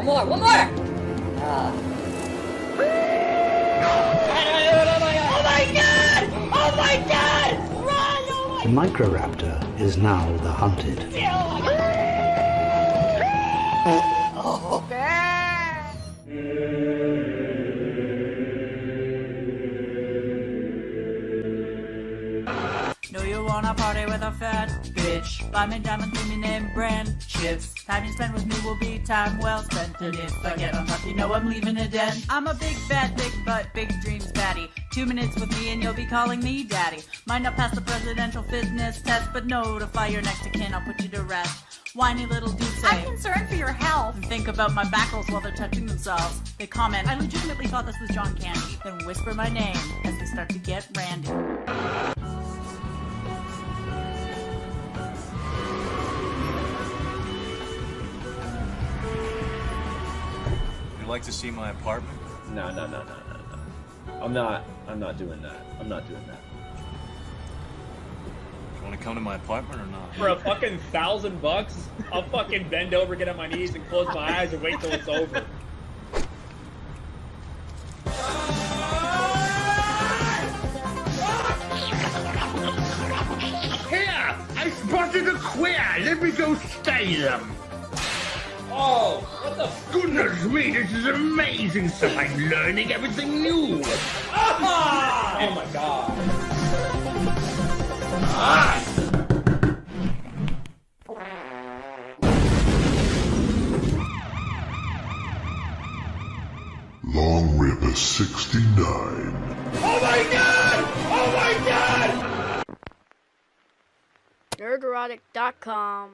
One more. Oh my god! Oh my god! Run! Oh The Microraptor is now the hunted. oh. Know you wanna party with a fat bitch. Buy me diamonds, give me name brand chips. Time you spend with me will be time well spent. And if I get unlucky, know I'm leaving it in. I'm a big fat, big butt, big dreams baddie. 2 minutes with me and you'll be calling me daddy. Might not pass the presidential fitness test, but notify your next of kin, I'll put you to rest. Whiny little dudes say, I'm concerned for your health. and think about my backles while they're touching themselves. They comment, I legitimately thought this was John Candy. Then whisper my name as they start to get randy. You'd like to see my apartment? No. I'm not doing that. I'm not doing that. You want to come to my apartment or not? For a fucking $1,000, I'll fucking bend over, get on my knees, and close my eyes and wait till it's over. Here! I spotted a queer! Let me go stay them! Oh, what the Goodness me, this is amazing stuff! I'm learning everything new! Ah! Oh my god. Ah! Long Rip 69. Oh my god! Oh my god! Nerdrotic.com.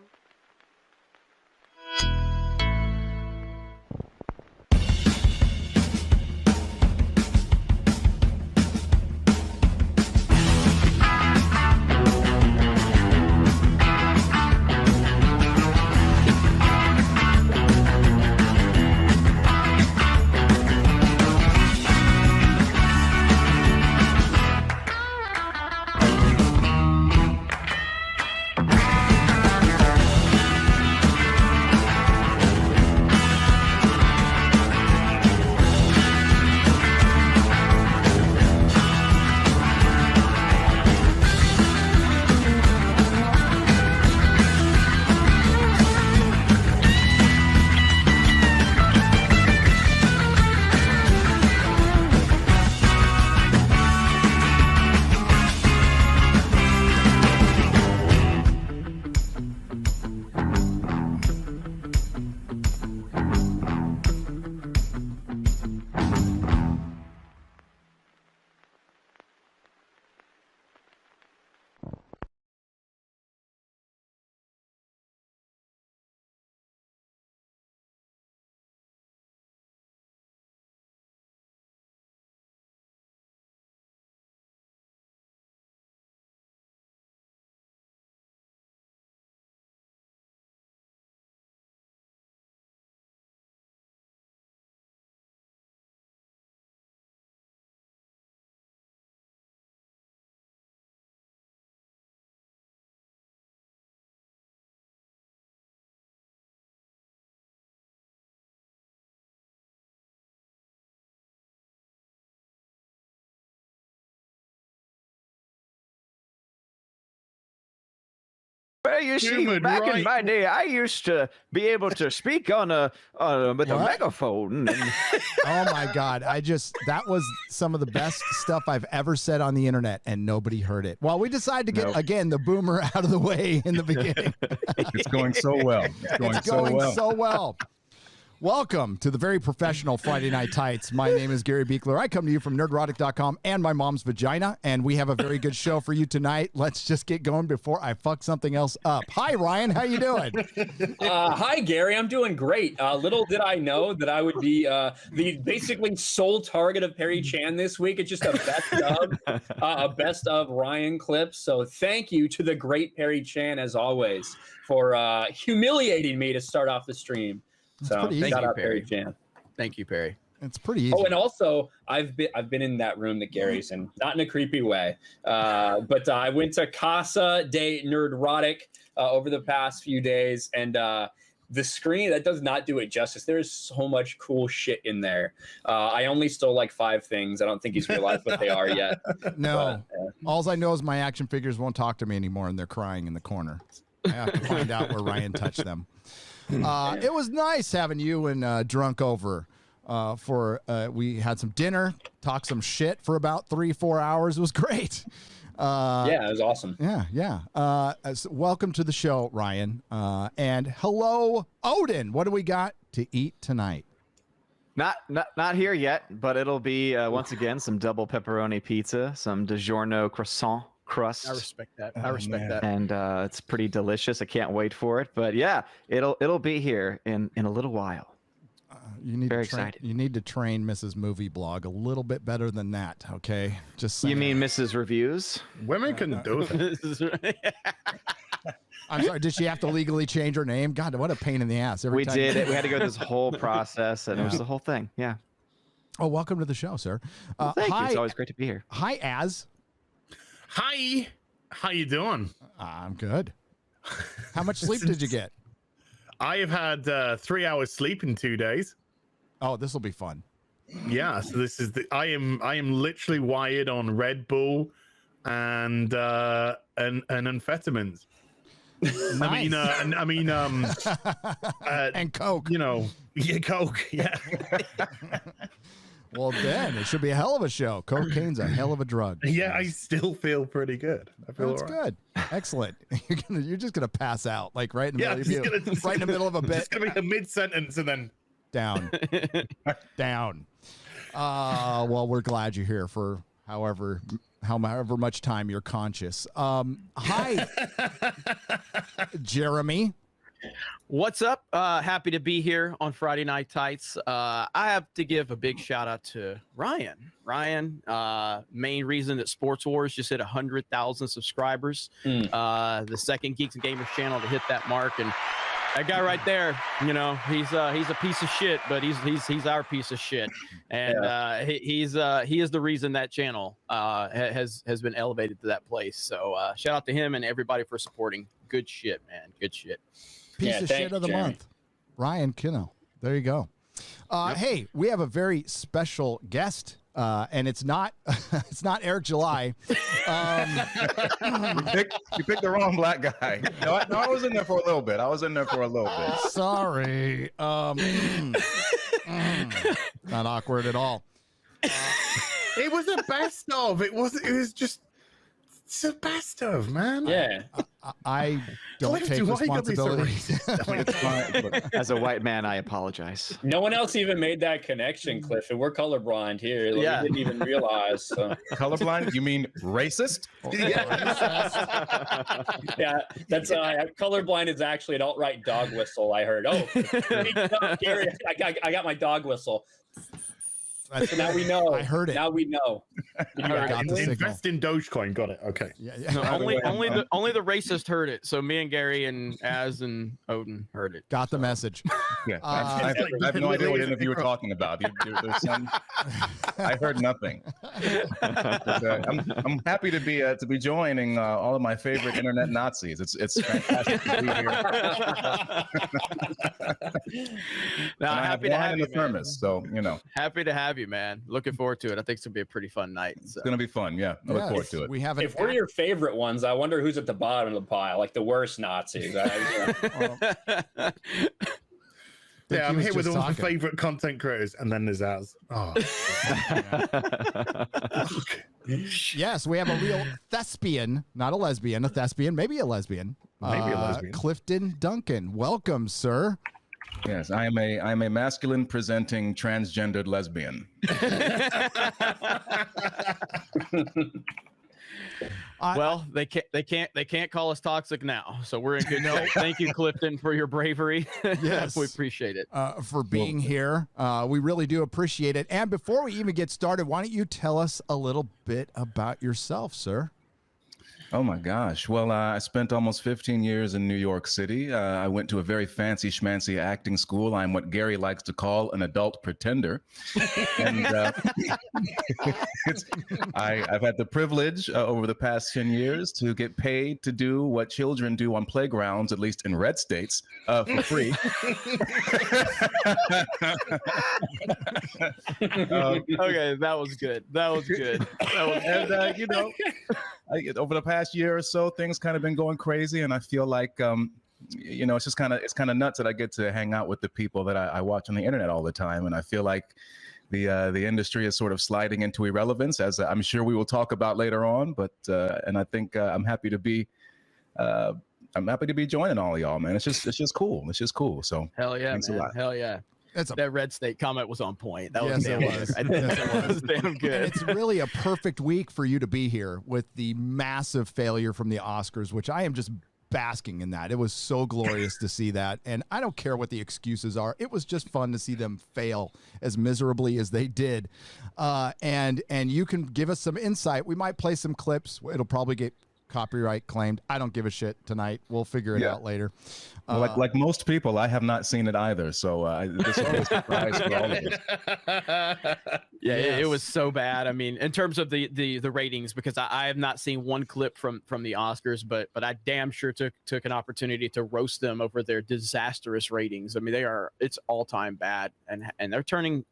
Well, you see, back in my day, I used to be able to speak with a megaphone. And... Oh my God. That was some of the best stuff I've ever said on the internet, and nobody heard it. Well, we decided to get, again, the boomer out of the way in the beginning. It's going so well. It's going so well. Welcome to the very professional Friday Night Tights. My name is Gary Beekler. I come to you from Nerdrotic.com and my mom's vagina, and we have a very good show for you tonight. Let's just get going before I fuck something else up. Hi, Ryan. How you doing? Hi, Gary. I'm doing great. Little did I know that I would be the basically sole target of Perry Chan this week. It's just a best of Ryan clips. So thank you to the great Perry Chan, as always, for humiliating me to start off the stream. So shout out Perry Chan. Thank you, Perry. It's pretty easy. Oh, and also I've been in that room that Gary's in, not in a creepy way, but I went to Casa de Nerdrotic over the past few days, and the screen, that does not do it justice. There is so much cool shit in there. I only stole like 5 things. I don't think he's realized what they are yet. No. All I know is my action figures won't talk to me anymore, and they're crying in the corner. I have to find out where Ryan touched them. It was nice having you and Drunk over. We had some dinner, talked some shit for about 3-4 hours. It was great. Yeah, it was awesome. Yeah. So welcome to the show, Ryan. And hello, Odin. What do we got to eat tonight? Not here yet, but it'll be once again some double pepperoni pizza, some DiGiorno croissant crust. I respect that. I respect that. And it's pretty delicious. I can't wait for it. But yeah, it'll be here in a little while. Very excited. You need to train Mrs. Movie Blog a little bit better than that, okay? Just saying. You mean Mrs. Reviews? Women can do that. I'm sorry, did she have to legally change her name? God, what a pain in the ass. We did it. We had to go through this whole process, and it was the whole thing. Yeah. Oh, welcome to the show, sir. Thank you. It's always great to be here. Hi, Az. Hi. How you doing? I'm good. How much sleep did you get? I have had 3 hours sleep in 2 days. Oh, this will be fun. Yeah, so this is I am literally wired on Red Bull and amphetamines. Nice. And Coke. You know, yeah, Coke. Yeah. Well, then it should be a hell of a show. Cocaine's a hell of a drug. Yeah, I still feel pretty good. I feel That's all right. good. Excellent. You're just gonna pass out, like right in the middle. Right in the middle of a bit. It's gonna be a mid sentence and then down. Well, we're glad you're here for however much time you're conscious. Hi, Jeremy. What's up? Happy to be here on Friday Night Tights. I have to give a big shout out to Ryan. Ryan, main reason that Sports Wars just hit 100,000 subscribers. The second Geeks and Gamers channel to hit that mark, and that guy right there, you know, he's a piece of shit, but he's our piece of shit, and he is the reason that channel has been elevated to that place. So shout out to him and everybody for supporting. Good shit, man. Good shit. Piece of shit of the month, Ryan Kinno. There you go. Hey, we have a very special guest, and it's not Eric July. You picked the wrong black guy. No, I was in there for a little bit. Sorry. Not awkward at all. It was the best of. It was just. It's the best of, man. Yeah. I don't take responsibility. As a white man, I apologize. No one else even made that connection, Cliff, and we're colorblind here. Like, Yeah. We didn't even realize. So. Colorblind? You mean racist? Yeah, that's colorblind is actually an alt-right dog whistle. I heard. Oh, Gary, I got my dog whistle. So now we know. I heard it. Now we know. Invest in Dogecoin. Got it. Okay. Yeah. No, only the racist heard it. So me and Gary and Az and Odin heard it. Got the message. Yeah, I have no idea what interview you were talking about. There's some, I heard nothing. But, I'm happy to be joining all of my favorite internet Nazis. It's fantastic to be here. Now, happy to have you, the thermos, so you know. Happy to have you, man. Looking forward to it. I think it's gonna be a pretty fun night. So. It's gonna be fun. Yeah, I look forward to it. We have if we're your favorite ones, I wonder who's at the bottom of the pile, like the worst Nazis. Yeah, I'm here with all my favorite content creators, and then there's Az. Oh. Yes, we have a real thespian, not a lesbian, a thespian, maybe a lesbian. Maybe a lesbian. Clifton Duncan. Welcome, sir. Yes, I am a masculine presenting transgendered lesbian. Well, they can't call us toxic now, so we're in good shape. Thank you, Clifton, for your bravery. Yes, we appreciate it. For being here. We really do appreciate it. And before we even get started, why don't you tell us a little bit about yourself, sir? Oh my gosh. Well, I spent almost 15 years in New York City. I went to a very fancy schmancy acting school. I'm what Gary likes to call an adult pretender. And I've had the privilege over the past 10 years to get paid to do what children do on playgrounds, at least in red states, for free. Okay, that was good. That was good. And over the past year or so, things kind of been going crazy, and I feel like it's just kind of nuts that I get to hang out with the people that I watch on the internet all the time, and I feel like the industry is sort of sliding into irrelevance, as I'm sure we will talk about later on. But and I think I'm happy to be joining all of y'all, man. It's just cool. It's just cool. So hell yeah, thanks man. a lot. Hell yeah. That red state comment was on point. That was Yes, damn it good. was. I think that was damn good. And it's really a perfect week for you to be here with the massive failure from the Oscars, which I am just basking in that. It was so glorious to see that. And I don't care what the excuses are. It was just fun to see them fail as miserably as they did. And you can give us some insight. We might play some clips. It'll probably get copyright claimed. I don't give a shit tonight. We'll figure it out later. Well, like most people, I have not seen it either. So this will be a surprise for all of us. Yeah, it was so bad. I mean, in terms of the ratings, because I have not seen one clip from the Oscars, but I damn sure took an opportunity to roast them over their disastrous ratings. I mean, it's all time bad, and they're turning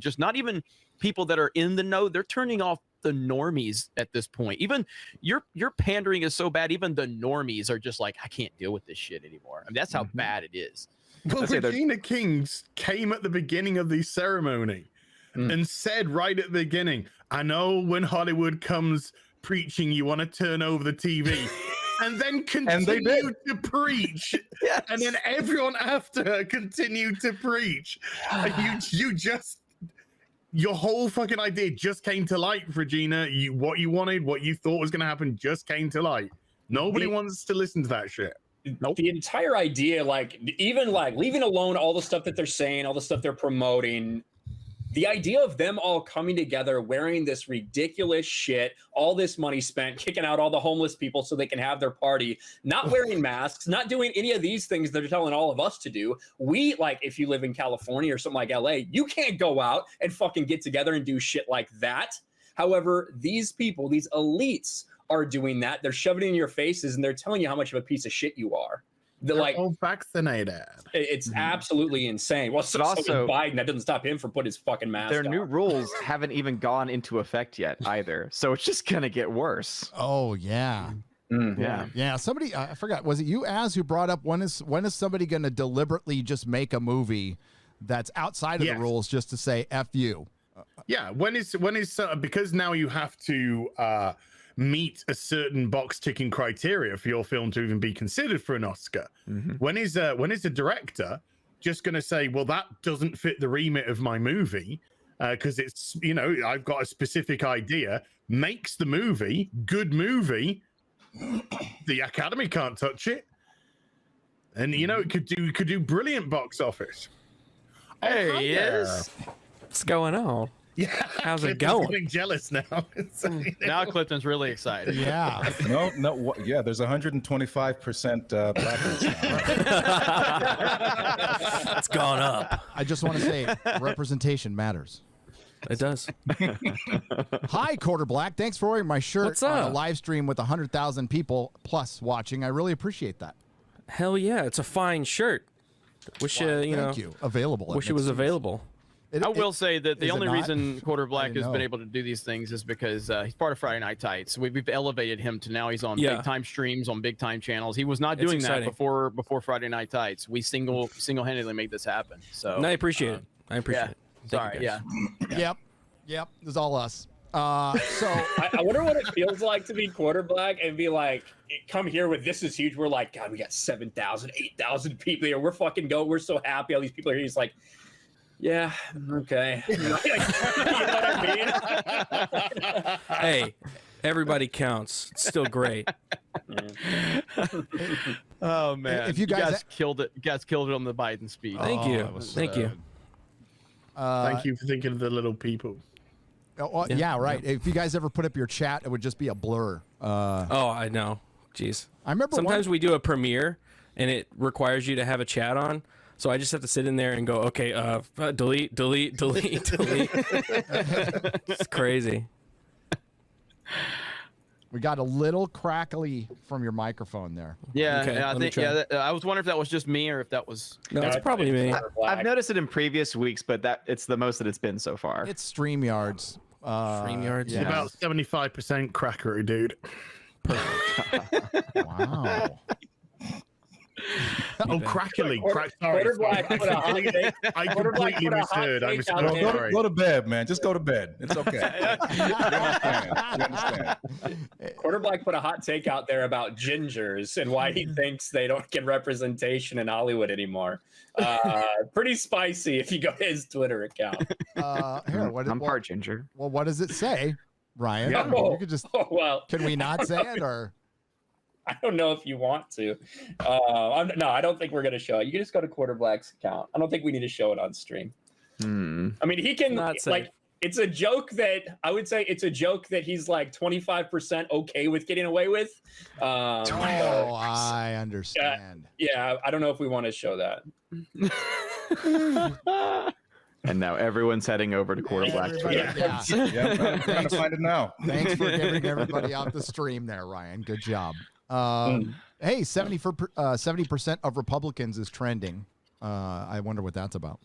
just not even people that are in the know. They're turning off the normies at this point. Even your pandering is so bad, even the normies are just like, I can't deal with this shit anymore. I mean, that's how bad it is. Well, Regina King came at the beginning of the ceremony and said right at the beginning, I know when Hollywood comes preaching, you want to turn over the TV. And then continued to preach. Yes. And then everyone after her continued to preach. And you just... Your whole fucking idea just came to light, Regina. What you wanted, what you thought was going to happen just came to light. Nobody wants to listen to that shit. Nope. The entire idea, even leaving alone all the stuff that they're saying, all the stuff they're promoting, the idea of them all coming together, wearing this ridiculous shit, all this money spent, kicking out all the homeless people so they can have their party, not wearing masks, not doing any of these things they're telling all of us to do. We, if you live in California or something like LA, you can't go out and fucking get together and do shit like that. However, these people, these elites are doing that. They're shoving it in your faces and they're telling you how much of a piece of shit you are. They're all vaccinated. It's absolutely insane. Well, so also, Biden, that doesn't stop him from putting his fucking mask their on. new rules haven't even gone into effect yet either. So it's just going to get worse. Oh, yeah. Yeah. Somebody, I forgot, was it you, Az, who brought up when is somebody going to deliberately just make a movie that's outside of the rules just to say F you? Yeah. When is because now you have to meet a certain box ticking criteria for your film to even be considered for an Oscar. When is a director just going to say, well, that doesn't fit the remit of my movie because it's, I've got a specific idea, makes the movie, good movie, the Academy can't touch it. And it could do brilliant box office. Hey, he is. What's going on? Yeah, how's it Clifton's going? getting jealous now. Now Clifton's really excited. Yeah. No. Yeah, there's 125% blackness now. It's gone up. I just want to say representation matters. It does. Hi, Quarter Black. Thanks for wearing my shirt What's on a up? live stream with 100,000 people plus watching. I really appreciate that. Hell yeah, it's a fine shirt. Wish Thank you. Available. at Wish it was Mixed available. I will say that the is it only not? reason Quarter Black didn't has been know. able to do these things is because he's part of Friday Night Tights. We've elevated him to now he's on Yeah. big time streams on big time channels. He was not It's doing exciting. that before Friday Night Tights. We single-handedly made this happen. So And I appreciate it. I appreciate it. Thank you, Sorry, guys. Yep. It was all us. So I wonder what it feels like to be Quarter Black and be like, come here with this is huge. We're like, God, we got 7,000, 8,000 people here. We're fucking go. We're so happy. All these people are here. He's like, yeah, okay. You know what I mean? Hey, everybody counts. It's still great. Oh man, If you guys killed it. You guys killed it on the Biden speech. Thank you. that was Thank you. Thank you for thinking of the little people. well, yeah, right. If you guys ever put up your chat, it would just be a blur. Oh, I know. Jeez. I remember sometimes we do a premiere and it requires you to have a chat on. So I just have to sit in there and go, okay, delete. It's crazy. We got a little crackly from your microphone there. Yeah, Okay, I let me think. try. Yeah, I was wondering if that was just me or if that was. No, it's probably me. I've noticed it in previous weeks, but it's the most that it's been so far. It's StreamYards. StreamYards. Yeah. About 75% crackery, dude. Wow. Oh, crackly. Sorry. Quarterback put a hot take. I completely misheard. I was out there. Go to bed, man. Just go to bed. It's okay. You understand. Quarterback put a hot take out there about gingers and why he thinks they don't get representation in Hollywood anymore. Pretty spicy if you go to his Twitter account. Here, I'm part ginger. Well, what does it say, Ryan? Yeah. I mean, you could just. Well, Can we not say it or? I don't know if you want to. No, I don't think we're going to show it. You can just go to Quarterback's account. I don't think we need to show it on stream. I mean, he can, Not safe. like, it's a joke that I would say it's a joke that he's like 25% okay with getting away with. Oh, I understand. Yeah, I don't know if we want to show that. And now everyone's heading over to Quarterback's Twitter. Yeah. Yeah, I'm trying to find it now. Thanks for giving everybody out the stream there, Ryan. Good job. Hey, 70% of Republicans is trending. I wonder what that's about.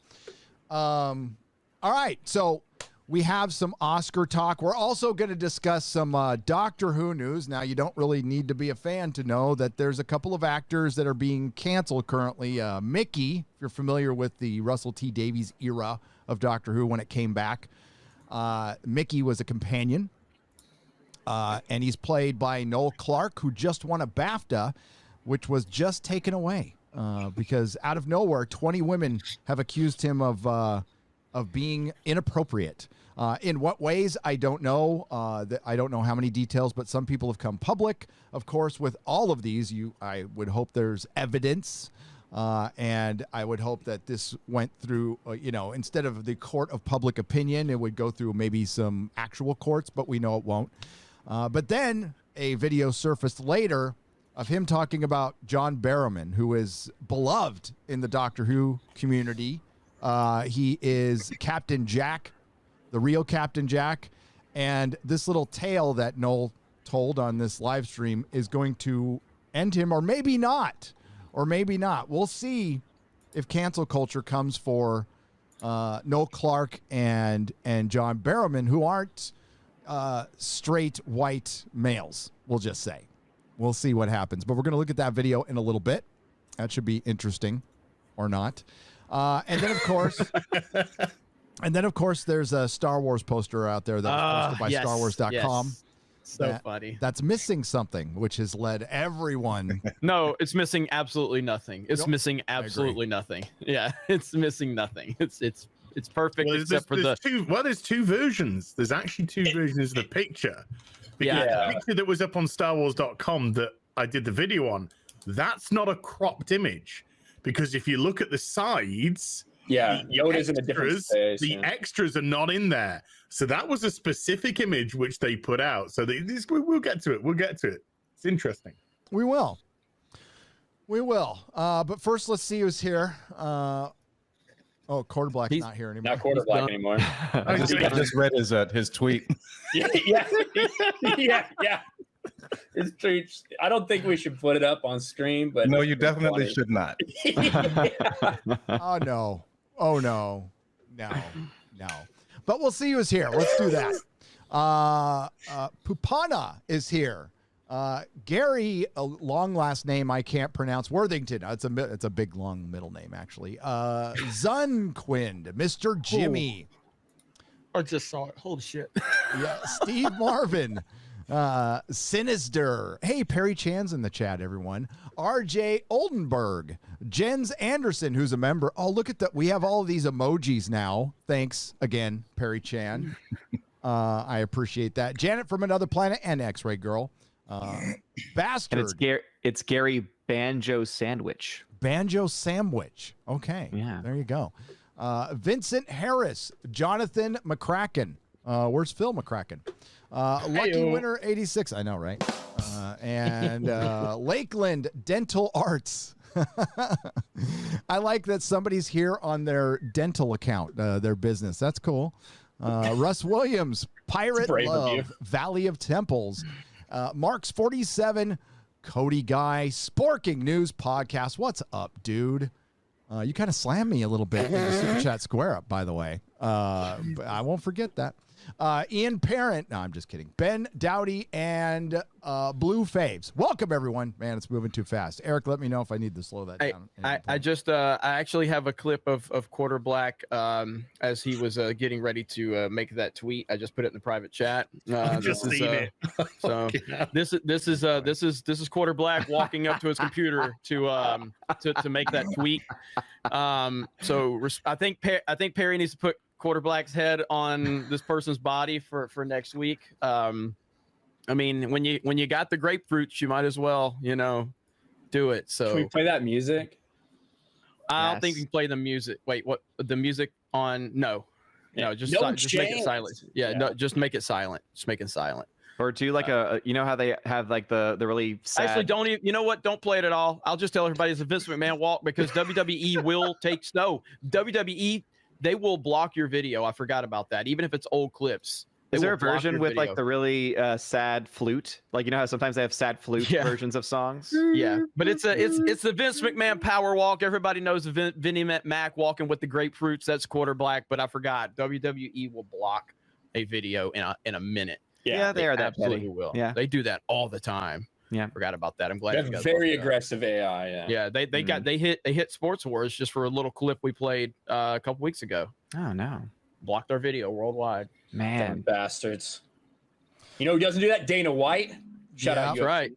All right, so we have some Oscar talk. We're also going to discuss some Doctor Who news. Now, you don't really need to be a fan to know that there's a couple of actors that are being canceled currently. Mickey, if you're familiar with the Russell T. Davies era of Doctor Who when it came back, Mickey was a companion. And he's played by Noel Clarke, who just won a BAFTA, which was just taken away because out of nowhere, 20 women have accused him of being inappropriate. In what ways, I don't know. I don't know how many details, but some people have come public. Of course, with all of these, I would hope there's evidence, and I would hope that this went through, instead of the court of public opinion, it would go through maybe some actual courts, but we know it won't. But then a video surfaced later of him talking about John Barrowman, who is beloved in the Doctor Who community. He is Captain Jack, the real Captain Jack. And this little tale that Noel told on this live stream is going to end him, or maybe not. Or maybe not. We'll see if cancel culture comes for Noel Clarke and John Barrowman, who aren't straight white males, we'll just say. We'll see what happens. But we're going to look at that video in a little bit. That should be interesting, or not. And then, of course, there's a Star Wars poster out there that was posted by StarWars.com. Yes. So funny. That's missing something, which has led everyone. No, it's missing absolutely nothing. It's missing absolutely nothing. Yeah, it's missing nothing. It's perfect except for the there's two versions. There's actually two versions of the picture. Because the picture that was up on StarWars.com that I did the video on, that's not a cropped image. Because if you look at the sides, Yoda's in a different space. The extras are not in there. So that was a specific image which they put out. So we'll get to it. We'll get to it. It's interesting. We will. But first, let's see who's here. Quarterback's not here anymore. Not Quarterback anymore. I just read his tweet. Yeah. His tweet. I don't think we should put it up on stream, but no, you definitely should not. Oh no. But we'll see who's here. Let's do that. Pupana is here. Gary, a long last name I can't pronounce. Worthington. It's a big long middle name actually. Zunquind, Mr. Jimmy. I just saw it. Holy shit. Yeah, Steve Marvin. Sinister. Hey, Perry Chan's in the chat, everyone. RJ Oldenburg. Jens Anderson, who's a member. Oh, look at that. We have all of these emojis now. Thanks again, Perry Chan. I appreciate that. Janet from Another Planet and XrayGirl. Bastard. And it's Gary Banjo Sandwich. Banjo Sandwich. Okay. Yeah. There you go. Vincent Harris. Jonathan McCracken. Where's Phil McCracken? Lucky winner 86. I know, right? And Lakeland Dental Arts. I like that somebody's here on their dental account, their business. That's cool. Russ Williams, Pirate Love, Valley of Temples. Marks 47, Cody Guy, Sporking News Podcast. What's up, dude? You kind of slammed me a little bit in the Super Chat Square Up, by the way. But I won't forget that. Ian Parent. No, I'm just kidding. Ben Dowdy and Blue Faves. Welcome, everyone. Man, it's moving too fast. Eric, let me know if I need to slow that down. I actually have a clip of Quarter Black as he was getting ready to make that tweet. I just put it in the private chat. Just seen it. So this is Quarter Black walking up to his computer to make that tweet. So I think Perry needs to put Quarter Black's head on this person's body for next week. I mean, when you got the grapefruits, you might as well, do it. So can we play that music? I don't think we can play the music. Wait, what? The music on? No, just make it silent. Yeah, no, just make it silent. Just make it silent. Or do like how they have like the really sad. Actually, don't even. You know what? Don't play it at all. I'll just tell everybody it's a Vince McMahon walk because WWE will take snow. WWE. They will block your video. I forgot about that. Even if it's old clips. Is there a version with like the really sad flute? Like, how sometimes they have sad flute versions of songs? Yeah, but it's the Vince McMahon power walk. Everybody knows the Vinnie Mac walking with the grapefruits. That's Quarter Black, but I forgot. WWE will block a video in a minute. Yeah, they are that absolutely petty. will. Yeah, they do that all the time. Yeah, forgot about that. I'm glad. They have very aggressive AI. Yeah, they hit Sports Wars just for a little clip we played a couple weeks ago. Oh no, blocked our video worldwide. Man, damn bastards. You know who doesn't do that? Dana White. Shout out. That's right.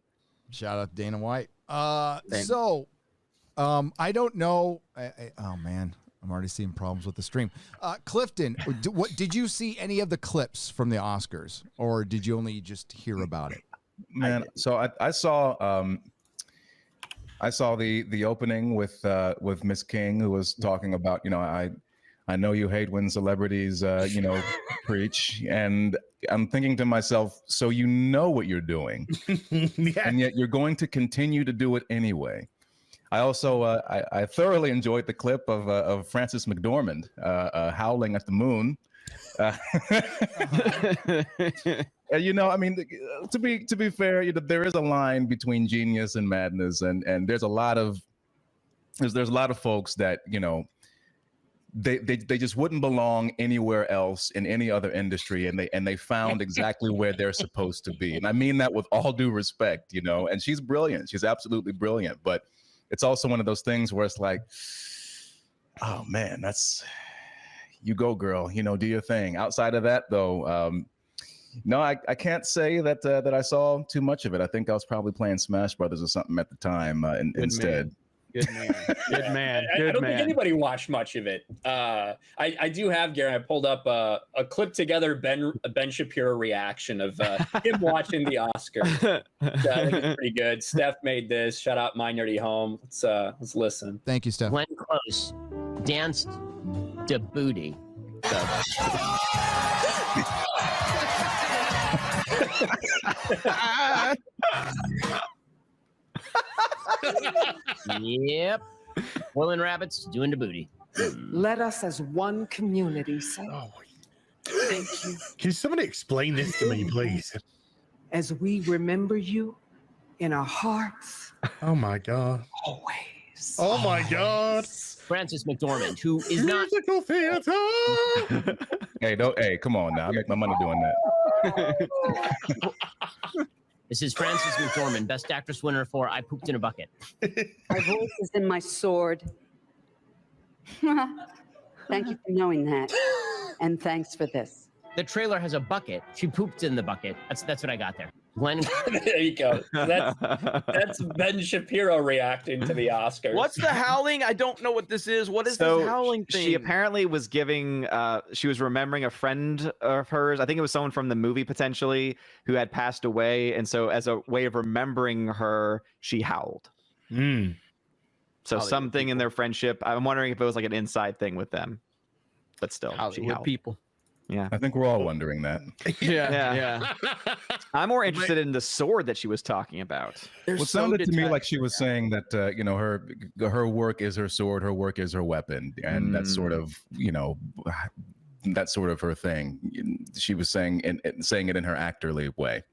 Shout out Dana White. So I don't know. Oh man, I'm already seeing problems with the stream. Clifton, what did you see any of the clips from the Oscars, or did you only just hear about it? Man, so I saw the opening with Miss King, who was talking about, I know you hate when celebrities preach, and I'm thinking to myself, so you know what you're doing, and yet you're going to continue to do it anyway. I also I thoroughly enjoyed the clip of Frances McDormand howling at the moon. I mean, to be fair, there is a line between genius and madness, and there's a lot of folks that they just wouldn't belong anywhere else in any other industry, and they found exactly where they're supposed to be. And I mean that with all due respect, and she's brilliant. She's absolutely brilliant, but it's also one of those things where it's like, oh man, that's, you go girl, do your thing. Outside of that though, no, I can't say that I saw too much of it. I think I was probably playing Smash Brothers or something at the time instead. Good man. Good man. I don't think anybody watched much of it. I do have, Gary, I pulled up a clip together Ben Shapiro reaction of him watching the Oscars. I think it's pretty good. Steph made this. Shout out My Nerdy Home. Let's listen. Thank you, Steph. Glenn Close danced to Booty. Yep. Boiling rabbits doing the booty. Let us as one community say thank you. Can somebody explain this to me, please? As we remember you in our hearts. Oh my God. Always. Oh my God. Frances McDormand, who is not musical theater. Hey, come on now. I make my money doing that. This is Frances McDormand, Best Actress winner for I Pooped in a Bucket. My voice is in my sword. Thank you for knowing that. And thanks for this. The trailer has a bucket. She pooped in the bucket. That's what I got there. Glenn. There you go. That's Ben Shapiro reacting to the Oscars. What's the howling? I don't know what this is. What is this howling thing? She apparently was giving, she was remembering a friend of hers. I think it was someone from the movie potentially who had passed away. And so as a way of remembering her, she howled. So something in their friendship. I'm wondering if it was like an inside thing with them. But still, she howled. People. Yeah. I think we're all wondering that. Yeah. I'm more interested in the sword that she was talking about. Well, it sounded to me like she was saying that you know, her work is her sword, her work is her weapon, and that's sort of, you know, that's sort of her thing. She was saying it in her actorly way.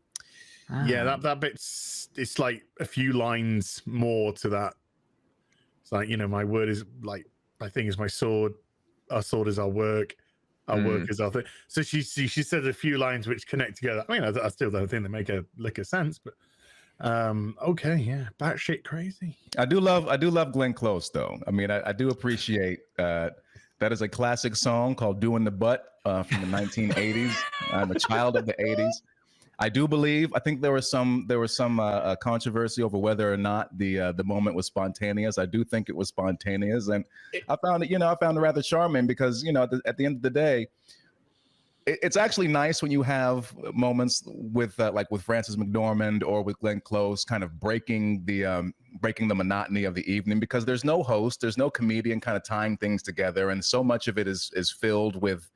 Yeah, that bit's, it's like a few lines more to that. It's like, you know, my word is like, my thing is my sword, our sword is our work, our work is our thing. So she said a few lines which connect together. I mean, I still don't think they make a lick of sense, but okay, yeah, batshit crazy. I do love Glenn Close though. I mean, I do appreciate that is a classic song called "Doing the Butt" from the 1980s. I'm a child of the 80s. I do believe. I think there was some controversy over whether or not the moment was spontaneous. I do think it was spontaneous, and I found it rather charming because, you know, at the end of the day, it's actually nice when you have moments with like with Frances McDormand or with Glenn Close, kind of breaking the monotony of the evening, because there's no host, there's no comedian kind of tying things together, and so much of it is filled with,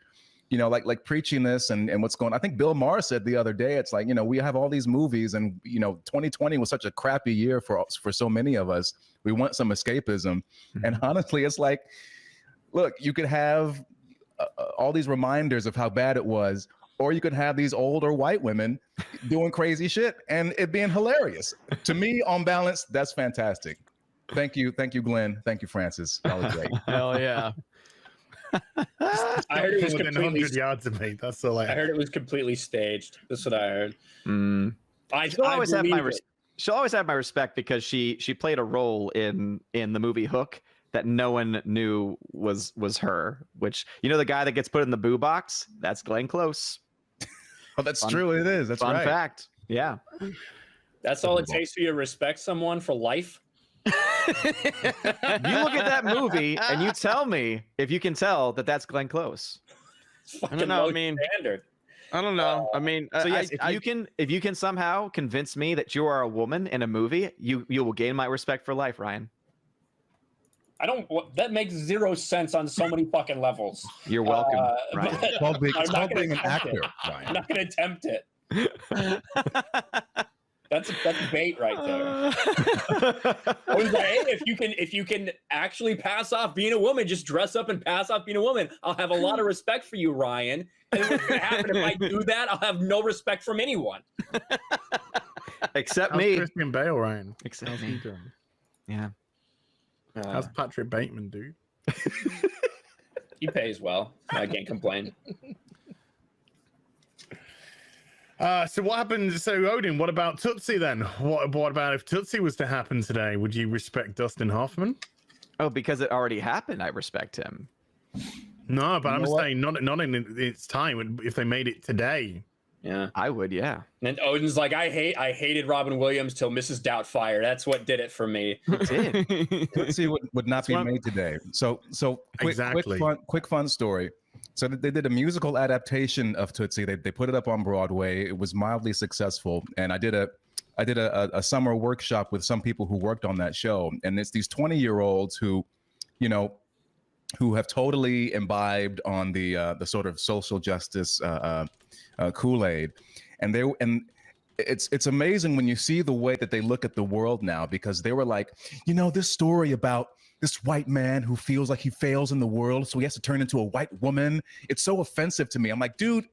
you know, like preachiness and what's going on. I think Bill Maher said the other day, it's like, you know, we have all these movies and, you know, 2020 was such a crappy year for so many of us. We want some escapism. And honestly, it's like, look, you could have all these reminders of how bad it was, or you could have these older white women doing crazy shit and it being hilarious. To me, on balance, that's fantastic. Thank you, Glenn. Thank you, Francis. That was great. Hell yeah. I heard it was within 100 yards of me. That's all I heard it was completely staged. That's what I heard. She'll always have my respect because she played a role in the movie Hook that no one knew was her. Which, you know, the guy that gets put in the boo box, that's Glenn Close. Oh, that's true. It is. That's fun right. fact. Yeah. That's all it takes for you to respect someone for life. You look at that movie and you tell me if you can tell that that's Glenn Close. I don't know. I mean, standard. I don't know. I mean, so yes, if you can somehow convince me that you are a woman in a movie, you will gain my respect for life, Ryan. That makes zero sense on so many fucking levels. You're welcome, Ryan. It's called being an actor, Ryan. I'm not going to attempt it. That's bait right there. If you can actually pass off being a woman, just dress up and pass off being a woman. I'll have a lot of respect for you, Ryan. And what's going to happen if I do that? I'll have no respect from anyone. Except How's me. Christian Bale, Ryan. Except me. Yeah. How's Patrick Bateman, dude? He pays well. I can't complain. So what happened? So Odin, what about Tootsie then? What about if Tootsie was to happen today? Would you respect Dustin Hoffman? Oh, because it already happened, I respect him. No, but I'm saying not in its time. If they made it today, yeah, I would. Yeah. And Odin's like, I hated Robin Williams till Mrs. Doubtfire. That's what did it for me. It did. Tootsie would not be made today. So quick fun story. So they did a musical adaptation of Tootsie. They put it up on Broadway. It was mildly successful, and I did a summer workshop with some people who worked on that show. And it's these 20-year-olds who, you know, who have totally imbibed on the sort of social justice Kool-Aid, and it's amazing when you see the way that they look at the world now, because they were like, you know, this story about this white man who feels like he fails in the world, so he has to turn into a white woman. It's so offensive to me. I'm like, dude,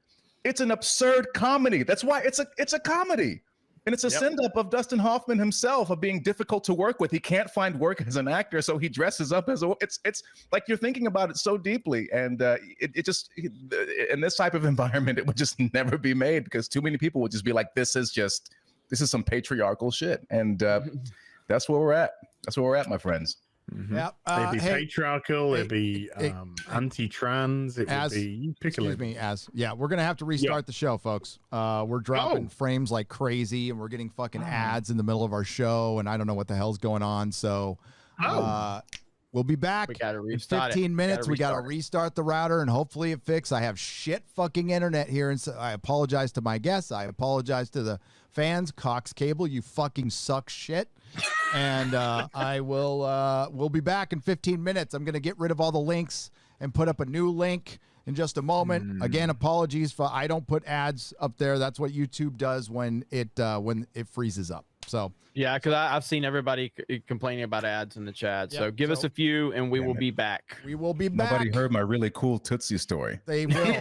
it's an absurd comedy. That's why it's a comedy. And it's a send-up of Dustin Hoffman himself, of being difficult to work with. He can't find work as an actor, so he dresses up as a. It's like you're thinking about it so deeply, and it just in this type of environment, it would just never be made, because too many people would just be like, this is some patriarchal shit, and that's where we're at. That's where we're at, my friends. Mm-hmm. Yep. It'd be patriarchal. It'd be anti-trans. It would be. Excuse me. We're gonna have to restart the show, folks. We're dropping frames like crazy, and we're getting fucking ads in the middle of our show, and I don't know what the hell's going on. So, we'll be back in 15 minutes. We gotta restart the router, and hopefully it fixes. I have shit fucking internet here, and so I apologize to my guests. I apologize to the fans. Cox Cable, you fucking suck shit. And we'll be back in 15 minutes. I'm going to get rid of all the links and put up a new link, in just a moment. Again, apologies for I don't put ads up there. That's what YouTube does when it freezes up. So yeah, because I've seen everybody complaining about ads in the chat. So give us a few, and we will be back. We will be back. Nobody heard my really cool Tootsie story. They will.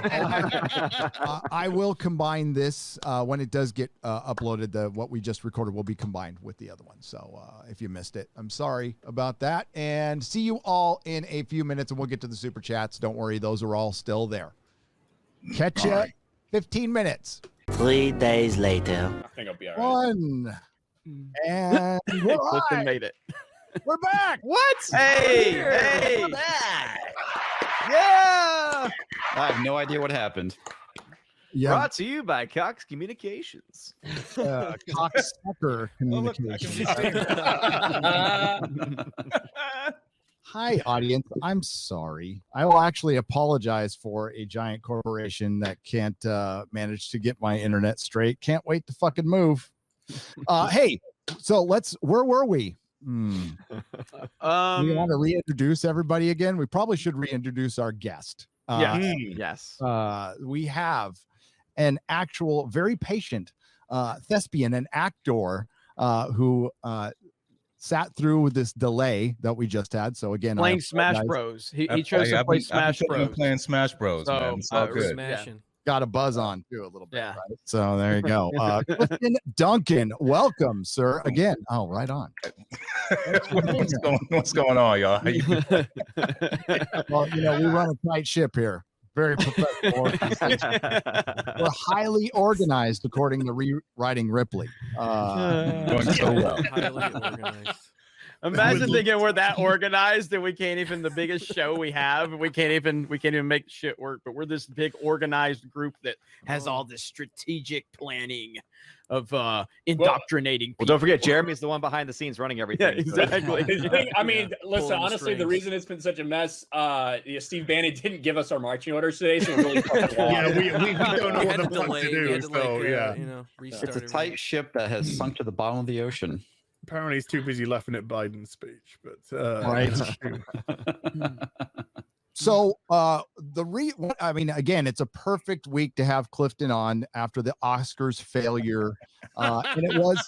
I will combine this when it does get uploaded. What we just recorded will be combined with the other one. So if you missed it, I'm sorry about that. And see you all in a few minutes, and we'll get to the super chats. Don't worry, those are all still there. Catch you 15 minutes. 3 days later. I think I'll be all right. 1. And we're Clifton made it. We're back. What? Hey, Hey! Yeah! I have no idea what happened. Yeah. Brought to you by Cox Communications. Cocksucker Communications. Hi, audience. I'm sorry. I will actually apologize for a giant corporation that can't manage to get my internet straight. Can't wait to fucking move. Hey, so where were we? We want to reintroduce everybody again. We probably should reintroduce our guest. Yes. We have an actual very patient thespian and actor who sat through this delay that we just had. So again, playing Smash Bros. He chose to play Smash Bros. Playing Smash Bros. So, Man. It's all good. Smashing. Got a buzz on too a little bit. Yeah. Right? So there you go. Clifton Duncan, welcome, sir. Again. Oh, right on. What's going on, y'all? Well, we run a tight ship here. Very professional. We're highly organized, according to Rewriting Ripley. Going so well. Highly organized. Imagine thinking we're that organized and we can't even the biggest show we have. We can't even make shit work. But we're this big organized group that has all this strategic planning of indoctrinating people. Well, don't forget, Jeremy's the one behind the scenes running everything. Yeah, exactly. I mean, listen, honestly, the reason it's been such a mess, Steve Bannon didn't give us our marching orders today, so we're really fucking yeah, we don't know what the fuck to do. So yeah, it's a tight ship that has sunk to the bottom of the ocean. Apparently, he's too busy laughing at Biden's speech, but right. So I mean, again, it's a perfect week to have Clifton on after the Oscars failure, and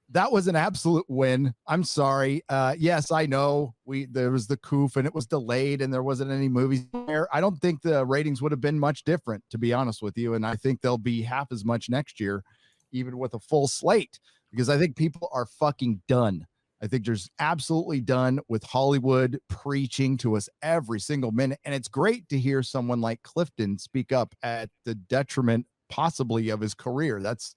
that was an absolute win. I'm sorry. Yes, I know there was the coof and it was delayed and there wasn't any movies there. I don't think the ratings would have been much different, to be honest with you, and I think they'll be half as much next year, even with a full slate. Because I think people are fucking done. I think there's absolutely done with Hollywood preaching to us every single minute. And it's great to hear someone like Clifton speak up at the detriment possibly of his career. That's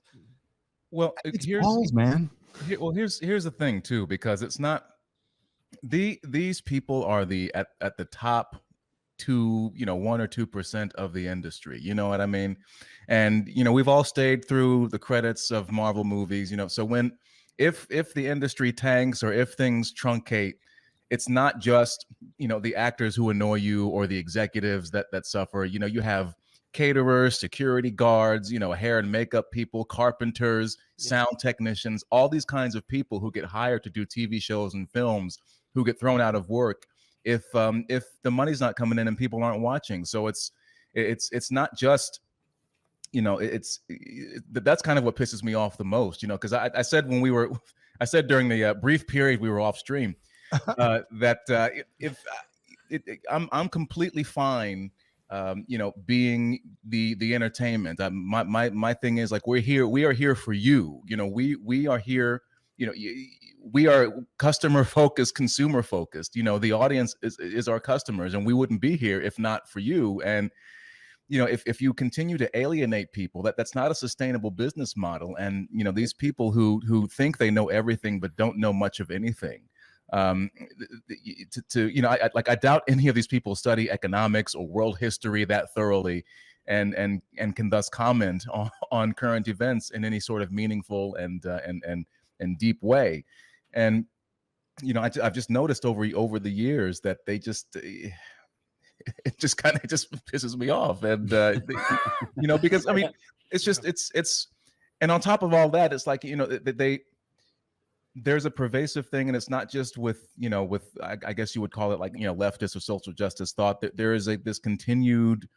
here's balls, man. Here's the thing too, because it's not these people are at the top 1 or 2% of the industry. You know what I mean? And we've all stayed through the credits of Marvel movies. So if the industry tanks or if things truncate, it's not just the actors who annoy you or the executives that suffer. You have caterers, security guards, hair and makeup people, carpenters, sound technicians, all these kinds of people who get hired to do TV shows and films who get thrown out of work if the money's not coming in and people aren't watching. So it's not just that's kind of what pisses me off the most, because I said during the brief period we were off stream that I'm completely fine being the entertainment. My thing is like we are here for you. We are here. We are customer focused, consumer focused. The audience is our customers, and we wouldn't be here if not for you. And if you continue to alienate people, that's not a sustainable business model. And these people who think they know everything but don't know much of anything. I doubt any of these people study economics or world history that thoroughly, and can thus comment on current events in any sort of meaningful and deep way. And I've just noticed over the years that they just. It just kind of pisses me off, and because I mean, it's and on top of all that, it's like there's a pervasive thing, and it's not just with I guess you would call it like leftist or social justice thought, that there is this continued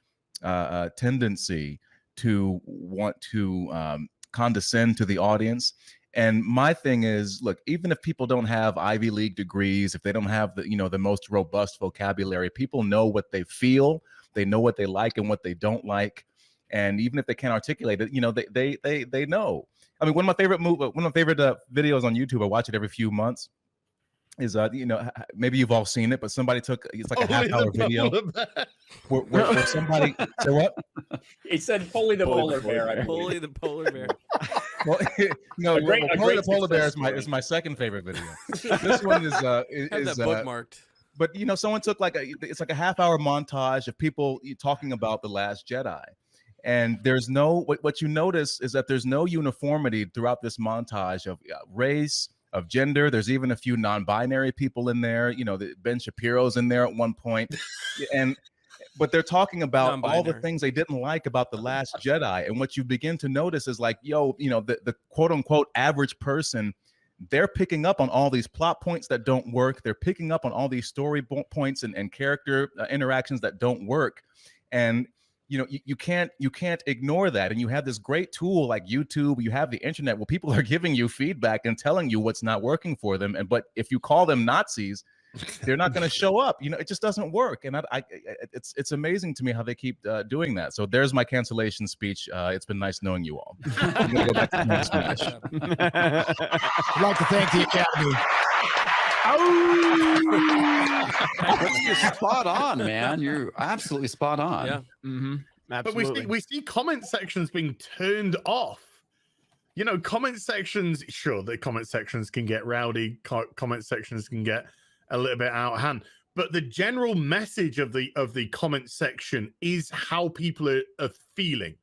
tendency to want to condescend to the audience. And my thing is, look, even if people don't have Ivy League degrees, if they don't have the most robust vocabulary, people know what they feel, they know what they like and what they don't like. And even if they can't articulate it, they know. I mean, one of my favorite videos on YouTube, I watch it every few months, is maybe you've all seen it, but somebody it's like a half-hour video where somebody say what? He said Polly the polar bear. Polly the polar bear. Well, Polly the polar bear is my second favorite video. This one is have that bookmarked. But someone took it's like a half-hour montage of people talking about The Last Jedi. And there's what you notice is that there's no uniformity throughout this montage of race, of gender. There's even a few non-binary people in there. Ben Shapiro's in there at one point. But they're talking about all the things they didn't like about The Last Jedi. And what you begin to notice is the quote unquote average person, they're picking up on all these plot points that don't work. They're picking up on all these story points and character interactions that don't work. And you can't ignore that. And you have this great tool like YouTube, you have the internet where people are giving you feedback and telling you what's not working for them. But if you call them Nazis, they're not going to show up. It just doesn't work. And it's amazing to me how they keep doing that. So there's my cancellation speech. It's been nice knowing you all. I'm gonna go back to the next match. I'd like to thank the Academy. You're spot on, man. You're absolutely spot on. Yeah. Mm-hmm. But we see comment sections being turned off. Comment sections, sure, the comment sections can get rowdy, comment sections can get a little bit out of hand, but the general message of the comment section is how people are feeling.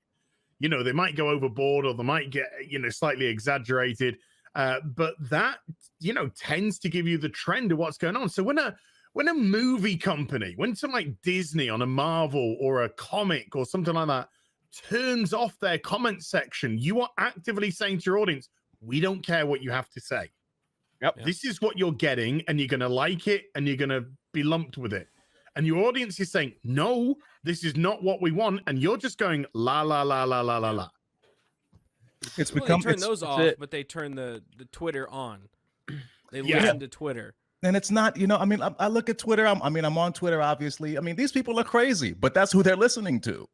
They might go overboard or they might get slightly exaggerated, but that tends to give you the trend of what's going on. So when a movie company, when something like Disney on a Marvel or a comic or something like that turns off their comment section, you are actively saying to your audience, we don't care what you have to say. Yep. This is what you're getting, and you're going to like it, and you're going to be lumped with it. And your audience is saying, no, this is not what we want. And you're just going, la, la, la, la, la, la, la. They turn those off, but they turn the Twitter on. They listen to Twitter. And it's not, I look at Twitter. I'm on Twitter, obviously. I mean, these people are crazy, but that's who they're listening to.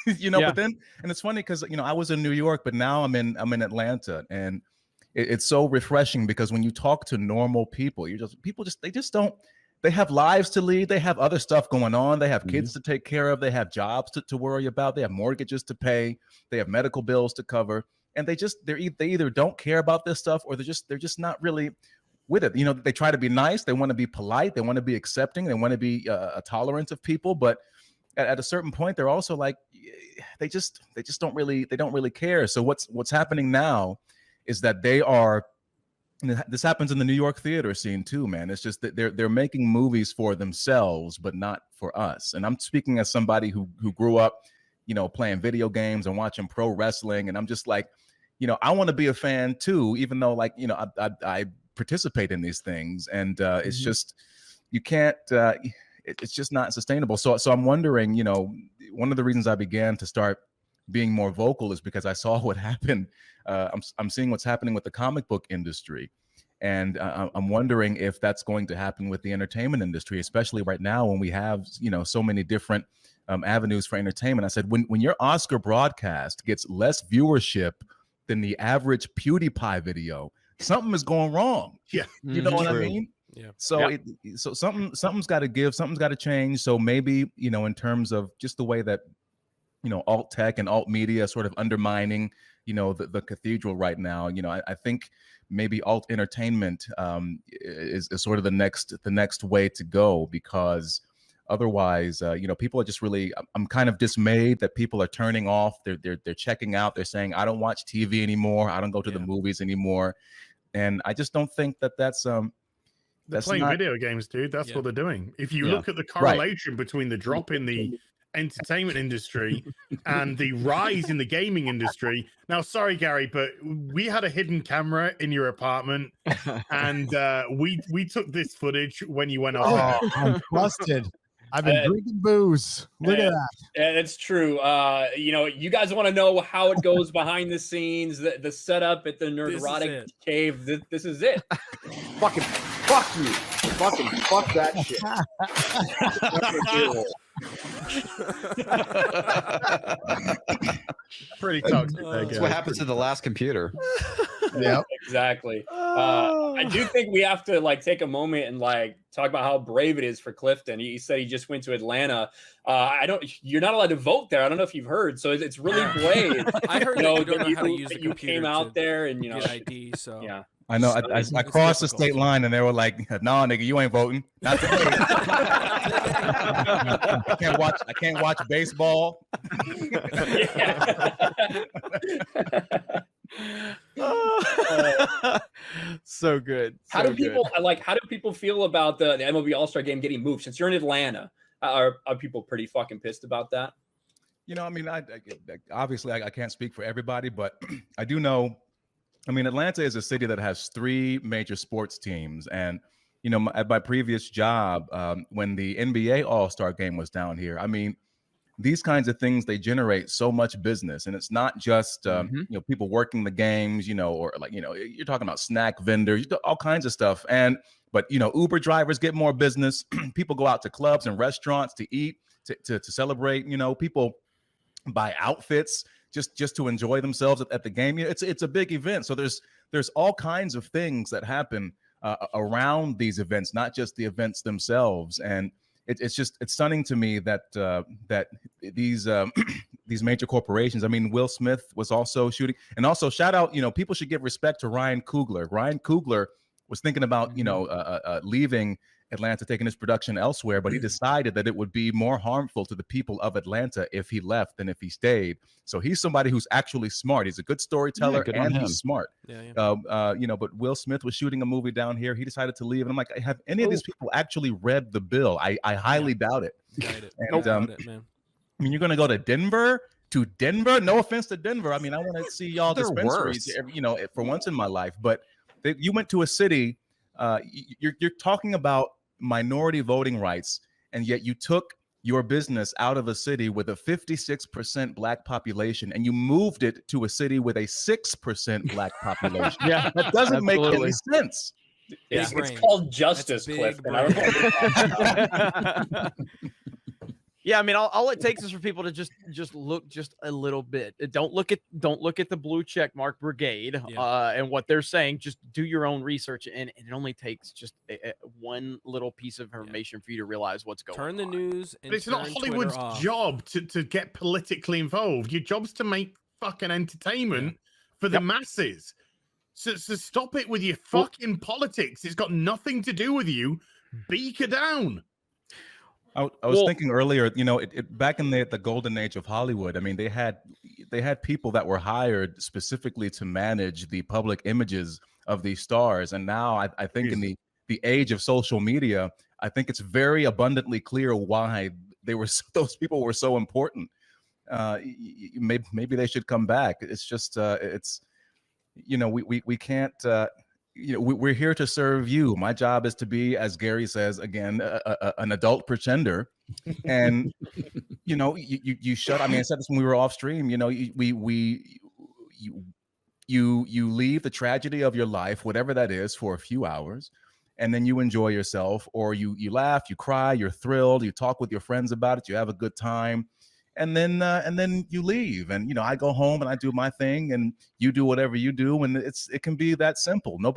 But then, and it's funny because, I was in New York, but now I'm in Atlanta, and it's so refreshing because when you talk to normal people, they have lives to lead. They have other stuff going on. They have kids to take care of. They have jobs to worry about. They have mortgages to pay. They have medical bills to cover. And they either don't care about this stuff or they're just not really with it. They try to be nice. They want to be polite. They want to be accepting. They want to be tolerant of people. But at a certain point, they're also like, they don't really care. So what's happening now is that they are, and this happens in the New York theater scene too, man. It's just that they're making movies for themselves, but not for us. And I'm speaking as somebody who grew up, playing video games and watching pro wrestling. And I'm just like, I want to be a fan too, even though I participate in these things. And it's just, you can't, it's just not sustainable. So I'm wondering, one of the reasons I began to start being more vocal is because I saw what happened. I'm seeing what's happening with the comic book industry. And I'm wondering if that's going to happen with the entertainment industry, especially right now when we have, so many different avenues for entertainment. I said, when your Oscar broadcast gets less viewership than the average PewDiePie video, something is going wrong. Yeah. You know what I mean? Yeah. So so something's got to give, something's got to change. So maybe, in terms of just the way that, alt tech and alt media sort of undermining, the cathedral right now, I think maybe alt entertainment is sort of the next way to go, because otherwise, people are just really, I'm kind of dismayed that people are turning off. They're checking out. They're saying, I don't watch TV anymore. I don't go to the movies anymore. And I just don't think that's they're playing video games, dude. That's what they're doing. If you look at the correlation between the drop in the entertainment industry and the rise in the gaming industry. Now, sorry, Gary, but we had a hidden camera in your apartment, and we took this footage when you went off. I'm busted. I've been drinking booze. Look at that. Yeah, it's true. You guys want to know how it goes behind the scenes, the setup at the Nerdrotic cave. This is it. Fucking fuck you. Fucking fuck that shit. Pretty toxic. That's what happens to the last computer. Yeah, exactly. I do think we have to take a moment and talk about how brave it is for Clifton. He said he just went to Atlanta. You're not allowed to vote there. I don't know if you've heard. So it's really brave. I heard that you don't know how to use the you computer came out there and get ID. So yeah. I know. I crossed the state line, and they were like, "No, nigga, you ain't voting. Not today." I can't watch baseball. So good. How do people feel about the MLB All-Star Game getting moved? Since you're in Atlanta, are people pretty fucking pissed about that? I mean, obviously I can't speak for everybody, but I do know. I mean, Atlanta is a city that has 3 major sports teams. And, at my previous job, when the NBA All-Star Game was down here, I mean, these kinds of things, they generate so much business. And it's not just, people working the games, or you're talking about snack vendors, all kinds of stuff. But Uber drivers get more business. People go out to clubs and restaurants to eat, to celebrate, people buy outfits just to enjoy themselves at the game. It's a big event. So there's all kinds of things that happen around these events, not just the events themselves. And it's stunning to me that these these major corporations. I mean, Will Smith was also shooting, and also shout out. People should give respect to Ryan Coogler. Ryan Coogler was thinking about leaving Atlanta, taking his production elsewhere, but he decided that it would be more harmful to the people of Atlanta if he left than if he stayed. So he's somebody who's actually smart. He's a good storyteller and he's smart. But Will Smith was shooting a movie down here. He decided to leave. And I'm like, have any of these people actually read the bill? I highly doubt it. And, man. I mean, you're going to go to Denver? To Denver? No offense to Denver. I mean, I want to see y'all dispensaries, for once in my life. But you went to a city. You're talking about minority voting rights, and yet you took your business out of a city with a 56% black population and you moved it to a city with a 6% black population. Yeah, that doesn't make any sense. It's called justice, Clifton. Yeah, I mean, all it takes is for people to just look just a little bit. Don't look at the blue check mark brigade and what they're saying. Just do your own research, and it only takes just one little piece of information for you to realize what's going on. Turn the news. And but it's not Hollywood's job to get politically involved. Your job's to make fucking entertainment for the masses. So stop it with your fucking politics. It's got nothing to do with you. Beak her down. I was thinking earlier, back in the golden age of Hollywood, I mean, they had people that were hired specifically to manage the public images of these stars. And now I think in the age of social media, I think it's very abundantly clear why those people were so important. Maybe they should come back. It's just we can't. We're here to serve you. My job is to be, as Gary says again, an adult pretender. And you shut. I mean, I said this when we were off stream. You leave the tragedy of your life, whatever that is, for a few hours, and then you enjoy yourself, or you laugh, you cry, you're thrilled, you talk with your friends about it, you have a good time. And then you leave, and I go home and I do my thing, and you do whatever you do, and it can be that simple. No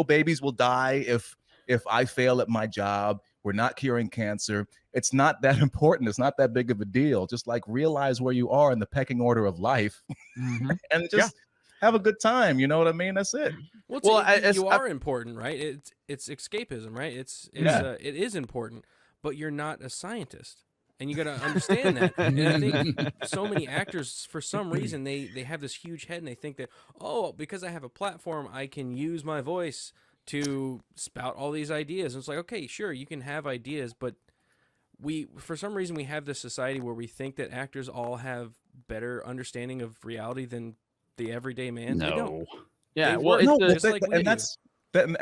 babies will die if I fail at my job. We're not curing cancer. It's not that important. It's not that big of a deal. Just realize where you are in the pecking order of life, and just have a good time. You know what I mean? That's it. You are important, right? It's escapism, right? It is important, but you're not a scientist. And you got to understand that. And I think so many actors, for some reason, they have this huge head and they think that, because I have a platform, I can use my voice to spout all these ideas. And it's like, okay, sure, you can have ideas, but for some reason, we have this society where we think that actors all have better understanding of reality than the everyday man. No. They don't. Yeah,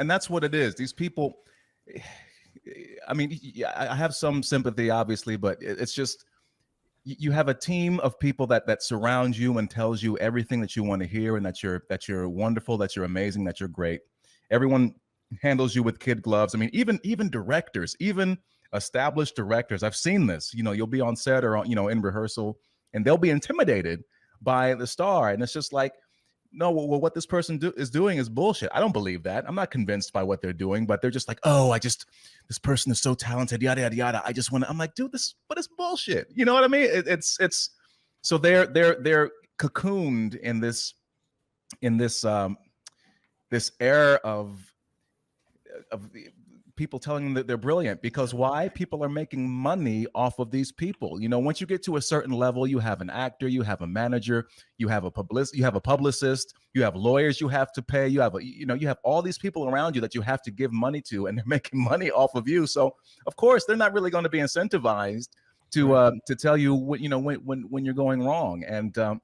that's what it is. These people. I mean, I have some sympathy, obviously, but it's just you have a team of people that surround you and tells you everything that you want to hear, and that you're wonderful, that you're amazing, that you're great. Everyone handles you with kid gloves. I mean, even directors, even established directors. I've seen this. You know, you'll be on set or in rehearsal, and they'll be intimidated by the star, and it's just like, no, well, what this person is doing is bullshit. I don't believe that. I'm not convinced by what they're doing, but they're just like, oh, this person is so talented, yada yada yada. I just want to. I'm like, dude, but it's bullshit. You know what I mean? It's so they're cocooned in this this air of the people telling them that they're brilliant, because why? People are making money off of these people. You know, once you get to a certain level, you have an actor, you have a manager, you have a publicist, you have lawyers you have to pay, you have all these people around you that you have to give money to, and they're making money off of you. So of course they're not really going to be incentivized to tell you when you're going wrong. And I've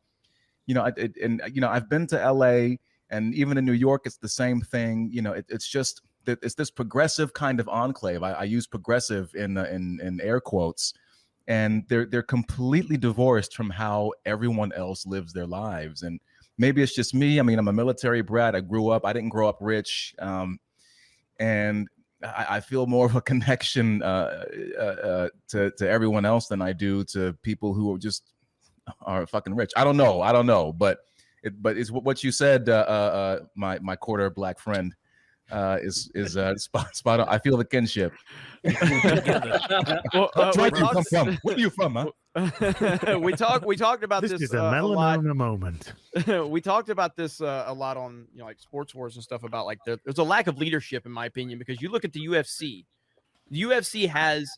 been to LA, and even in New York it's the same thing. You know, it's just it's this progressive kind of enclave. I use progressive in air quotes, and they're completely divorced from how everyone else lives their lives. And maybe it's just me. I mean, I'm a military brat. I didn't grow up rich, and I feel more of a connection to everyone else than I do to people who are fucking rich. I don't know, but it's what you said, my quarter black friend. Is spot on. I feel the kinship. Where are you from, huh? we talked about this. This is a melanoma moment. We talked about this a lot on like Sports Wars and stuff, about like there's a lack of leadership, in my opinion, because you look at the UFC. The UFC has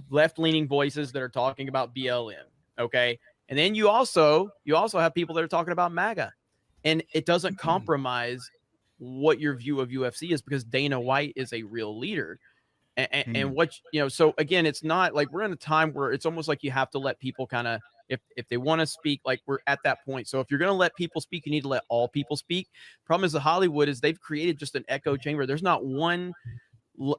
left-leaning voices that are talking about BLM, okay, and then you also have people that are talking about MAGA, and it doesn't compromise what your view of UFC is, because Dana White is a real leader. And what, so again, it's not like we're in a time where it's almost like you have to let people kind of, if they want to speak, like we're at that point. So if you're going to let people speak, you need to let all people speak. Problem is, the Hollywood is they've created just an echo chamber. There's not one,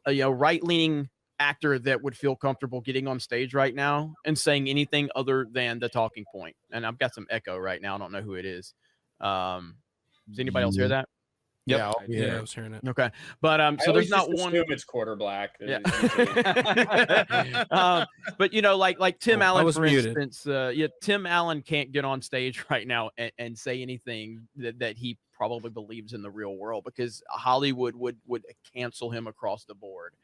right-leaning actor that would feel comfortable getting on stage right now and saying anything other than the talking point. And I've got some echo right now. I don't know who it is. Does anybody else hear that? Yep. Yeah, I was hearing it. Okay, but so there's not one. It's quarter black. Yeah. But like Tim Allen, for instance, Tim Allen can't get on stage right now and say anything that he probably believes in the real world, because Hollywood would cancel him across the board.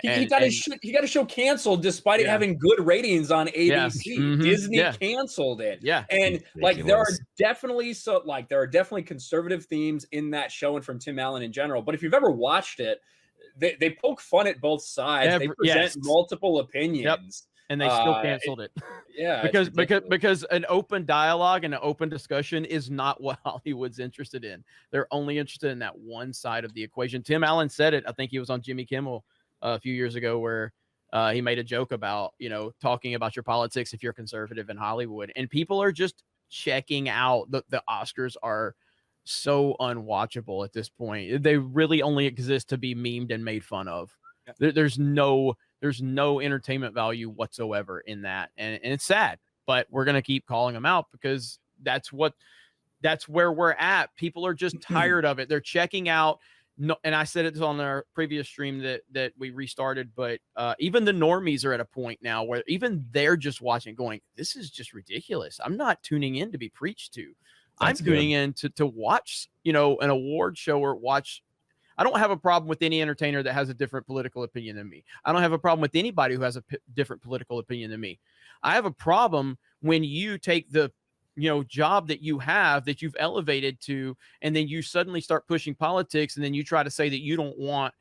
He got his show canceled despite it having good ratings on ABC. Yeah. Mm-hmm. Disney canceled it. Yeah, and like there are definitely conservative themes in that show and from Tim Allen in general. But if you've ever watched it, they poke fun at both sides. They present multiple opinions. Yep. And they still canceled it. Yeah, because an open dialogue and an open discussion is not what Hollywood's interested in. They're only interested in that one side of the equation. Tim Allen said it. I think he was on Jimmy Kimmel a few years ago, where he made a joke about, talking about your politics if you're conservative in Hollywood. And people are just checking out. The Oscars are so unwatchable at this point. They really only exist to be memed and made fun of. There's no entertainment value whatsoever in that. And it's sad, but we're going to keep calling them out, because that's where we're at. People are just tired of it. They're checking out. No, and I said it on our previous stream that we restarted, but even the normies are at a point now where even they're just watching going, this is just ridiculous. I'm not tuning in to be preached to. I'm tuning in to watch, an award show or watch. I don't have a problem with any entertainer that has a different political opinion than me. I don't have a problem with anybody who has a different political opinion than me. I have a problem when you take the job that you have, that you've elevated to, and then you suddenly start pushing politics, and then you try to say that you don't want,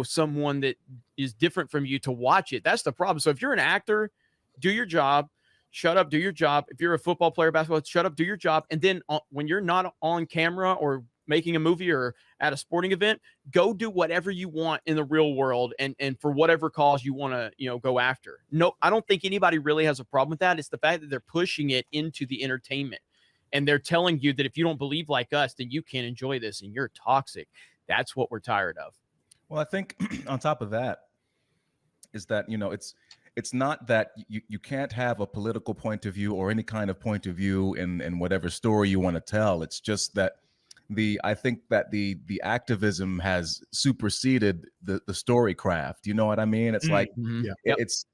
someone that is different from you to watch it. That's the problem. So if you're an actor, do your job, shut up, do your job. If you're a football player, basketball, shut up, do your job. And then when you're not on camera or making a movie or at a sporting event, go do whatever you want in the real world and for whatever cause you want to, go after. No, I don't think anybody really has a problem with that. It's the fact that they're pushing it into the entertainment, and they're telling you that if you don't believe like us, then you can't enjoy this and you're toxic. That's what we're tired of. Well, I think on top of that, is that it's not that you can't have a political point of view or any kind of point of view in whatever story you want to tell. It's just that I think that the activism has superseded the story craft. You know what I mean? It's like it's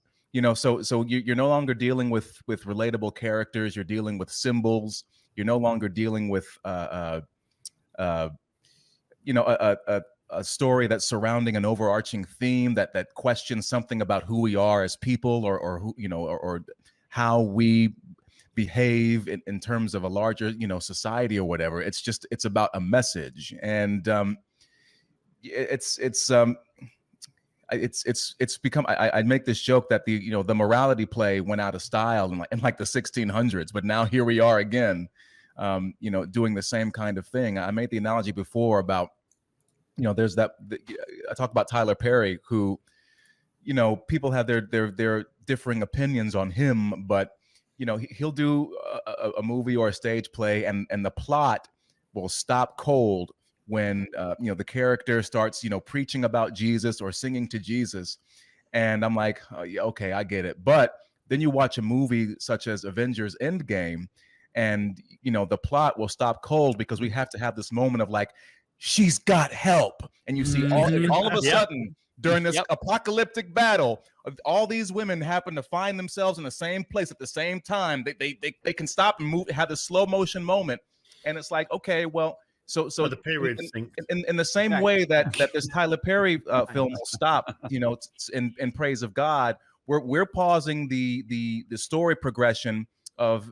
so you're no longer dealing with relatable characters. You're dealing with symbols. You're no longer dealing with a story that's surrounding an overarching theme that questions something about who we are as people, or who or how we behave in terms of a larger society or whatever. It's about a message, and it's become. I make this joke that the morality play went out of style in like the 1600s, but now here we are again, doing the same kind of thing. I made the analogy before about there's I talk about Tyler Perry, who people have their differing opinions on him, but he'll do a movie or a stage play, and the plot will stop cold when the character starts preaching about Jesus or singing to Jesus, and I'm like, oh, yeah, okay, I get it. But then you watch a movie such as Avengers Endgame, and the plot will stop cold because we have to have this moment of like, she's got help, and you see all of a sudden during this apocalyptic battle, all these women happen to find themselves in the same place at the same time. They can stop and move, have this slow motion moment, and it's like, okay, well, so the period in the same way that this Tyler Perry film will stop, in praise of God, we're pausing the story progression of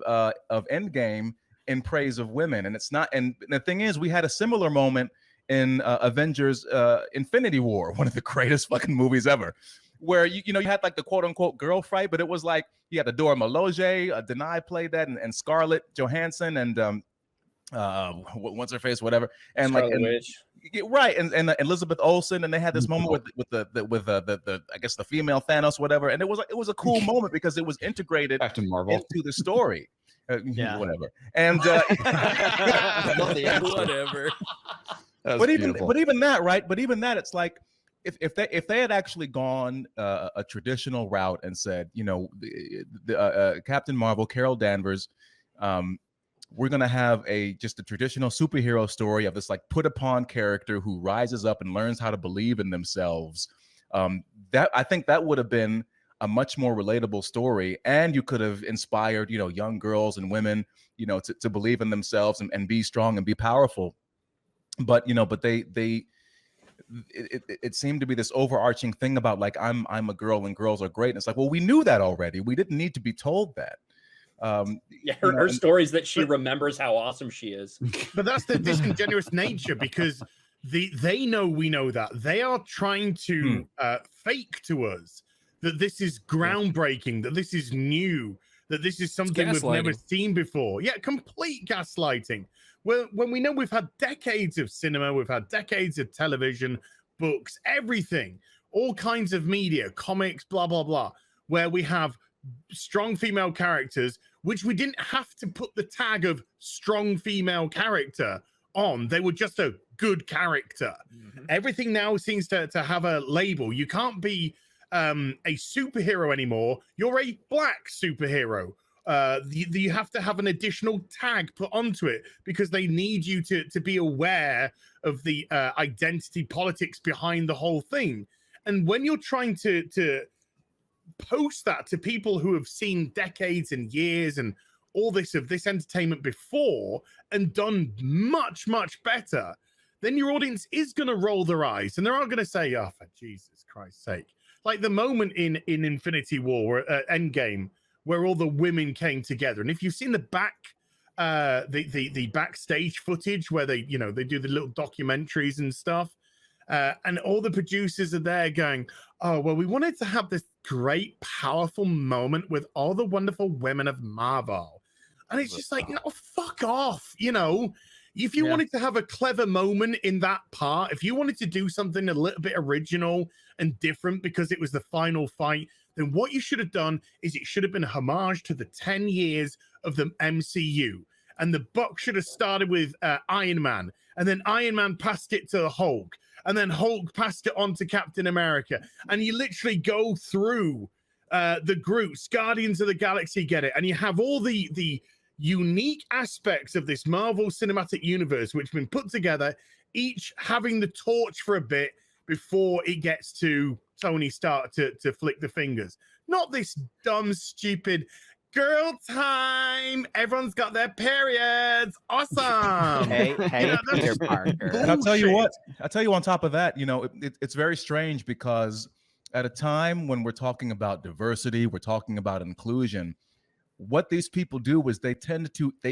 Endgame in praise of women. And it's not, and the thing is, we had a similar moment in Avengers Infinity War, one of the greatest fucking movies ever, where you had like the quote unquote girl fight, but it was like you had Adora Miloje, Denai played that, and Scarlett Johansson, and what's her face, whatever, and Scarlet like Witch. Right, and Elizabeth Olsen, and they had this moment with the I guess the female Thanos, whatever, and it was a cool moment because it was integrated Captain Marvel into the story. Whatever, and whatever. But even that, right? But even that, it's like if they had actually gone a traditional route and said, Captain Marvel, Carol Danvers, we're gonna have just a traditional superhero story of this like put upon character who rises up and learns how to believe in themselves. That I think that would have been a much more relatable story, and you could have inspired young girls and women to believe in themselves and be strong and be powerful. But it seemed to be this overarching thing about like I'm a girl and girls are great, and it's like, well, we knew that already. We didn't need to be told that. Her stories that she remembers how awesome she is. But that's the disingenuous nature, because they know we know that. They are trying to fake to us that this is groundbreaking, that this is new, that this is something we've never seen before. Yeah, complete gaslighting. Well, when we know we've had decades of cinema, we've had decades of television, books, everything, all kinds of media, comics, blah, blah, blah, where we have strong female characters, which we didn't have to put the tag of strong female character on. They were just a good character. Everything now seems to have a label. You can't be a superhero anymore. You're a black superhero. You have to have an additional tag put onto it because they need you to be aware of the identity politics behind the whole thing. And when you're trying to post that to people who have seen decades and years and all this entertainment before and done much, much better, then your audience is going to roll their eyes and they're all going to say, oh, for Jesus Christ's sake. Like the moment in Infinity War, Endgame, where all the women came together. And if you've seen the backstage footage where they do the little documentaries and stuff, and all the producers are there going, oh, well, we wanted to have this great, powerful moment with all the wonderful women of Marvel. And it's just like, no, fuck off. If you wanted to have a clever moment in that part, if you wanted to do something a little bit original and different because it was the final fight, then what you should have done is it should have been a homage to the 10 years of the MCU. And the buck should have started with Iron Man, and then Iron Man passed it to the Hulk, and then Hulk passed it on to Captain America, and you literally go through the groups. Guardians of the Galaxy get it, and you have all the unique aspects of this Marvel Cinematic Universe which have been put together, each having the torch for a bit before it gets to Tony Stark to flick the fingers. Not this dumb, stupid girl time. Everyone's got their periods. Awesome. Hey, Peter Parker. And I'll tell you what. I'll tell you on top of that, you know, it's very strange because at a time when we're talking about diversity, we're talking about inclusion, what these people do is they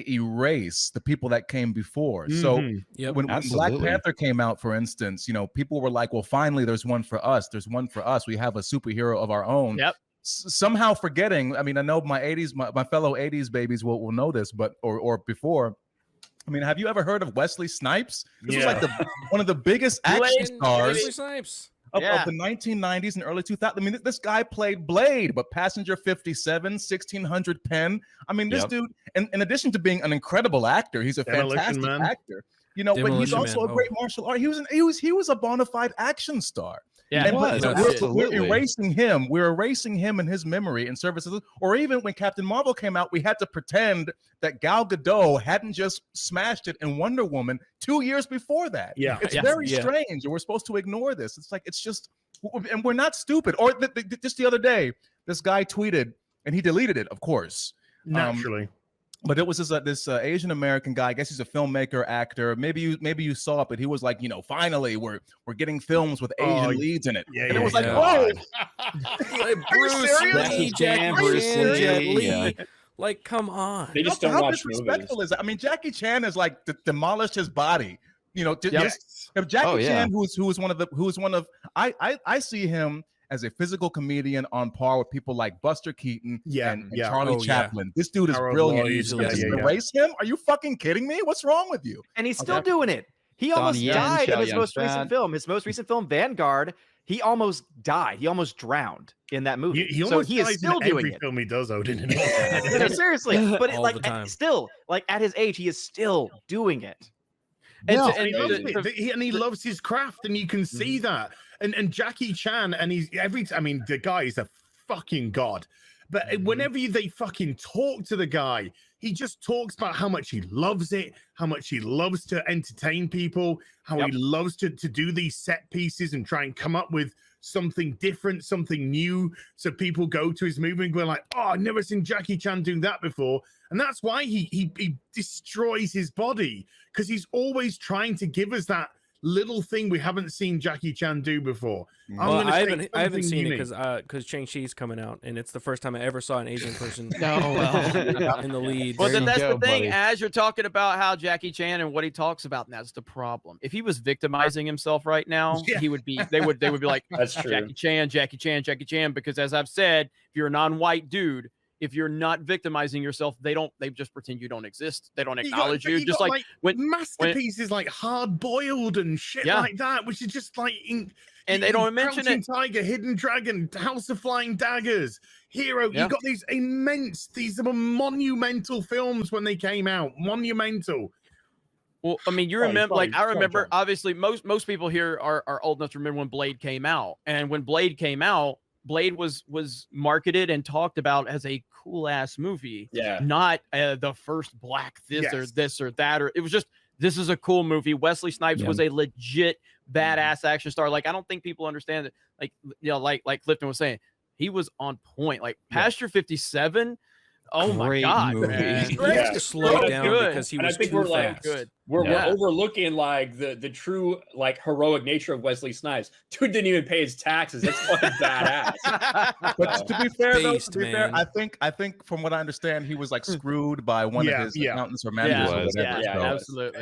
erase the people that came before. So when Black Panther came out, for instance, you know, people were like, well, finally, there's one for us. There's one for us. We have a superhero of our own. Yep. Somehow forgetting, I mean, I know my fellow 80s babies will know this, but or before. I mean, have you ever heard of Wesley Snipes? This was like one of the biggest action stars Wesley Snipes. Of the 1990s and early 2000s. I mean, this guy played Blade, but Passenger 57, 1600 Penn. I mean, this dude, in addition to being an incredible actor, he's a fantastic actor. You know, but he's also a great martial art. He was a bona fide action star. Yeah, we're erasing him. We're erasing him and his memory in services. Or even when Captain Marvel came out, we had to pretend that Gal Gadot hadn't just smashed it in Wonder Woman 2 years before that. Yeah, it's very strange, and we're supposed to ignore this. It's like it's just, and we're not stupid. Or just the other day, this guy tweeted, and he deleted it, of course, naturally. But it was this Asian American guy. I guess he's a filmmaker, actor. Maybe you saw it, but he was like, you know, finally we're getting films with Asian leads in it. Yeah, and it was like, whoa, Bruce Lee, Jackie Chan, Jet Li. Like, come on. They just don't how watch disrespectful movies. is that? I mean, Jackie Chan has like demolished his body. You know, Yes. if Jackie Chan, I see him as a physical comedian on par with people like Buster Keaton and Charlie Chaplin. This dude is brilliant. Erase him? Are you fucking kidding me? What's wrong with you? And he's still doing it. He almost died in his most recent film. His most recent film, Vanguard. He almost died. He almost drowned in that movie. He so he is still doing every it. film he does, Odin. No, seriously, but All the time. still, like at his age, he is still doing it. And he loves his craft, and you can see that. And Jackie Chan, and the guy is a fucking god. But whenever they fucking talk to the guy, he just talks about how much he loves it, how much he loves to entertain people, how he loves to do these set pieces and try and come up with something different, something new. So people go to his movie and go like, oh, I've never seen Jackie Chan do that before. And that's why he destroys his body, because he's always trying to give us that little thing we haven't seen Jackie Chan do before. Well, I haven't seen it because Shang-Chi's coming out, and it's the first time I ever saw an Asian person in the lead. Well, then that's the thing. As you're talking about how Jackie Chan and what he talks about, and that's the problem. If he was victimizing himself right now, he would be. They would be like, That's true. Jackie Chan, Jackie Chan, Jackie Chan. Because as I've said, if you're a non-white dude, if you're not victimizing yourself, they just pretend you don't exist. They don't acknowledge you. Just like when masterpieces like Hard Boiled and shit like that, which is just like and they don't mention it. Tiger, Hidden Dragon, House of Flying Daggers, Hero. You got these these are monumental films when they came out. Monumental. Well, I mean, you remember, I remember, obviously, most people here are old enough to remember when Blade came out. And when Blade came out, Blade was marketed and talked about as a cool ass movie, not the first black or this or that, or it was just, this is a cool movie. Wesley Snipes was a legit badass action star. Like, I don't think people understand that. Like, you know, like Clifton was saying, he was on point. Like Passenger 57. Oh my God, man. He has to slow down because he was too fast. We're overlooking like the true like heroic nature of Wesley Snipes. Dude didn't even pay his taxes. That's fucking badass. But to be fair, I think from what I understand, he was like screwed by one of his accountants or managers. Absolutely.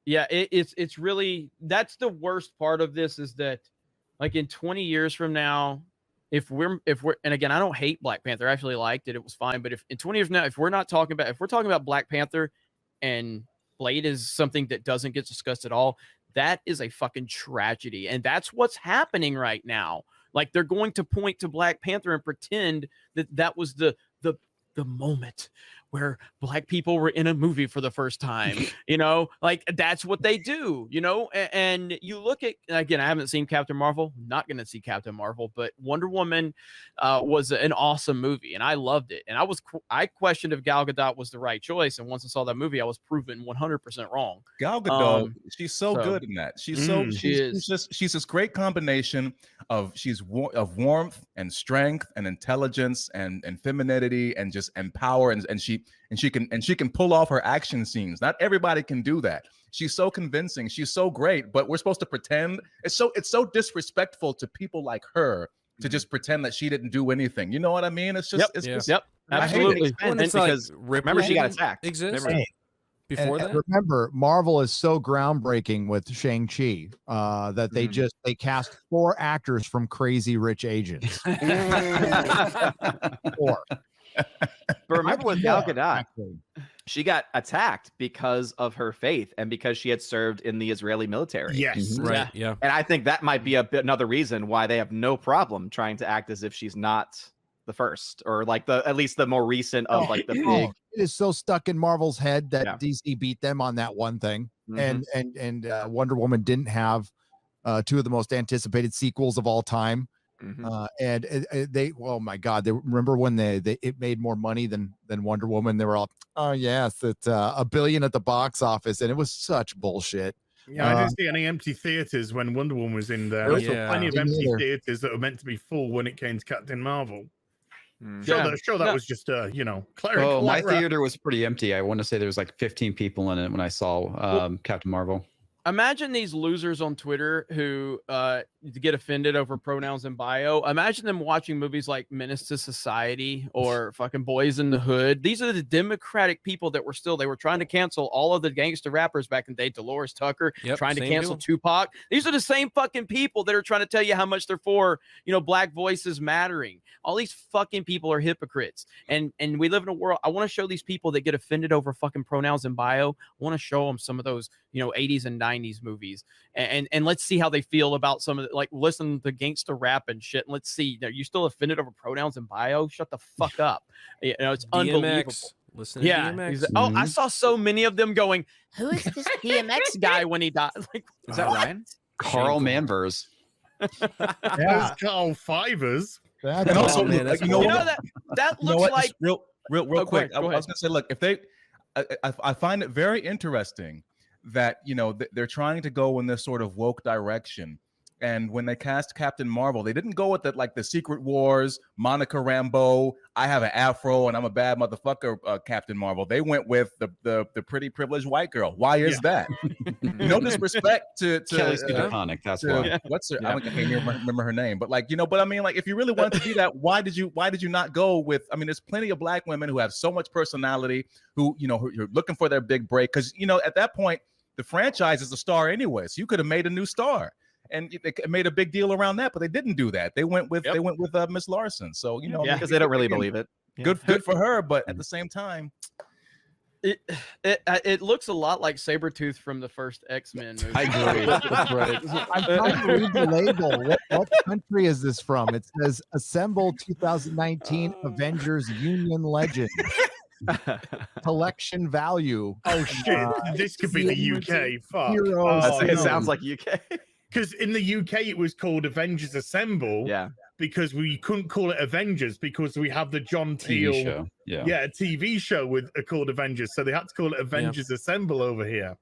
It's really, that's the worst part of this, is that like in 20 years from now, if we're and again, I don't hate Black Panther. I actually liked it. It was fine. But if in 20 years from now, if we're talking about Black Panther and Blade is something that doesn't get discussed at all, that is a fucking tragedy. And that's what's happening right now. Like, they're going to point to Black Panther and pretend that was the moment where black people were in a movie for the first time. You know, like that's what they do, you know. And you look at, again, I haven't seen Captain Marvel, not going to see Captain Marvel, but Wonder Woman was an awesome movie and I loved it. And I questioned if Gal Gadot was the right choice. And once I saw that movie, I was proven 100% wrong. Gal Gadot, she's so good in that. She's she's this great combination of of warmth and strength and intelligence and femininity and just power and she can pull off her action scenes. Not everybody can do that. She's so convincing. She's so great, but we're supposed to pretend. It's so disrespectful to people like her to just pretend that she didn't do anything. You know what I mean? It's just absolutely. And because remember, she got attacked. Before and that, remember, Marvel is so groundbreaking with Shang-Chi that they cast 4 actors from Crazy Rich Asians. 4. But remember with Gal Gadot, she got attacked because of her faith and because she had served in the Israeli military. Yes, right, yeah. And I think that might be another reason why they have no problem trying to act as if she's not the first, or like at least the more recent of like the big. It is so stuck in Marvel's head that DC beat them on that one thing, and Wonder Woman didn't have 2 of the most anticipated sequels of all time. And they, oh my God, they remember when it made more money than Wonder Woman. They were all, oh yes, it's $1 billion at the box office, and it was such bullshit. Yeah, I didn't see any empty theaters when Wonder Woman was in there. I saw plenty of empty theaters that were meant to be full when it came to Captain Marvel. Sure, that was just clerical. Oh, my theater was pretty empty. I want to say there was like 15 people in it when I saw Captain Marvel. Imagine these losers on Twitter who get offended over pronouns in bio. Imagine them watching movies like Menace to Society or fucking Boys in the Hood. These are the Democratic people that they were trying to cancel all of the gangster rappers back in the day. Dolores Tucker, trying to cancel Tupac. These are the same fucking people that are trying to tell you how much they're for, black voices mattering. All these fucking people are hypocrites. And we live in a world. I want to show these people that get offended over fucking pronouns in bio. I want to show them some of those, 80s and 90s movies. And let's see how they feel about some of the, like, listen to gangster rap and shit. And let's see, are you still offended over pronouns in bio? Shut the fuck up. It's unbelievable. Listen to DMX. Oh, I saw so many of them going, who is this DMX guy when he died? Like, is that Ryan? Carl Manvers. Yeah, Carl Fivers. And also, that looks like real quick. I was gonna say, look, if they, I find it very interesting that they're trying to go in this sort of woke direction. And when they cast Captain Marvel, they didn't go with the Secret Wars, Monica Rambeau, I have an afro and I'm a bad motherfucker Captain Marvel. They went with the pretty privileged white girl. Why is that? No disrespect to Kelly Stefanik. That's why. What's her? I can't even remember her name. But but I mean, if you really wanted to do that, why did you not go with? I mean, there's plenty of black women who have so much personality, who who are looking for their big break, because at that point the franchise is a star anyway. So you could have made a new star. And they made a big deal around that, but they didn't do that. They went with Miss Larson. So because they don't really believe it. Good for her, but at the same time, it looks a lot like Sabretooth from the first X-Men movie. I agree. That's right. I'm trying to read the label. What country is this from? It says "Assemble 2019 Avengers Union Legend." Collection value. Oh shit! This could be the UK. Fuck. It sounds like UK. Because in the UK it was called Avengers Assemble. Yeah. Because we couldn't call it Avengers because we have the John Teal TV show. a TV show called Avengers. So they had to call it Avengers Assemble over here.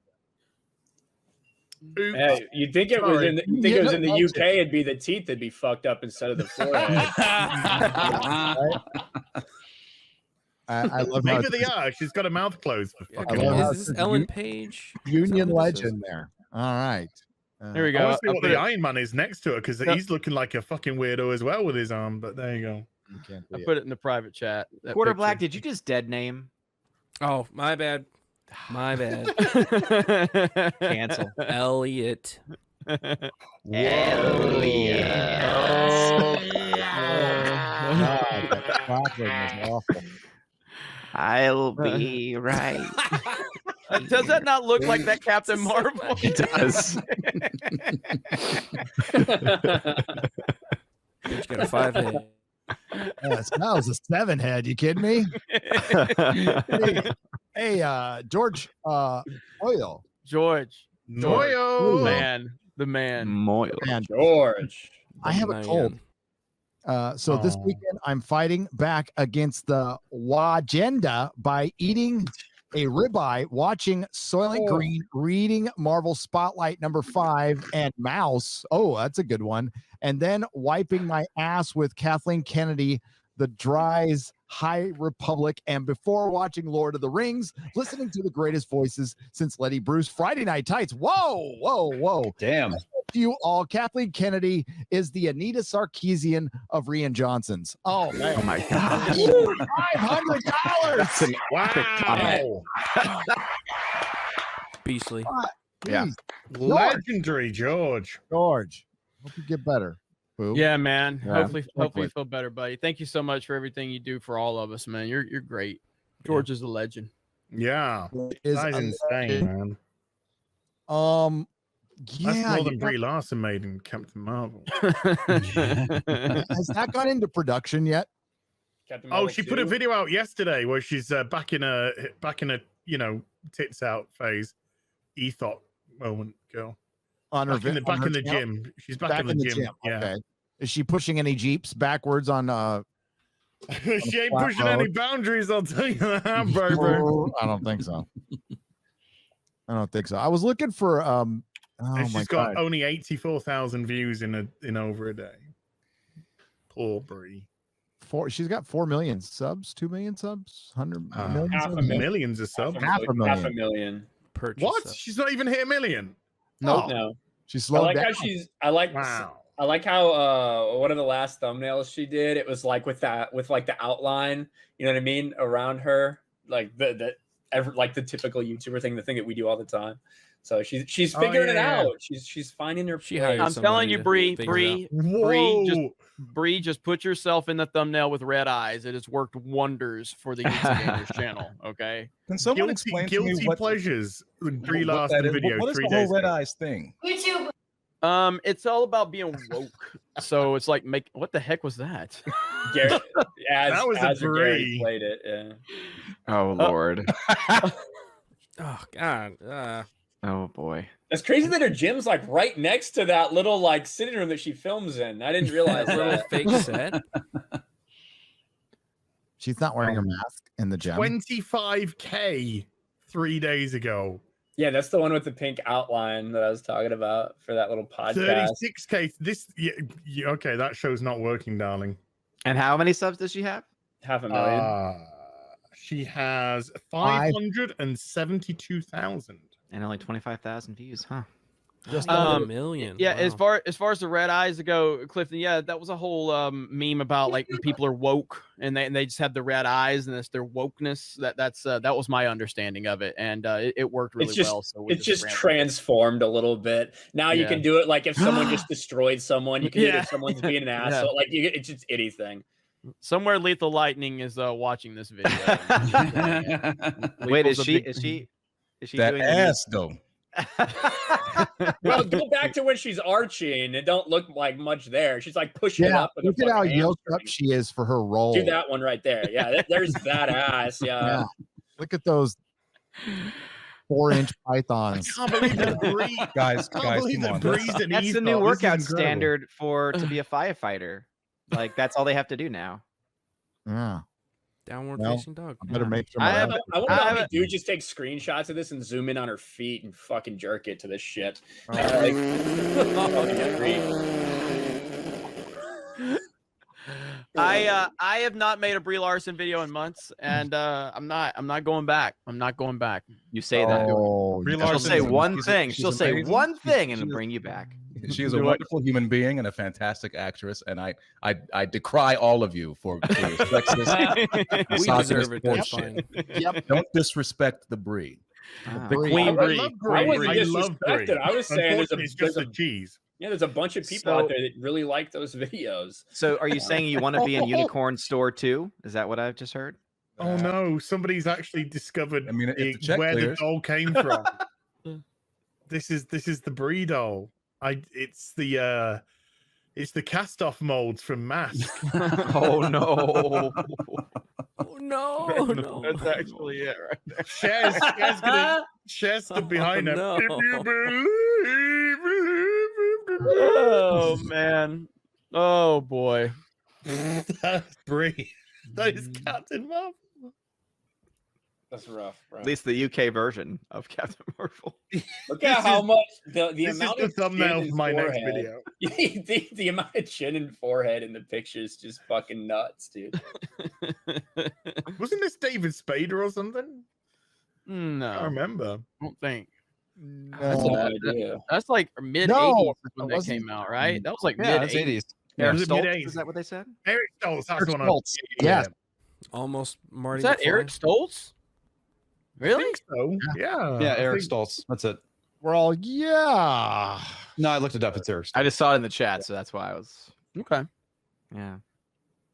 Oops. Hey, you'd think it was in the UK, it'd be the teeth that'd be fucked up instead of the forehead. I love maybe they are. She's got a mouth closed. Is this Ellen Page? Union Legend there. All right. There we go. I want to see what the Iron Man is next to it, because he's looking like a fucking weirdo as well with his arm. But there you go. I put it in the private chat. Quarter Black, did you just dead name? Oh, my bad. My bad. Cancel. Elliot. Elliot. Oh, God, that chocolate was awful. I'll be right. Does that not look like that Captain Marvel? It does. He's got a 5 hit. Yes, that was a 7 head. You kidding me? hey, George Oil. George. Moyo. The man. Moyle. Man, George. I have a cold. So this weekend I'm fighting back against the Wagenda by eating a ribeye, watching Soylent Green, reading Marvel Spotlight #5 and Mouse. Oh, that's a good one. And then wiping my ass with Kathleen Kennedy, The Dry's High Republic, and before watching Lord of the Rings, listening to the greatest voices since Letty Bruce. Friday Night Tights. Whoa, whoa, whoa. Damn. To you all, Kathleen Kennedy is the Anita Sarkeesian of Rian Johnson's. Oh, man. Oh, my God. $500. Wow. Beastly. Yeah. Legendary George. George. Hope you get better. Boo. Yeah, man. Yeah. Hopefully you feel better, buddy. Thank you so much for everything you do for all of us, man. You're great. George is a legend. Yeah. Is That is insane, man. Yeah. That's more than Brie Larson made in Captain Marvel. Has that gone into production yet? Oh, she put a video out yesterday where she's back in a tits out phase. Ethot moment, girl. On her back in the channel? gym. She's back in the gym. Yeah. Okay. Is she pushing any Jeeps backwards on She ain't pushing any boundaries, I'll tell you that, baby. I don't think so. I was looking for and she's got only 84,000 views in over a day. Poor Brie. She's got 4 million subs, 2 million subs, 100 million millions of subs. Half a million. What? She's not even hit a million. Nope. No. She's slowed down. I like how one of the last thumbnails she did, it was like with the outline, you know what I mean, around her, like the typical YouTuber thing, the thing that we do all the time. So she's figuring it out. She's finding her. I'm telling you, Bree, just put yourself in the thumbnail with red eyes. It has worked wonders for the YouTube Gamers channel. Okay. Can someone explain to me what pleasures? Brie Larson video. What is the whole red eyes thing? YouTube. It's all about being woke. So it's like, what the heck was that? That was a Gary played it. Yeah. Oh Lord. Oh God. Oh boy. It's crazy that her gym's like right next to that little like sitting room that she films in. I didn't realize that. Little fake set. She's not wearing a mask in the gym. 25K 3 days ago. Yeah, that's the one with the pink outline that I was talking about for that little podcast. 36K. Okay, that show's not working, darling. And how many subs does she have? 500,000. She has 572,000. And only 25,000 views, huh? Just under a million. Yeah, Wow. as far as the red eyes go, Clifton. Yeah, that was a whole meme about like when people are woke and they just have the red eyes and it's their wokeness. That was my understanding of it, and it worked really well. So it's just transformed a little bit. Now you can do it like if someone just destroyed someone, you can do it if someone's being an asshole. Like it's just anything. Somewhere Lethal Lightning is watching this video. Wait, is she that doing ass though? Well, go back to when she's arching. It don't look like much there. She's like pushing it up. With look at how yoked up she is for her role. Do that one right there. Yeah, there's that ass. Yeah. Look at those 4-inch pythons. I can't believe that Bree, guys, come on. That's the new workout standard to be a firefighter. Like that's all they have to do now. Yeah. Downward facing dog. I better make sure. I wonder how many dudes just take screenshots of this and zoom in on her feet and fucking jerk it to this shit. I have not made a Brie Larson video in months, and I'm not going back. I'm not going back. You say that. She'll say one thing. She'll say amazing. one thing and it'll bring you back. She is a wonderful human being and a fantastic actress, and I decry all of you for your sexist, We deserve it. That's bullshit. fine. Yep. Don't disrespect the Brie. The Queen Brie. I wasn't disrespected. I was saying it's just a cheese. Yeah, there's a bunch of people out there that really like those videos. So are you saying you want to be in Unicorn Store too? Is that what I've just heard? Oh no, somebody's actually discovered if the check where clears. the doll came from. This is the Brie doll. It's the It's the cast-off molds from Mask. Oh no! Oh no! No. That's actually it right there. Cher's stood behind him. no. If you believe, Oh man. Oh boy. that's Brie. That is Captain Marvel. That's rough, bro. At least the UK version of Captain Marvel. Look at how much the This amount is of the thumbnail chin for my and next forehead. video. the amount of chin and forehead in the picture is just fucking nuts, dude. Wasn't this David Spader or something? No, I remember. I don't think. That's No. an idea. That's like mid No, 80s when it that wasn't. came out, right? That was like Yeah, mid it's 80s. 80s. Eric Was it Stoltz, mid-80s? is that what they said? Eric Stoltz. That's Eric the one. Stoltz. Yes. Almost Marty. Is that McFly. Eric Stoltz? I Really? think so. Yeah. Yeah, I Eric think- Stoltz. That's it. We're all, yeah. No, I looked it up. It's Eric Stoltz. I just saw it in the chat, so that's why I was. Okay. Yeah.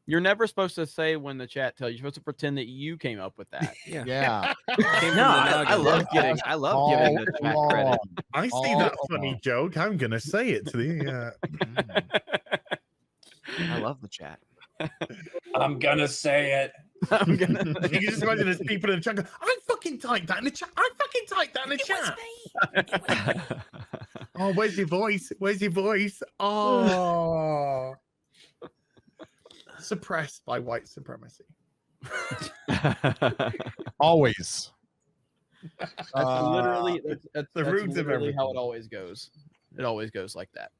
You're never supposed to say when the chat tells you. You're supposed to pretend that you came up with that. Yeah. Yeah. Came from No, the I noggin. love getting the chat credit. I see that funny joke. I'm gonna say it to the. I love the chat. I'm gonna say it. I'm gonna. You can just imagine there's people in the chat. Go, I fucking typed that in the chat. I fucking typed that in the chat. Oh, where's your voice? Where's your voice? Oh. Suppressed by white supremacy. Always. That's literally that's the roots of literally how everything. it always goes. It always goes like that.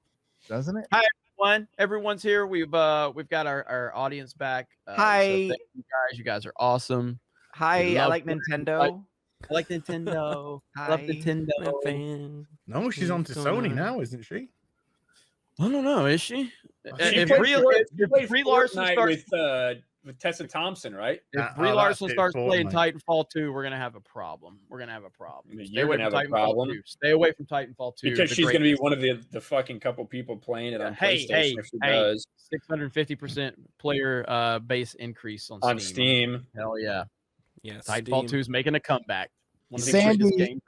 Doesn't it? Hi everyone. Everyone's here. We've got our audience back. So Hi. thank you guys. You guys are awesome. Hi, We I love like Nintendo. I like Nintendo. I love Hi. Nintendo. Fan. No, she's on to What's going Sony on? now, isn't she? I don't know. Is she? She If played Brie Larson Fortnite starts with Tessa Thompson, right? if Brie that's Larson it, starts playing Fortnite. Titanfall 2, we're gonna have a problem. We're gonna have a problem. Stay You're away gonna from have a Titanfall problem. 2. Stay away from Titanfall 2. Because the she's great- gonna be one of the fucking couple people playing it on PlayStation if she does. 650% player base increase on Steam. On Steam. Hell yeah. Yeah. Titanfall Steam. 2 is making a comeback. One of the Sandy- greatest games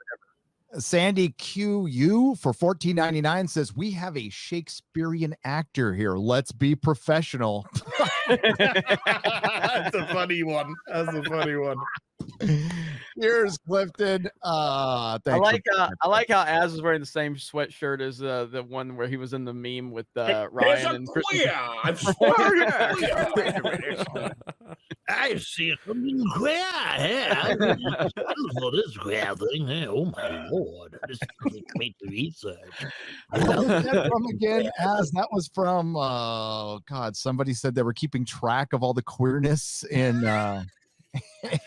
Sandy QU for $14.99 says we have a Shakespearean actor here. Let's be professional. That's a funny one. That's a funny one. Here's Clifton. I like how Az is wearing the same sweatshirt as the one where he was in the meme with Ryan and Christian. I see something queer here. What is queer thing here? Oh my lord. This is great research. What was that from again? As that was from God, somebody said they were keeping track of all the queerness in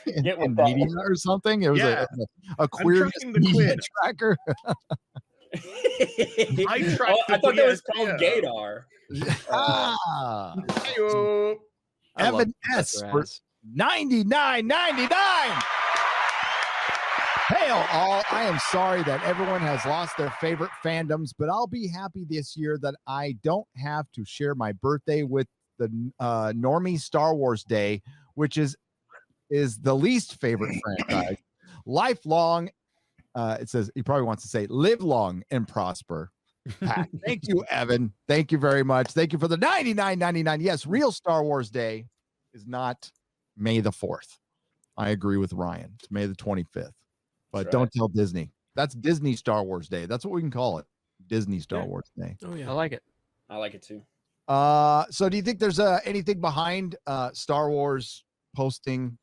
in media or something. It was a queerness tracking the media queer. tracker. I tracked I thought that was called yeah. Gaydar. Ah, Heyo. I love Evan S Professor for Az. $99.99. Hail all. I am sorry that everyone has lost their favorite fandoms, but I'll be happy this year that I don't have to share my birthday with the normie Star Wars Day, which is the least favorite franchise. Lifelong. It says he probably wants to say live long and prosper. Pat. Thank you, Evan. Thank you very much. Thank you for the $99.99. Yes, real Star Wars Day is not May the 4th. I agree with Ryan. It's May the 25th. But That's don't right. tell Disney. That's Disney Star Wars Day. That's what we can call it. Disney Star Wars Day. Oh yeah. I like it. I like it too. So do you think there's anything behind Star Wars posting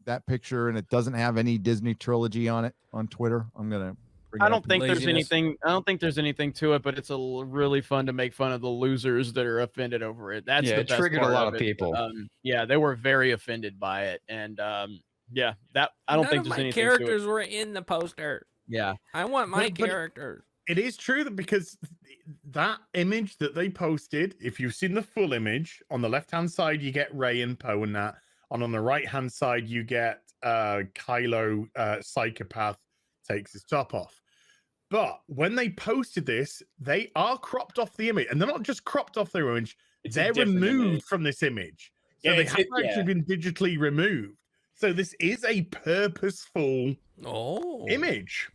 that picture and it doesn't have any Disney trilogy on it on Twitter? I'm gonna bring I it don't up. think there's Laziness. anything. I don't think there's anything to it, but it's really fun to make fun of the losers that are offended over it. That's Yeah, the it best triggered a part lot of it. people. Yeah, they were very offended by it, and yeah, that I don't None think of there's my anything characters to it. were in the poster. Yeah, I want my But- characters. It is true that because that image that they posted, if you've seen the full image, on the left-hand side you get Rey and Poe and that, and on the right-hand side you get Kylo psychopath takes his top off. But when they posted this, they are cropped off the image, and they're not just cropped off their image; It's a they're different removed image. from this image. So Yeah, they it's- have it- actually been digitally removed. So this is a purposeful Oh. image.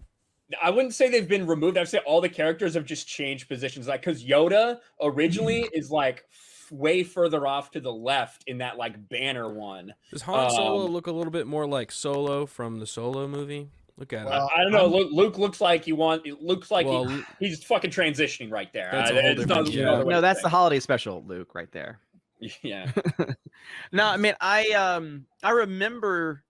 I wouldn't say they've been removed. I'd say all the characters have just changed positions. Like, because Yoda originally is like way further off to the left in that like banner one. Does Han Solo look a little bit more like Solo from the Solo movie? Look at him. I don't know. Luke looks like It looks like he's fucking transitioning right there. That's a whole different. No, that's the holiday special, Luke, right there. Yeah. No, I mean, I remember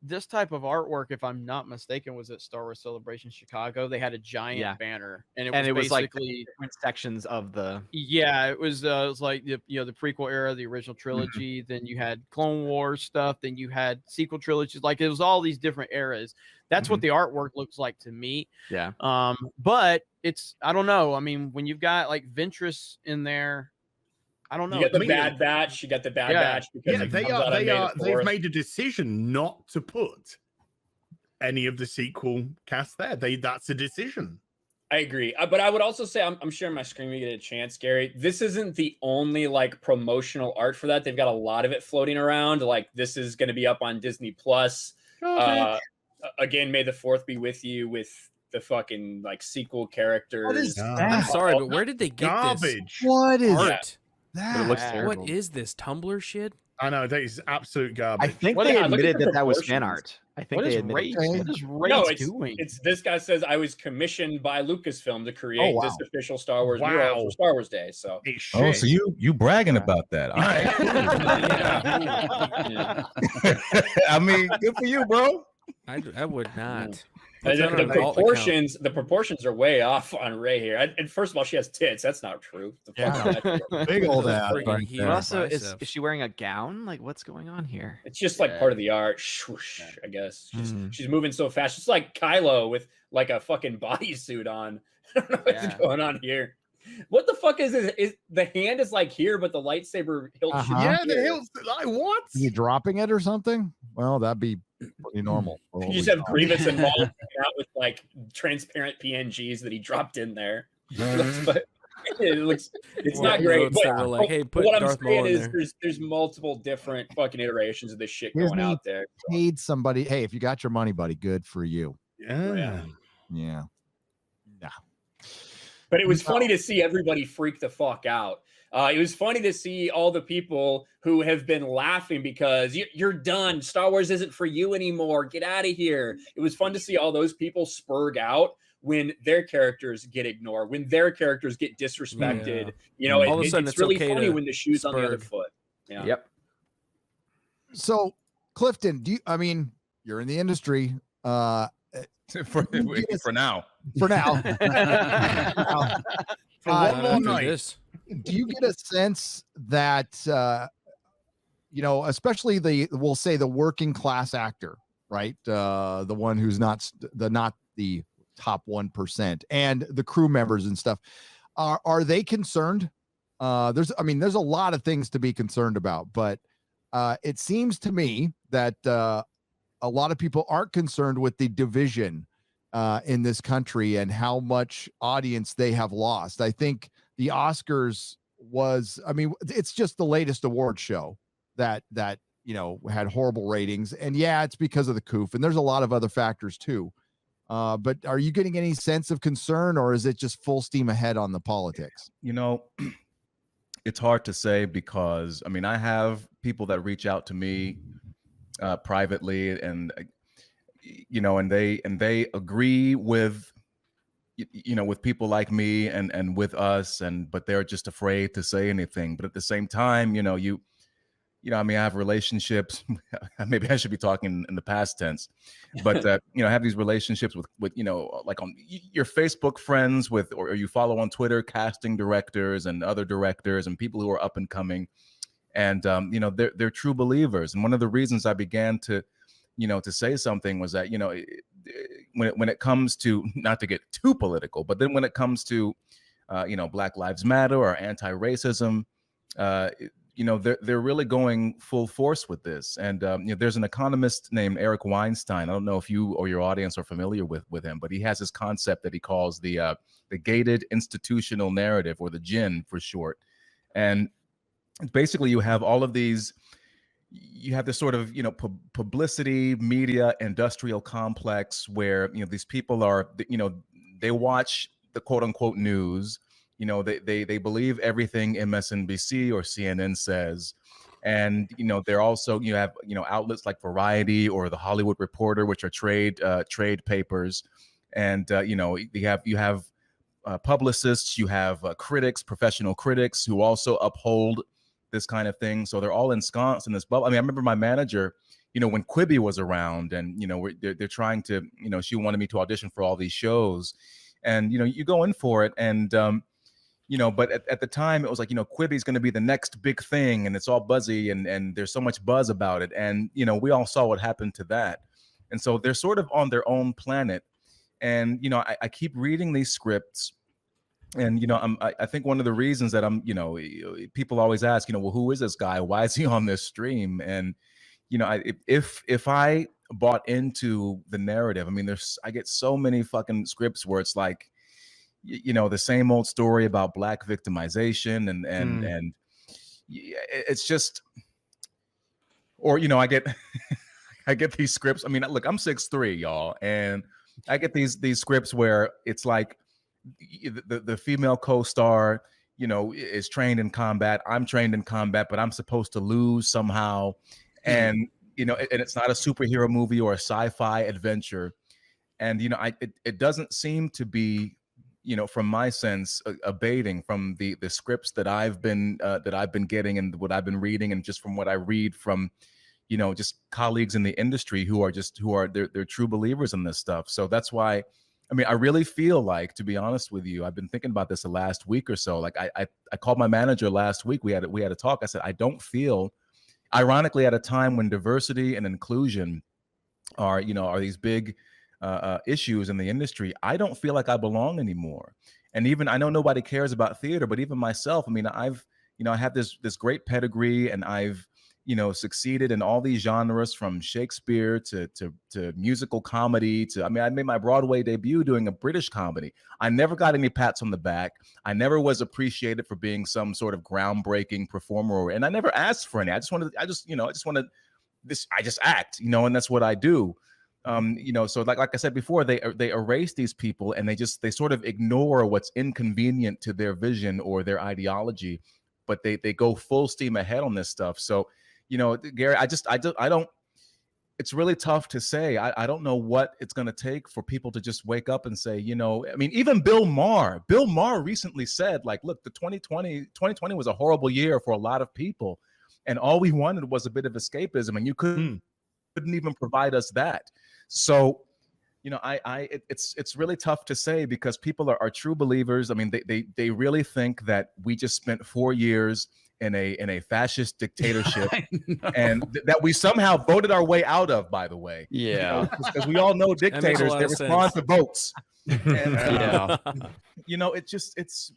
this type of artwork, if I'm not mistaken, was at Star Wars Celebration Chicago. They had a giant banner, and it was like basically different sections of the. Yeah, it was like the the prequel era, the original trilogy. Then you had Clone Wars stuff. Then you had sequel trilogies. Like it was all these different eras. That's what the artwork looks like to me. Yeah. But I don't know. I mean, when you've got like Ventress in there, I don't know. You got the Bad Batch. You got the Bad Batch. Because they've made a decision not to put any of the sequel cast there. That's a decision. I agree. But I would also say, I'm sharing my screen when you get a chance, Gary. This isn't the only like promotional art for that. They've got a lot of it floating around. Like this is going to be up on Disney Plus. Again, May the 4th be with you with the fucking like sequel characters. What is that? I'm sorry, but where did they get garbage? this? What is art? That? It looks terrible. What is this Tumblr shit? I know that is absolute garbage. I think they admitted that was fan art. I think they admitted. What is Ray doing? It's this guy says I was commissioned by Lucasfilm to create this official Star Wars mural for Star Wars Day. So so you bragging about that? All right. I mean, good for you, bro. I would not. The proportions are way off on Ray here. And first of all, she has tits. That's not true. Big old ass. Also, is she wearing a gown? Like, what's going on here? It's just like part of the art. Swoosh, I guess. She's moving so fast. It's like Kylo with like a fucking bodysuit on. I don't know what's going on here. What the fuck is this? Is the hand is like here, but the lightsaber hilt should be the here. hilt. Like what? Are you dropping it or something? Well, that'd be pretty normal. You just have Grievous and Maul out with like transparent PNGs that he dropped in there. It's not great. But like, hey, put what I'm Darth saying Maul in is there. there's multiple different fucking iterations of this shit going out there. Paid somebody. Hey, if you got your money, buddy, good for you. Yeah. But it was funny to see everybody freak the fuck out. It was funny to see all the people who have been laughing because you're done. Star Wars isn't for you anymore. Get out of here. It was fun to see all those people spurg out when their characters get ignored, when their characters get disrespected. Yeah. You know, All of a sudden it's really okay funny to when the shoe's on the other spurg. foot. Yeah. Yep. So, Clifton, you're in the industry. For now. For now. For one more night. Do you get a sense that especially we'll say the working class actor, right? The one who's not the top 1% and the crew members and stuff, are they concerned? There's a lot of things to be concerned about, but it seems to me that a lot of people aren't concerned with the division in this country and how much audience they have lost. I think the Oscars it's just the latest award show that had horrible ratings, and it's because of the coof, and there's a lot of other factors too. But are you getting any sense of concern, or is it just full steam ahead on the politics? It's hard to say because I have people that reach out to me privately, and and they agree with with people like me and with us, but they're just afraid to say anything. But at the same time, I have relationships. Maybe I should be talking in the past tense, but I have these relationships with like on your Facebook friends or you follow on Twitter casting directors and other directors and people who are up and coming, and they're true believers. And one of the reasons I began to say something was that when it comes to, not to get too political, but then when it comes to Black Lives Matter or anti-racism, they're really going full force with this. And there's an economist named Eric Weinstein. I don't know if you or your audience are familiar with him, but he has this concept that he calls the gated institutional narrative, or the GIN for short. And basically you have all of these you have this sort of, publicity, media, industrial complex where, these people are, they watch the quote unquote news, they believe everything MSNBC or CNN says. And, they're also, you have, outlets like Variety or the Hollywood Reporter, which are trade papers. And, you have publicists, you have critics, professional critics who also uphold this kind of thing. So they're all ensconced in this bubble. I mean, I remember my manager, when Quibi was around and, they're trying to, she wanted me to audition for all these shows and, you go in for it. And, but at the time it was like, Quibi is going to be the next big thing and it's all buzzy and there's so much buzz about it. And, we all saw what happened to that. And so they're sort of on their own planet. And, I keep reading these scripts. And, I think one of the reasons that I'm, people always ask, well, who is this guy? Why is he on this stream? And, if I bought into the narrative, I mean, I get so many fucking scripts where it's like, the same old story about Black victimization and it's just, or, I get, I get these scripts. I mean, look, I'm 6'3", y'all. And I get these scripts where it's like, the female co-star, is trained in combat. I'm trained in combat, but I'm supposed to lose somehow. And, and it's not a superhero movie or a sci-fi adventure. And, it doesn't seem to be, from my sense, abating from the scripts that I've been getting and what I've been reading. And just from what I read from, just colleagues in the industry who are they're true believers in this stuff. So that's why, I mean, I really feel like, to be honest with you, I've been thinking about this the last week or so. Like I called my manager last week. We had a talk. I said, I don't feel, ironically, at a time when diversity and inclusion are these big issues in the industry, I don't feel like I belong anymore. And even, I know nobody cares about theater, but even myself, I mean, I have this great pedigree and I've, succeeded in all these genres from Shakespeare to musical comedy to, I mean, I made my Broadway debut doing a British comedy. I never got any pats on the back. I never was appreciated for being some sort of groundbreaking performer. And I never asked for any. I just act, and that's what I do. So like I said before, they erase these people and they sort of ignore what's inconvenient to their vision or their ideology, but they go full steam ahead on this stuff. So, Gary, I don't, it's really tough to say. I don't know what it's going to take for people to just wake up and say, I mean, even Bill Maher recently said, like, look, the 2020 was a horrible year for a lot of people. And all we wanted was a bit of escapism, and you couldn't even provide us that. So, it's really tough to say because people are true believers. I mean, they really think that we just spent 4 years in a fascist dictatorship and that we somehow voted our way out of, by the way. Yeah. Because we all know dictators, they respond to votes. And,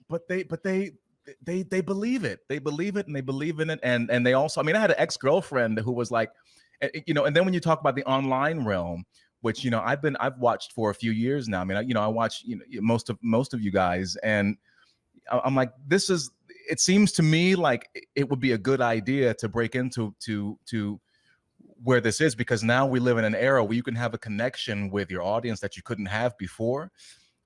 but they believe it. They believe it and they believe in it. And they also, I mean, I had an ex-girlfriend who was like, and then when you talk about the online realm, which, I've watched for a few years now. I mean, I watch, most of you guys, and I'm like, it seems to me like it would be a good idea to break into where this is, because now we live in an era where you can have a connection with your audience that you couldn't have before.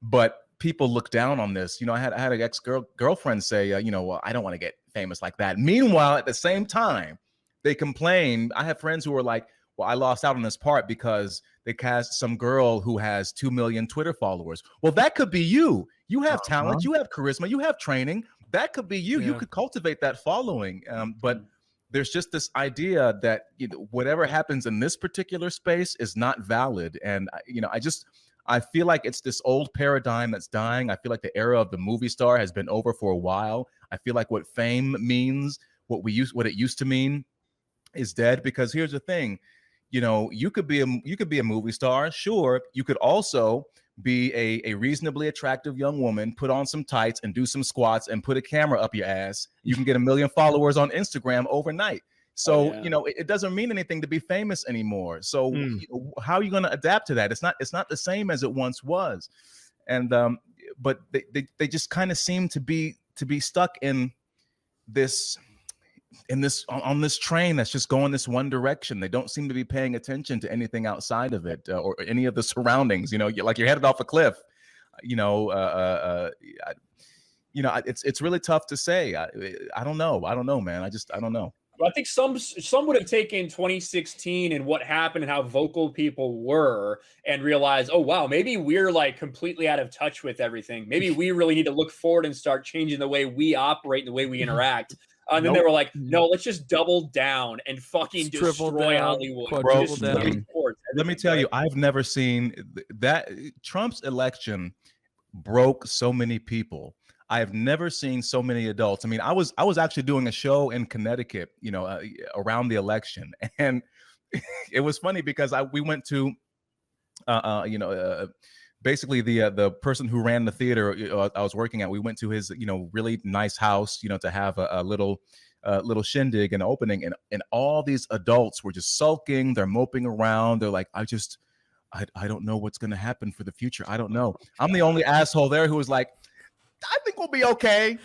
But people look down on this. I had an ex-girlfriend say, well, I don't want to get famous like that. Meanwhile, at the same time, they complain. I have friends who are like, well, I lost out on this part because they cast some girl who has 2 million Twitter followers. Well, that could be you. You have talent, you have charisma, you have training. That could be you. Yeah. You could cultivate that following. But there's just this idea that whatever happens in this particular space is not valid. And I feel like it's this old paradigm that's dying. I feel like the era of the movie star has been over for a while. I feel like what fame means, what it used to mean, is dead. Because here's the thing, you could be a movie star, sure. You could also be a reasonably attractive young woman, put on some tights and do some squats and put a camera up your ass. You can get 1 million followers on Instagram overnight. So, it doesn't mean anything to be famous anymore. So how are you going to adapt to that? It's not the same as it once was. And, but they just kind of seem to be stuck in this in this on this train that's just going this one direction. They don't seem to be paying attention to anything outside of it or any of the surroundings. You're headed off a cliff. It's really tough to say. I don't know. I don't know, man. I don't know. I think some would have taken 2016 and what happened and how vocal people were and realized, oh wow, maybe we're like completely out of touch with everything. Maybe we really need to look forward and start changing the way we operate and the way we interact. And then they were like, no, let's just double down and fucking destroy Hollywood. Bro, let me tell you, I've never seen that. Trump's election broke so many people. I have never seen so many adults. I mean, I was actually doing a show in Connecticut, around the election, and it was funny because we went to, basically the person who ran the theater I was working at. We went to his, really nice house, to have a little shindig and opening, and all these adults were just sulking. They're moping around. They're like, I don't know what's going to happen for the future. I don't know. I'm the only asshole there who was like, I think we'll be okay.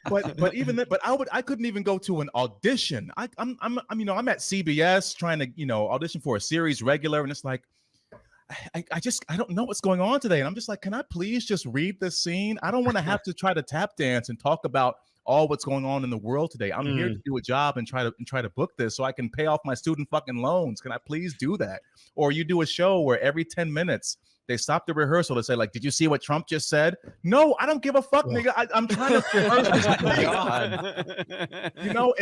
but even then, I couldn't even go to an audition. I'm at CBS trying to, audition for a series regular, and it's like, I don't know what's going on today. And I'm just like, can I please just read this scene? I don't want to have to try to tap dance and talk about all what's going on in the world today. I'm here to do a job and try to book this so I can pay off my student fucking loans. Can I please do that? Or you do a show where every 10 minutes they stop the rehearsal to say, like, did you see what Trump just said? No, I don't give a fuck, nigga. I'm trying to rehearse this.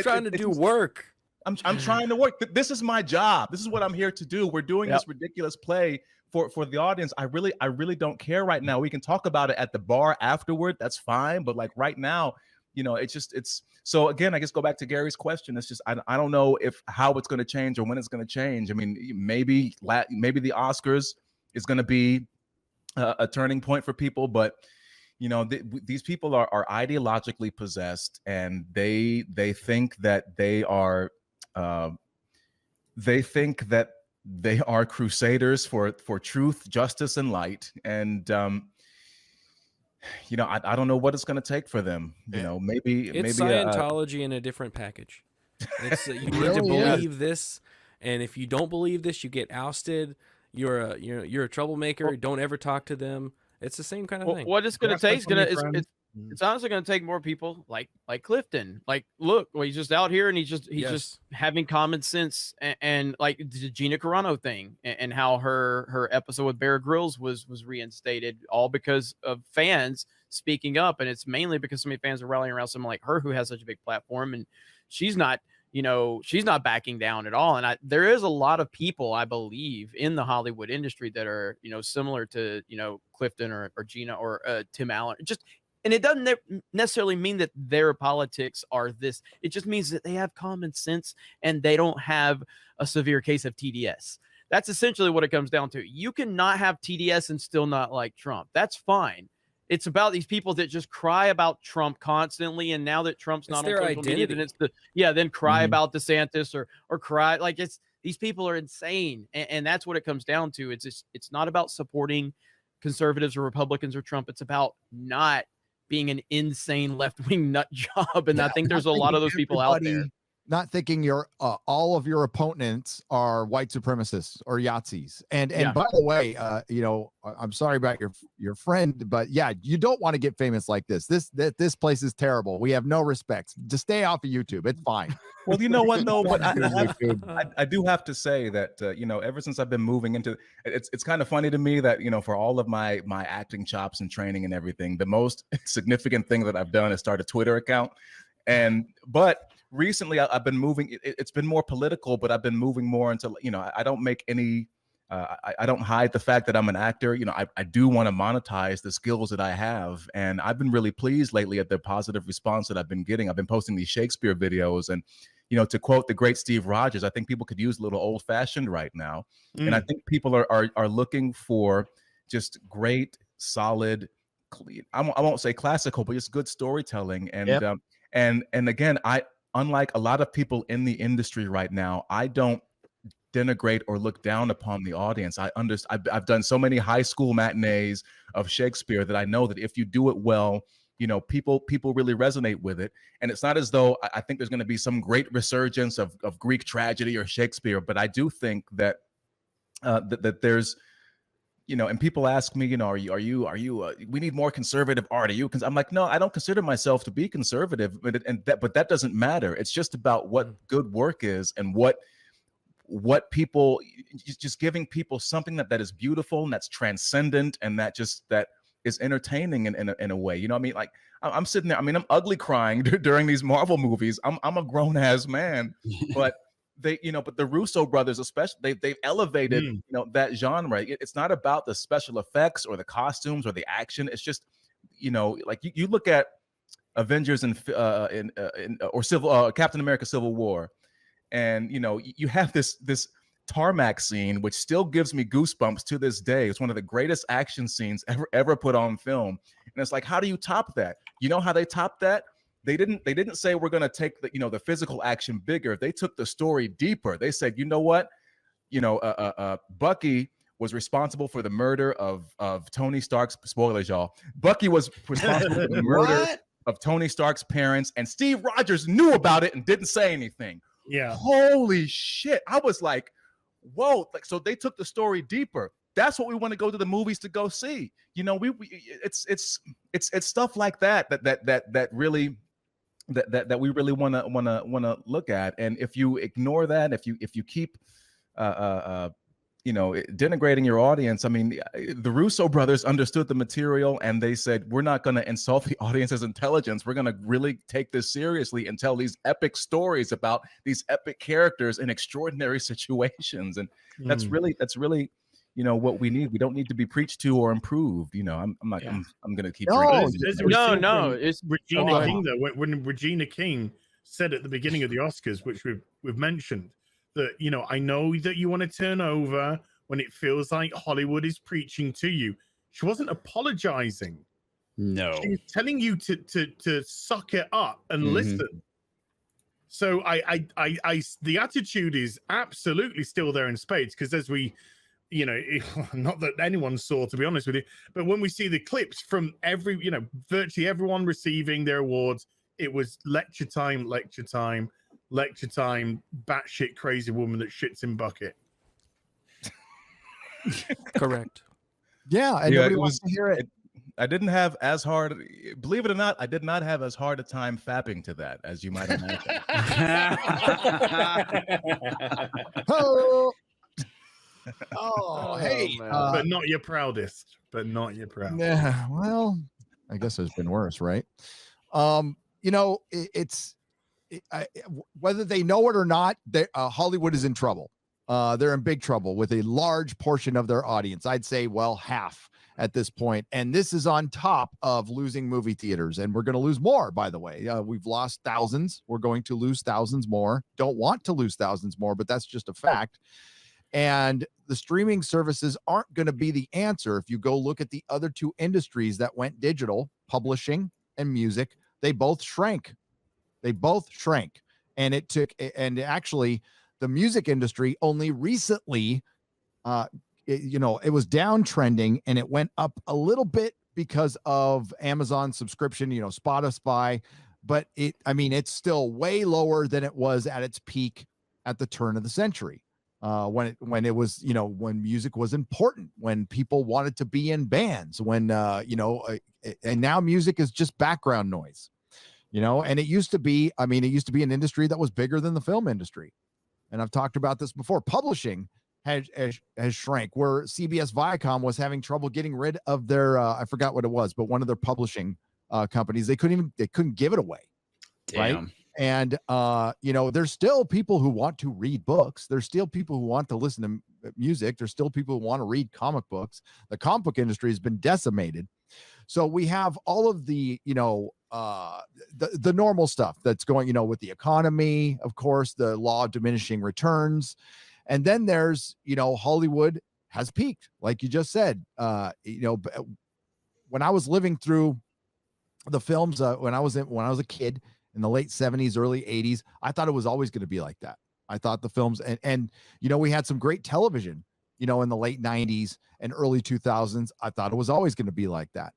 Trying to do work. I'm trying to work. This is my job. This is what I'm here to do. We're doing this ridiculous play for the audience. I really don't care right now. We can talk about it at the bar afterward. That's fine. But like right now, it's so again, I guess go back to Gary's question. It's just, I don't know how it's going to change or when it's going to change. I mean, maybe the Oscars is going to be a turning point for people, but these people are ideologically possessed, and they think that they are crusaders for truth, justice, and light. And I don't know what it's going to take for them. Maybe Scientology in a different package. It's you need to believe this, and if you don't believe this, you get ousted. You're a troublemaker. Don't ever talk to them. It's the same kind of thing. What it's going to take it's honestly going to take more people like Clifton. Like, look, he's just out here and he's just having common sense, and like the Gina Carano thing and how her episode with Bear Grylls was reinstated, all because of fans speaking up. And it's mainly because so many fans are rallying around someone like her who has such a big platform, and she's not backing down at all. And there is a lot of people, I believe, in the Hollywood industry that are, similar to, Clifton or Gina or Tim Allen. And it doesn't necessarily mean that their politics are this. It just means that they have common sense and they don't have a severe case of TDS. That's essentially what it comes down to. You cannot have TDS and still not like Trump. That's fine. It's about these people that just cry about Trump constantly, and now that Trump's not on social media, then then cry about DeSantis or cry like these people are insane, and that's what it comes down to. It's not about supporting conservatives or Republicans or Trump. It's about not being an insane left-wing nut job, and I think there's a lot of those people out there. Not thinking all of your opponents are white supremacists or Yahtzees. And by the way, I'm sorry about your friend, but yeah, you don't want to get famous like this. This place is terrible. We have no respect. Just stay off of YouTube. It's fine. Well, you know what though, but I do have to say that ever since I've been moving into it's kind of funny to me that for all of my acting chops and training and everything, the most significant thing that I've done is start a Twitter account. But recently I've been moving, it's been more political, but I've been moving more into, I don't make any, I don't hide the fact that I'm an actor. I do want to monetize the skills that I have. And I've been really pleased lately at the positive response that I've been getting. I've been posting these Shakespeare videos, and, to quote the great Steve Rogers, I think people could use a little old fashioned right now. And I think people are looking for just great, solid, I won't say classical, but just good storytelling. And, and again, unlike a lot of people in the industry right now, I don't denigrate or look down upon the audience. I've done so many high school matinees of Shakespeare that I know that if you do it well, people really resonate with it. And it's not as though I think there's going to be some great resurgence of Greek tragedy or Shakespeare, but I do think that that there's, and people ask me, are you we need more conservative art. Are you? I'm like, no, I don't consider myself to be conservative, but that doesn't matter. It's just about what good work is, and what people, just giving people something that is beautiful and that's transcendent and that is entertaining in a way. I mean, like I'm sitting there. I mean, I'm ugly crying during these Marvel movies. I'm a grown ass man, but but the Russo brothers, especially, they've elevated, that genre. It's not about the special effects or the costumes or the action. It's just, like you look at Avengers or Captain America: Civil War, and you have this tarmac scene, which still gives me goosebumps to this day. It's one of the greatest action scenes ever put on film. And it's like, how do you top that? You know how they top that? They didn't say we're going to take the physical action bigger. They took the story deeper. They said, you know what? Bucky was responsible for the murder of Tony Stark's, spoilers, y'all. Bucky was responsible for the murder of Tony Stark's parents, and Steve Rogers knew about it and didn't say anything. Yeah. Holy shit. I was like, whoa. Like, so they took the story deeper. That's what we want to go to the movies to go see. It's stuff like that really that we really want to look at. And if you ignore that, if you keep denigrating your audience, I mean, the Russo brothers understood the material and they said, we're not going to insult the audience's intelligence. We're going to really take this seriously and tell these epic stories about these epic characters in extraordinary situations. And that's really what we need. We don't need to be preached to or improved. I'm going to keep drinking. It's Regina King, though. When Regina King said at the beginning of the Oscars, which we've mentioned, that I know that you want to turn over when it feels like Hollywood is preaching to you. She wasn't apologizing. No, she was telling you to suck it up and listen. So I the attitude is absolutely still there in spades, because as we, not that anyone saw, to be honest with you, but when we see the clips from virtually everyone receiving their awards, it was lecture time, batshit crazy woman that shits in bucket. Correct. Yeah, and nobody wants to hear it. I didn't have as hard, believe it or not, I did not have as hard a time fapping to that as you might imagine. Hey, but not your proudest. Yeah, well, I guess there's been worse, right? Whether they know it or not, Hollywood is in trouble. They're in big trouble with a large portion of their audience. I'd say, half at this point. And this is on top of losing movie theaters. And we're going to lose more, by the way. We've lost thousands. We're going to lose thousands more. Don't want to lose thousands more, but that's just a fact. And the streaming services aren't going to be the answer. If you go look at the other two industries that went digital, publishing and music, they both shrank. And actually the music industry only recently, it was downtrending and it went up a little bit because of Amazon subscription, Spotify, but it's still way lower than it was at its peak at the turn of the century. When it was, when music was important, when people wanted to be in bands, and now music is just background noise, and it used to be an industry that was bigger than the film industry. And I've talked about this before. Publishing has shrank, where CBS Viacom was having trouble getting rid of their, I forgot what it was, but one of their publishing companies. They couldn't give it away. Damn. Right. And, there's still people who want to read books. There's still people who want to listen to music. There's still people who want to read comic books. The comic book industry has been decimated. So we have all of the, the normal stuff that's going, with the economy, of course, the law of diminishing returns. And then there's, Hollywood has peaked, like you just said. When I was living through the films, when I was a kid in the late 70s, early 80s, I thought it was always going to be like that. I thought the films and we had some great television, in the late 90s and early 2000s. I thought it was always going to be like that.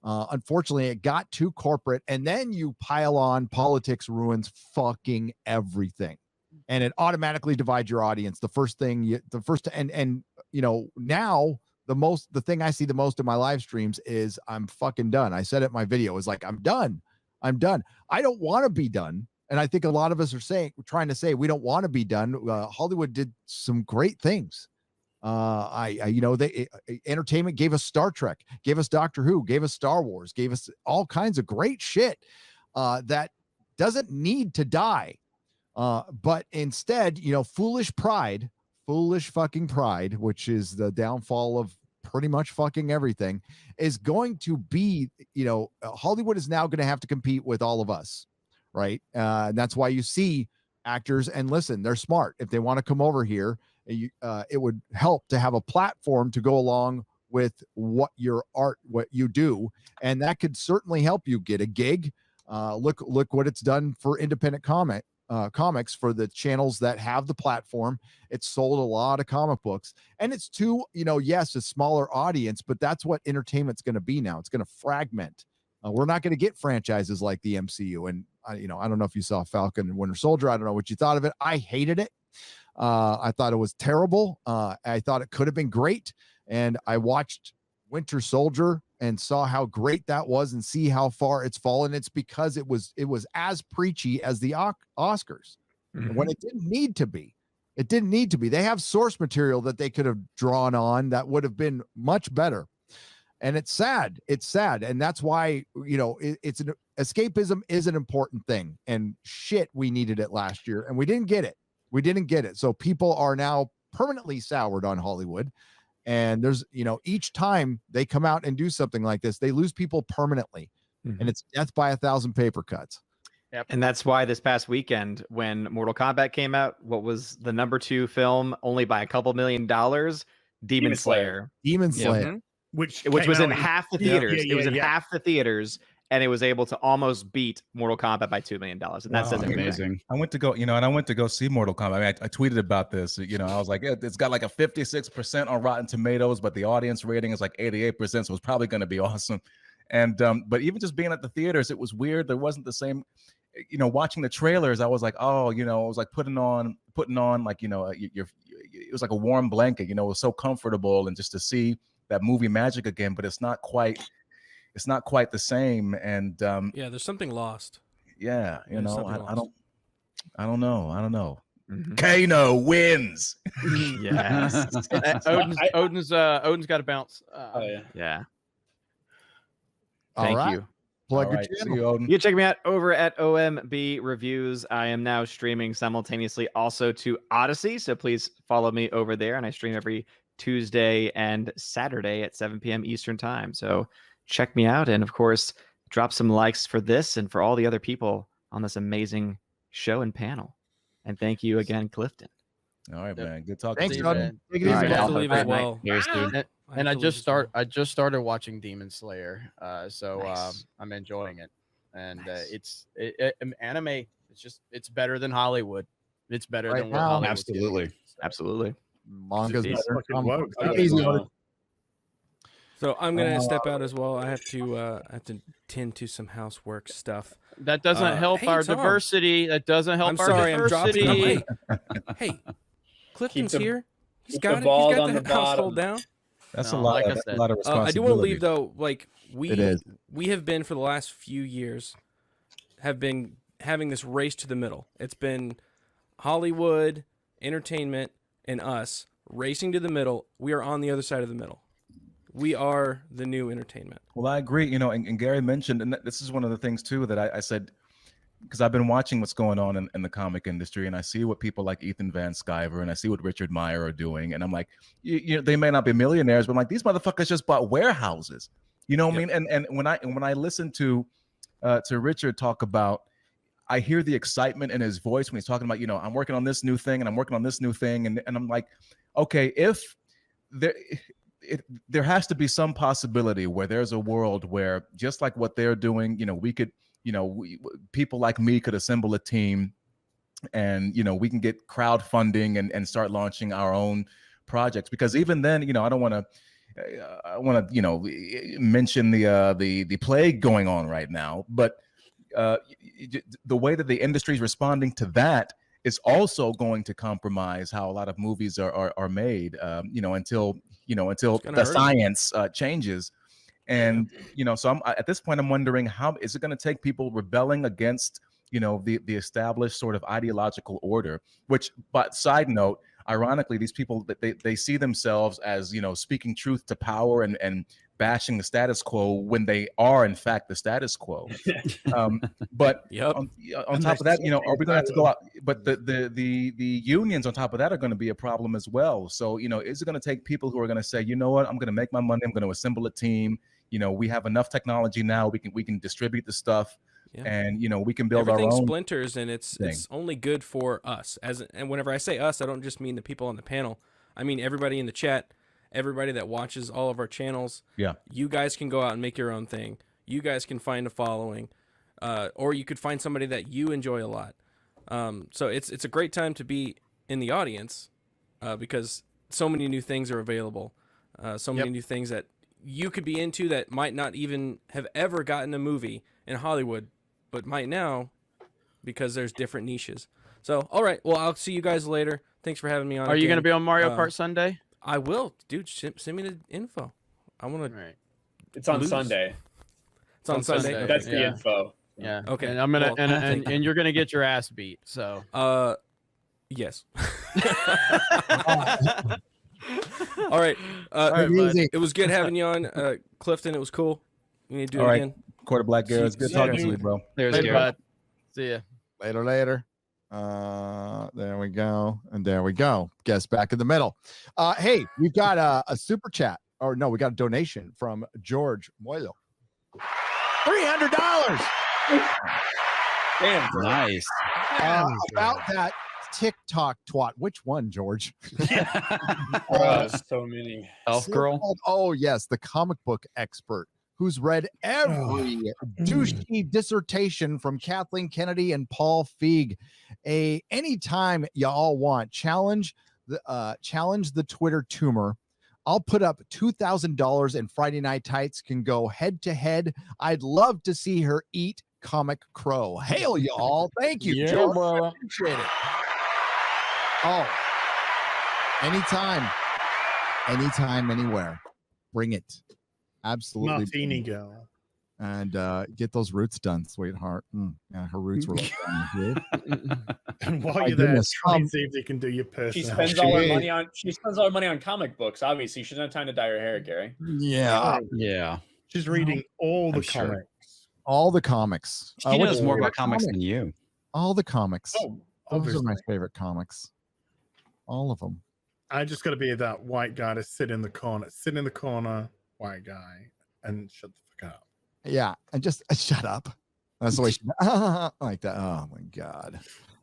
Unfortunately, it got too corporate, and then you pile on politics ruins fucking everything, and it automatically divides your audience. Now the thing I see the most in my live streams is I'm fucking done. I said it in my video. It's like, I'm done. I don't want to be done. And I think a lot of us are trying to say we don't want to be done. Hollywood did some great things. Entertainment gave us Star Trek, gave us Doctor Who, gave us Star Wars, gave us all kinds of great shit that doesn't need to die. But instead, foolish fucking pride, which is the downfall of pretty much fucking everything, is going to be, Hollywood is now going to have to compete with all of us. Right. And that's why you see actors, and listen, they're smart. If they want to come over here, it would help to have a platform to go along with what you do. And that could certainly help you get a gig. Look what it's done for independent comics, for the channels that have the platform. It's sold a lot of comic books, and it's yes, a smaller audience, but that's what entertainment's going to be now. It's going to fragment. We're not going to get franchises like the MCU. And I don't know if you saw Falcon and Winter Soldier. I don't know what you thought of it. I hated it. I thought it was terrible. I thought it could have been great. And I watched Winter Soldier and saw how great that was, and see how far it's fallen. It's because it was as preachy as the Oscars, when it didn't need to be. It didn't need to be. They have source material that they could have drawn on that would have been much better. And it's sad. And that's why, escapism is an important thing, and shit, we needed it last year and we didn't get it. So people are now permanently soured on Hollywood. And there's, each time they come out and do something like this, they lose people permanently, and it's death by 1,000 paper cuts. Yep. And that's why this past weekend, when Mortal Kombat came out, what was the number 2 film only by a couple $1 million? Demon Slayer. Demon Slayer. Mm-hmm. Which was in half the theaters. It was in half the theaters, and it was able to almost beat Mortal Kombat by $2 million. And that's amazing. I went to go see Mortal Kombat. I mean, I tweeted about this. I was like, it's got like a 56% on Rotten Tomatoes, but the audience rating is like 88%, so it's probably going to be awesome. And but even just being at the theaters, it was weird. There wasn't the same. Watching the trailers, I was like, oh, it was like putting on like, it was like a warm blanket. It was so comfortable, and just to see that movie magic again, but it's not quite the same. And there's something lost. Yeah, I don't know. Kano wins. Yes. Odin's got to bounce. Yeah. Thank you. Plug your See channel. you, Odin. You check me out over at OMB Reviews. I am now streaming simultaneously also to Odyssey, so please follow me over there. And I stream every Tuesday and Saturday at 7 p.m. Eastern time. So check me out, and of course, drop some likes for this and for all the other people on this amazing show and panel. And thank you again, Clifton. All right, man. Good talking Thanks, to you, Odin. man. Take it easy, I have to man. leave as well. And I just started watching Demon Slayer, so Nice. I'm enjoying it. And Nice. anime. It's better than Hollywood. It's better Right than what now. Hollywood's Absolutely. Manga's Jeez. better. Fucking woke. Take it easy, Odin. So I'm gonna step out as well. I have to tend to some housework stuff. That doesn't help hey, our Tom. diversity. That doesn't help I'm our sorry, I'm dropping. diversity. Hey, Clifton's Keep the- here. He's keep got the it. ball He's got on the the household bottom. down. That's No, a lot. like I That's said. a lot of I responsibility. do want to leave though. Like It is. we have been for the last few years have been having this race to the middle. It's been Hollywood, entertainment, and us racing to the middle. We are on the other side of the middle. We are the new entertainment. Well, I agree. And Gary mentioned, and this is one of the things too that I said, because I've been watching what's going on in the comic industry, and I see what people like Ethan Van Sciver and I see what Richard Meyer are doing, and I'm like, they may not be millionaires, but I'm like, these motherfuckers just bought warehouses. You know what I mean? And when I listen to Richard talk about, I hear the excitement in his voice when he's talking about, I'm working on this new thing and I'm working on this new thing, and I'm like, okay, if there has to be some possibility where there's a world where just like what they're doing, we could, people like me could assemble a team, and we can get crowdfunding and start launching our own projects. Because even then, I don't want to, I want to mention the plague going on right now, but the way that the industry is responding to that is also going to compromise how a lot of movies are made. Until the science changes. And so at this point I'm wondering, how is it going to take people rebelling against the established sort of ideological order, which, but side note, ironically, these people that they see themselves as speaking truth to power and bashing the status quo when they are in fact the status quo. But on top of that, are we going to have to go out? But the unions on top of that are going to be a problem as well. So is it going to take people who are going to say, you know what, I'm going to make my money, I'm going to assemble a team. We have enough technology now, we can distribute the stuff. Yeah. And we can build Everything our own splinters, and it's only good for us. And whenever I say us, I don't just mean the people on the panel. I mean everybody in the chat, everybody that watches all of our channels. Yeah, you guys can go out and make your own thing. You guys can find a following, or you could find somebody that you enjoy a lot. So it's a great time to be in the audience because so many new things are available. So many new things that you could be into that might not even have ever gotten a movie in Hollywood, but might now because there's different niches. So, all right. Well, I'll see you guys later. Thanks for having me on. Are you going to be on Mario Kart Sunday? I will. Dude, send me the info. I want to. Right. It's on Sunday. It's on Sunday. That's the info. Yeah. Okay. And I'm going to, and you're going to get your ass beat. So, yes. All right. It was good having you on, Clifton. It was cool. You need to do it again. Quarter Black Girl. It's good talking to you, bro. There's Gary. See ya. Later. There we go. And there we go. Guess back in the middle. Hey, we've got a super chat. Or no, we got a donation from George Moilo. $300. Damn, nice. About that TikTok twat. Which one, George? So many. Elf Girl. Oh, yes. The comic book expert who's read every douchey dissertation from Kathleen Kennedy and Paul Feig. Anytime y'all want, challenge the Twitter tumor. I'll put up $2,000 and Friday Night Tights can go head to head. I'd love to see her eat comic crow. Hail y'all. Thank you, George. I appreciate it. Oh, anytime, anywhere. Bring it. Absolutely. Martini girl. And get those roots done, sweetheart. Yeah, her roots were like and while you're there, try and see if they can do your personal. She spends all her money on comic books. Obviously, she doesn't have time to dye her hair, Gary. Yeah. She's reading all the comics. All the comics. She knows more about comics than you. All the comics. Oh, those are my favorite comics. All of them. I just got to be that white guy to sit in the corner, white guy, and shut the fuck up. Yeah, and just shut up. That's the way she like that. Oh my god.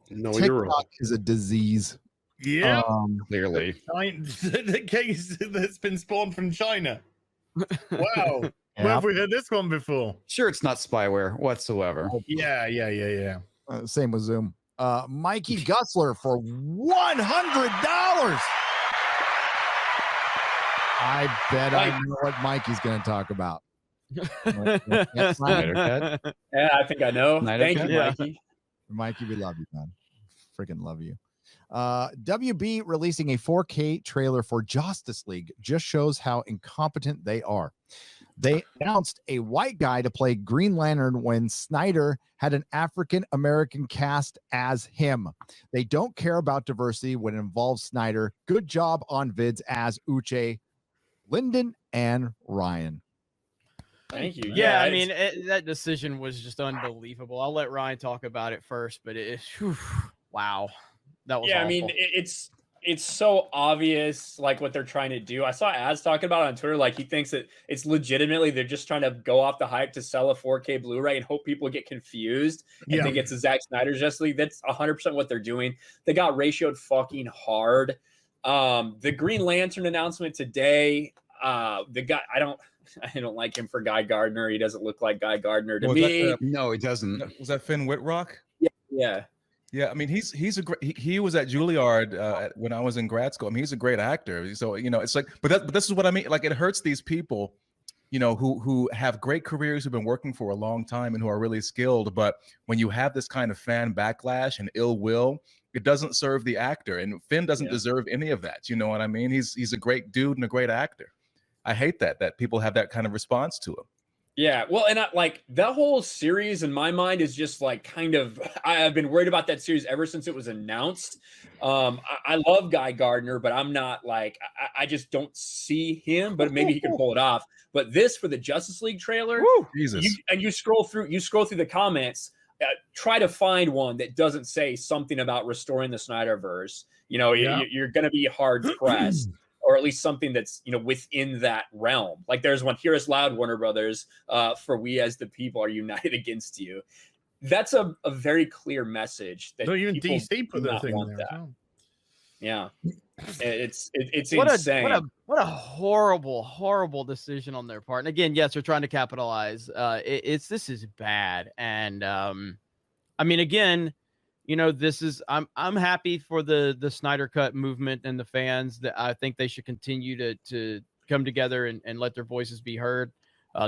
No, TikTok you're wrong. is a disease. Yeah, clearly. The case that's been spawned from China. Wow. Yeah. Where have we heard this one before? Sure, it's not spyware whatsoever. Yeah. Same with Zoom. Mikey Gussler for $100. I bet I know what Mikey's going to talk about. Yeah, I think I know. Thank you, Mikey. Mikey, we love you, man. Freaking love you. WB releasing a 4K trailer for Justice League just shows how incompetent they are. They announced a white guy to play Green Lantern when Snyder had an African-American cast as him. They don't care about diversity when it involves Snyder. Good job on vids as Uche, Lyndon, and Ryan. Thank you. Yeah, I mean, that decision was just unbelievable. I'll let Ryan talk about it first, but wow. That was awful. I mean, it's so obvious, like, what they're trying to do. I saw Az talking about it on Twitter, like, he thinks that it's legitimately they're just trying to go off the hype to sell a 4K Blu-ray and hope people get confused and think it's a Zack Snyder Justice League. That's 100% what they're doing. They got ratioed fucking hard. The Green Lantern announcement today, the guy, I don't like him for Guy Gardner. He doesn't look like Guy Gardner to me. No, he doesn't. Was that Finn Whitrock? Yeah. Yeah, I mean, he's a great. He was at Juilliard when I was in grad school. I mean, he's a great actor. So it's like, but this is what I mean. Like, it hurts these people, who have great careers, who've been working for a long time, and who are really skilled. But when you have this kind of fan backlash and ill will, it doesn't serve the actor. And Finn doesn't deserve any of that. You know what I mean? He's a great dude and a great actor. I hate that people have that kind of response to him. Yeah, well, and that whole series in my mind is just like kind of. I've been worried about that series ever since it was announced. I love Guy Gardner, but I'm not like I just don't see him. But maybe he can pull it off. But this for the Justice League trailer, Jesus, you scroll through the comments. Try to find one that doesn't say something about restoring the Snyderverse. You're going to be hard pressed. Or at least something that's within that realm. Like there's one, "Hear Us Loud, Warner Brothers, for we as the people are united against you." That's a very clear message. That even people DC put do that not thing want there. that. As well. Yeah, it's what insane. What a horrible decision on their part. And again, yes, they're trying to capitalize. This is bad. And I mean, again, this is I'm happy for the Snyder Cut movement and the fans. That I think they should continue to come together and let their voices be heard.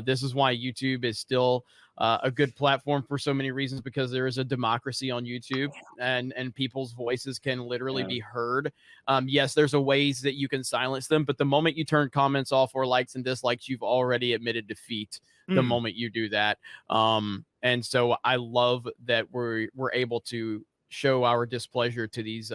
This is why YouTube is still a good platform for so many reasons, because there is a democracy on YouTube and people's voices can literally be heard. Yes, there's a ways that you can silence them, but the moment you turn comments off or likes and dislikes, you've already admitted defeat the moment you do that. And so I love that we're able to show our displeasure to these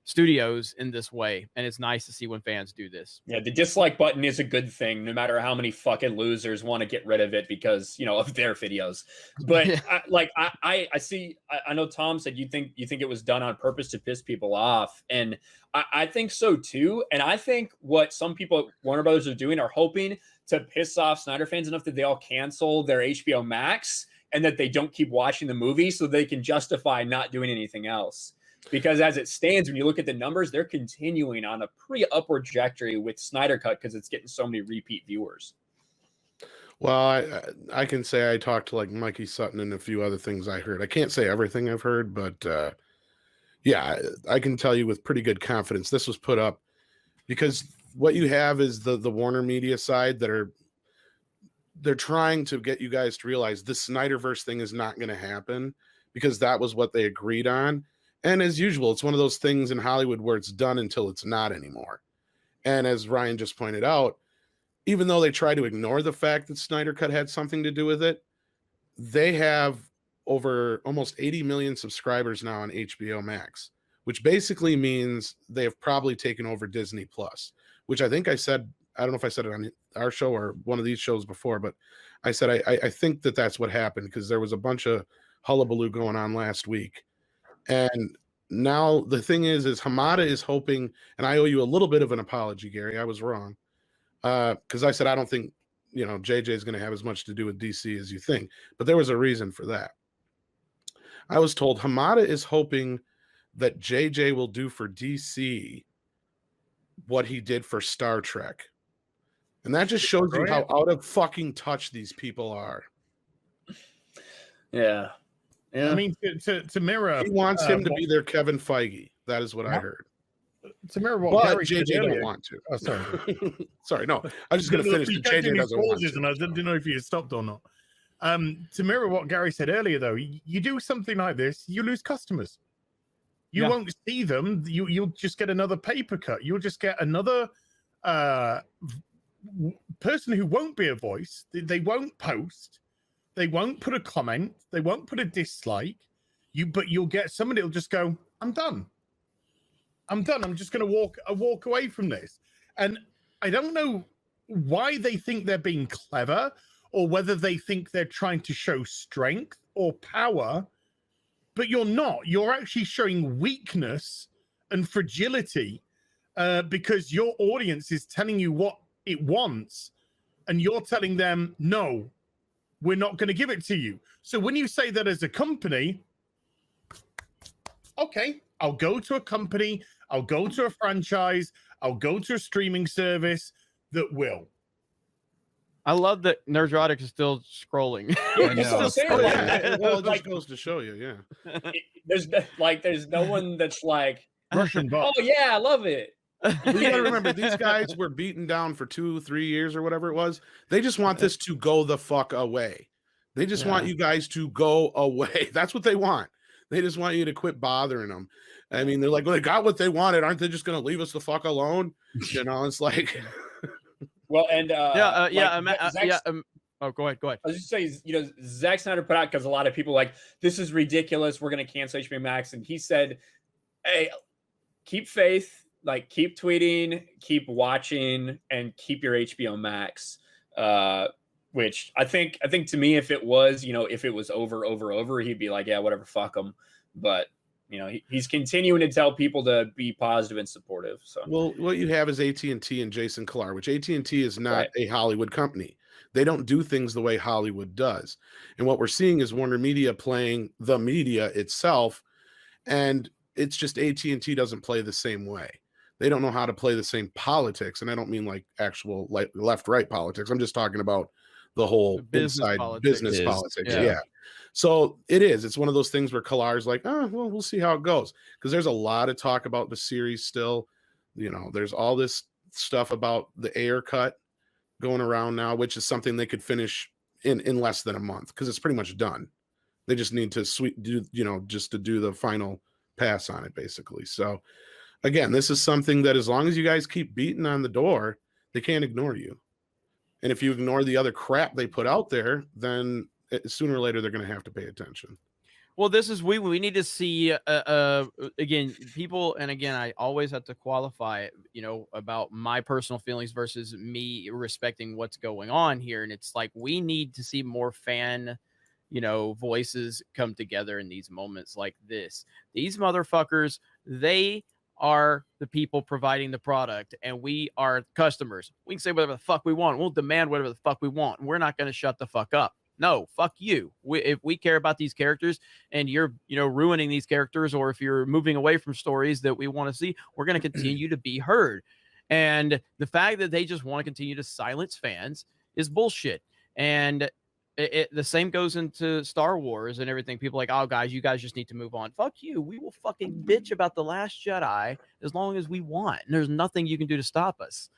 studios in this way. And it's nice to see when fans do this. Yeah, the dislike button is a good thing, no matter how many fucking losers want to get rid of it because of their videos. But I see. I know Tom said you think it was done on purpose to piss people off, and I think so too. And I think what some people at Warner Brothers are doing are hoping to piss off Snyder fans enough that they all cancel their HBO Max and that they don't keep watching the movie so they can justify not doing anything else. Because as it stands, when you look at the numbers, they're continuing on a pretty upward trajectory with Snyder Cut because it's getting so many repeat viewers. Well, I can say I talked to like Mikey Sutton and a few other things I heard. I can't say everything I've heard, but yeah, I can tell you with pretty good confidence this was put up because what you have is the Warner Media side they're trying to get you guys to realize this Snyderverse thing is not going to happen because that was what they agreed on. And as usual, it's one of those things in Hollywood where it's done until it's not anymore. And as Ryan just pointed out, even though they try to ignore the fact that Snyder Cut had something to do with it, they have over almost 80 million subscribers now on HBO Max, which basically means they have probably taken over Disney Plus, which I think I said, I don't know if I said it on our show or one of these shows before, but I said I think that's what happened because there was a bunch of hullabaloo going on last week. And now the thing is Hamada is hoping, and I owe you a little bit of an apology, Gary. I was wrong. Because I said I don't think, JJ is going to have as much to do with DC as you think. But there was a reason for that. I was told Hamada is hoping that JJ will do for DC what he did for Star Trek. And that just shows you how out of fucking touch these people are. Yeah. I mean, to mirror, he wants him to be their Kevin Feige. That is what I heard. To mirror what Gary JJ said earlier. don't want to. Oh, sorry. Sorry, no. I was just going to finish. JJ doesn't want to. And I didn't know if you had stopped or not. To mirror what Gary said earlier, though, you do something like this, you lose customers. You won't see them. You'll just get another paper cut. You'll just get another person who won't be a voice. They won't post. They won't put a comment. They won't put a dislike. But you'll get somebody who'll just go, I'm done. I'm done. I'm just going to walk away from this. And I don't know why they think they're being clever or whether they think they're trying to show strength or power, but you're not. You're actually showing weakness and fragility because your audience is telling you what it wants and you're telling them, no, we're not going to give it to you. So when you say that as a company, okay, I'll go to a company, I'll go to a franchise, I'll go to a streaming service that will. I love that Nerdrotic is still scrolling. Yeah, It's still saying that. Well, it Like, just goes to show you, yeah. there's no one that's like Russian bot. Oh yeah, I love it. You gotta remember, these guys were beaten down for 2-3 years or whatever it was. They just want this to go the fuck away. They just want you guys to go away. That's what they want. They just want you to quit bothering them. I mean, they're like, well, they got what they wanted. Aren't they just gonna leave us the fuck alone? You know, it's like Well, and Oh, go ahead. I was just saying, Zack Snyder put out, because a lot of people like, this is ridiculous, we're going to cancel HBO Max, and he said, hey, keep faith, like keep tweeting, keep watching, and keep your HBO Max. Which I think to me, if it was over, he'd be like, yeah, whatever, fuck them. But he's continuing to tell people to be positive and supportive. So, well, what you have is AT&T and Jason Kilar, which AT&T is not a Hollywood company. They don't do things the way Hollywood does. And what we're seeing is Warner Media playing the media itself. And it's just AT&T doesn't play the same way. They don't know how to play the same politics. And I don't mean like actual left-right politics. I'm just talking about the whole business politics. Yeah. So it's one of those things where Kilar's like, well, we'll see how it goes. Because there's a lot of talk about the series still. There's all this stuff about the Ayer cut going around now, which is something they could finish in less than a month, because it's pretty much done. They just need to do the final pass on it, basically. So again, this is something that, as long as you guys keep beating on the door, they can't ignore you. And if you ignore the other crap they put out there, then sooner or later they're going to have to pay attention. Well, this is we need to see again, people, and again, I always have to qualify it, about my personal feelings versus me respecting what's going on here. And it's like, we need to see more fan, voices come together in these moments like this. These motherfuckers, they are the people providing the product, and we are customers. We can say whatever the fuck we want. We'll demand whatever the fuck we want. We're not going to shut the fuck up. No, fuck you. If we care about these characters and you're, ruining these characters, or if you're moving away from stories that we want to see, we're going to continue to be heard. And the fact that they just want to continue to silence fans is bullshit. And the same goes into Star Wars and everything. People are like, oh, guys, you guys just need to move on. Fuck you. We will fucking bitch about The Last Jedi as long as we want. And there's nothing you can do to stop us.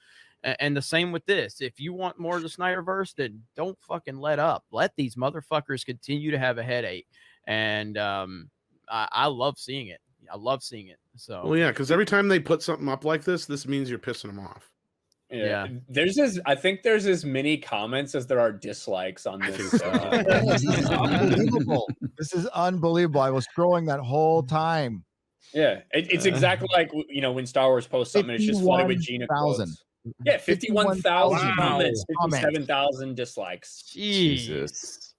And the same with this. If you want more of the Snyderverse, then don't fucking let up. Let these motherfuckers continue to have a headache. And I love seeing it. I love seeing it. So, well, yeah, because every time they put something up like this means you're pissing them off. Yeah. I think there's as many comments as there are dislikes on this. This is unbelievable. This is unbelievable. I was scrolling that whole time. Yeah, it's exactly like when Star Wars posts something, it's just flooded with Gina quotes. Yeah, 51,000 comments, 57,000 dislikes. Jesus.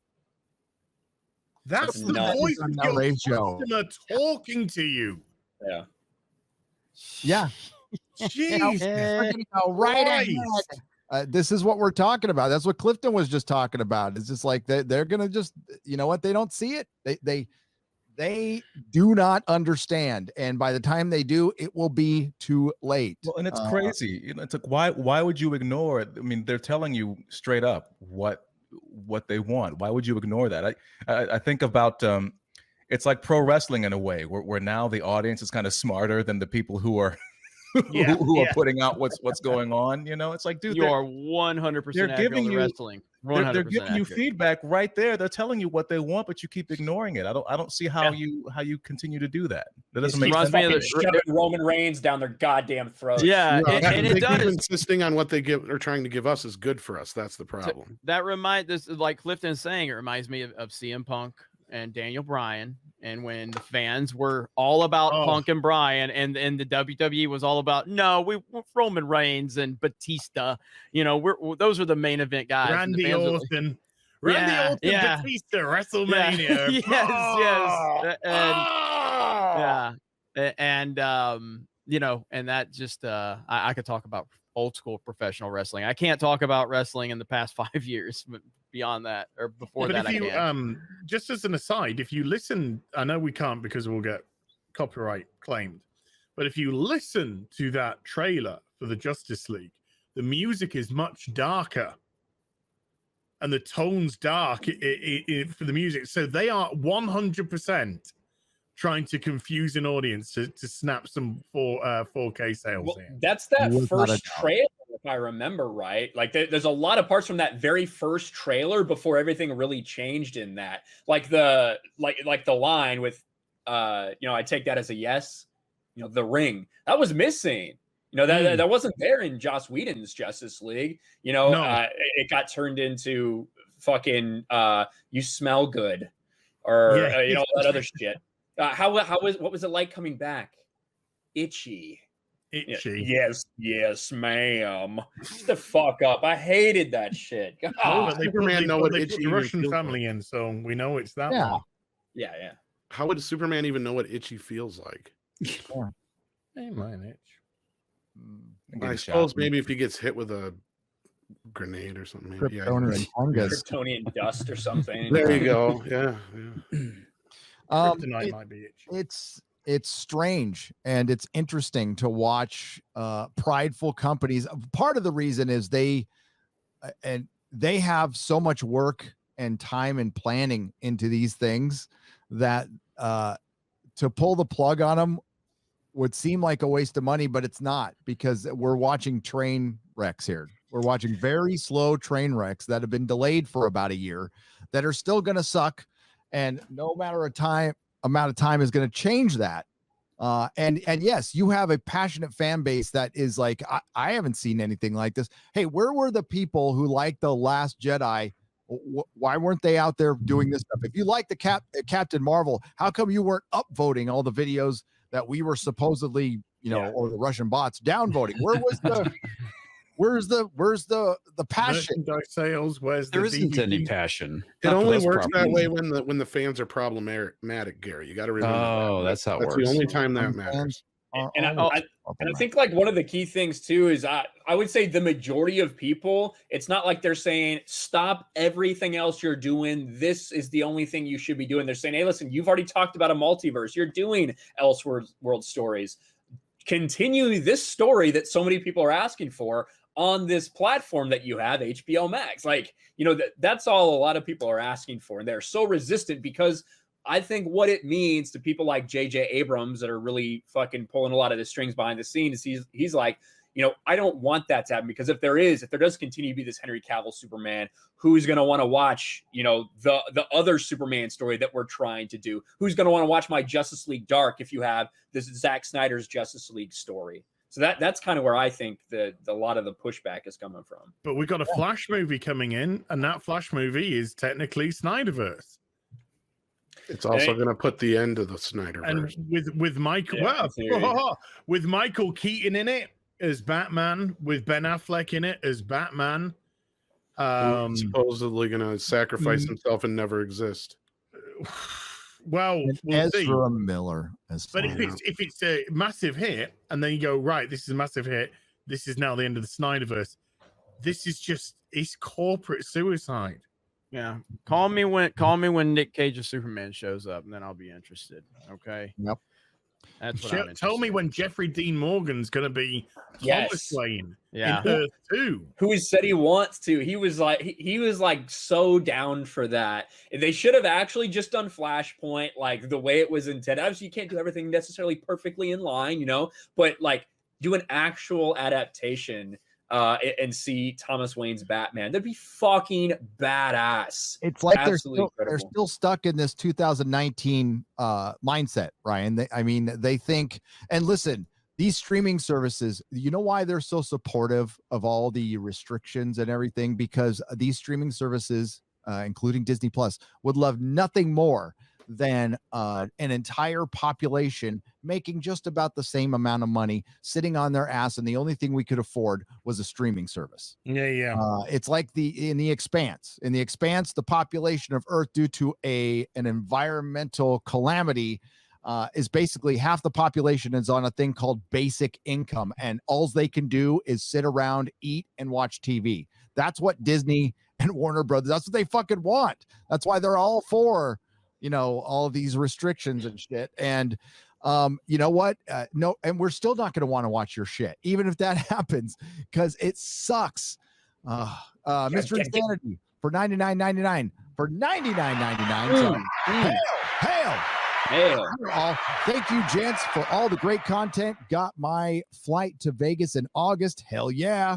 That's the voice of your customer talking to you. Yeah. Yeah. Jeez. Right ahead. This is what we're talking about. That's what Clifton was just talking about. It's just like they're gonna just, what, they don't see it. They do not understand, and by the time they do, it will be too late. Well, and it's crazy. It's like, why would you ignore it? I mean, they're telling you straight up what they want. Why would you ignore that? I think about it's like pro wrestling in a way, where now the audience is kind of smarter than the people who are who are putting out what's going on. It's like, dude, you are 100%. They're giving you wrestling. They're giving you feedback right there. They're telling you what they want, but you keep ignoring it. I don't see how you continue to do that. That doesn't make sense. Shoving Roman Reigns down their goddamn throats. Yeah, and it does. Insisting on what they are trying to give us is good for us. That's the problem. That reminds this, like Clifton saying, it reminds me of CM Punk and Daniel Bryan, and when the fans were all about Punk and Bryan, and the WWE was all about we Roman Reigns and Batista. Those are the main event guys. Randy Orton, Batista, WrestleMania. Yes. And and that just I could talk about old school professional wrestling. I can't talk about wrestling in the past 5 years, but beyond that, or before that, if you, just as an aside, if you listen, I know we can't because we'll get copyright claimed, but if you listen to that trailer for the Justice League, the music is much darker and the tone's dark for the music. So they are 100% trying to confuse an audience to snap some 4K sales. Well, in. that's that Without a first doubt. trailer, if I remember right. Like there's a lot of parts from that very first trailer before everything really changed in that. Like the line with I take that as a yes. The ring that was missing. That wasn't there in Joss Whedon's Justice League. It got turned into fucking you smell good, or all that other shit. What was it like coming back? Itchy. Yes, ma'am. Shut the fuck up. I hated that shit. God. How would Superman know what they itchy put the even Russian feels family in, so we know it's that Yeah. one. Yeah. How would Superman even know what itchy feels like? Hey, mine itch. I suppose maybe if he gets hit with a grenade or something. Maybe. Kryptonian fungus. Kryptonian dust or something. There you go. Yeah. Kryptonite might be itchy. It's strange and it's interesting to watch prideful companies. Part of the reason is they have so much work and time and planning into these things that to pull the plug on them would seem like a waste of money, but it's not, because we're watching train wrecks here. We're watching very slow train wrecks that have been delayed for about a year that are still going to suck. And no matter amount of time is going to change that. And yes, you have a passionate fan base that is like, I haven't seen anything like this. Hey, where were the people who liked The Last Jedi? Why weren't they out there doing this stuff? If you like the Captain Marvel, how come you weren't upvoting all the videos that we were supposedly, or the Russian bots downvoting? Where was where's the passion? Merchandise sales. Where's There the isn't DVD? any passion. It Not for only those works that properties. way when the fans are problematic, Gary. You got to remember. Oh, that's how it That's works. the only time that matters. And I think like one of the key things too is I would say the majority of people, it's not like they're saying stop everything else you're doing. This is the only thing you should be doing. They're saying, hey, listen, you've already talked about a multiverse. You're doing Elseworld stories. Continue this story that so many people are asking for on this platform that you have, HBO Max. Like, that's all a lot of people are asking for. And they're so resistant because I think what it means to people like J.J. Abrams that are really fucking pulling a lot of the strings behind the scenes, he's like, I don't want that to happen, because if there does continue to be this Henry Cavill Superman, who's going to want to watch, the other Superman story that we're trying to do? Who's going to want to watch my Justice League Dark if you have this Zack Snyder's Justice League story? So that's kind of where I think a lot of the pushback is coming from. But we've got a Flash movie coming in, and that Flash movie is technically Snyderverse. It's also going to put the end of the Snyderverse. And with Michael, with Michael Keaton in it as Batman, with Ben Affleck in it as Batman, Who's supposedly going to sacrifice himself and never exist. Well, we'll Ezra see. Miller as But if it's a massive hit, and then you go, right, this is a massive hit, this is now the end of the Snyderverse. This is it's corporate suicide. Yeah. Call me when Nick Cage's Superman shows up, and then I'll be interested. Okay. Yep. That's what I'm interested Tell me when Jeffrey Dean Morgan's going to be Thomas Wayne in Earth 2. Who said he wants to? He was like so down for that. They should have actually just done Flashpoint like the way it was intended. Obviously, you can't do everything necessarily perfectly in line, but like do an actual adaptation and see Thomas Wayne's Batman. That'd be fucking badass. It's like they're Absolutely still stuck in this 2019 mindset, Ryan. They think, and listen, these streaming services, you know why they're so supportive of all the restrictions and everything? Because these streaming services, including Disney Plus, would love nothing more than an entire population making just about the same amount of money sitting on their ass, and the only thing we could afford was a streaming service. It's like in the Expanse, the population of Earth, due to an environmental calamity, is basically half the population is on a thing called basic income, and all they can do is sit around, eat, and watch TV. That's what Disney and Warner Brothers, that's what they fucking want. That's why they're all for all of these restrictions and shit. And you know what? No, and we're still not going to want to watch your shit, even if that happens, because it sucks. Mr. Insanity, for $99.99. For $99.99. Sorry. Hail. All. Thank you, gents, for all the great content. Got my flight to Vegas in August. Hell yeah.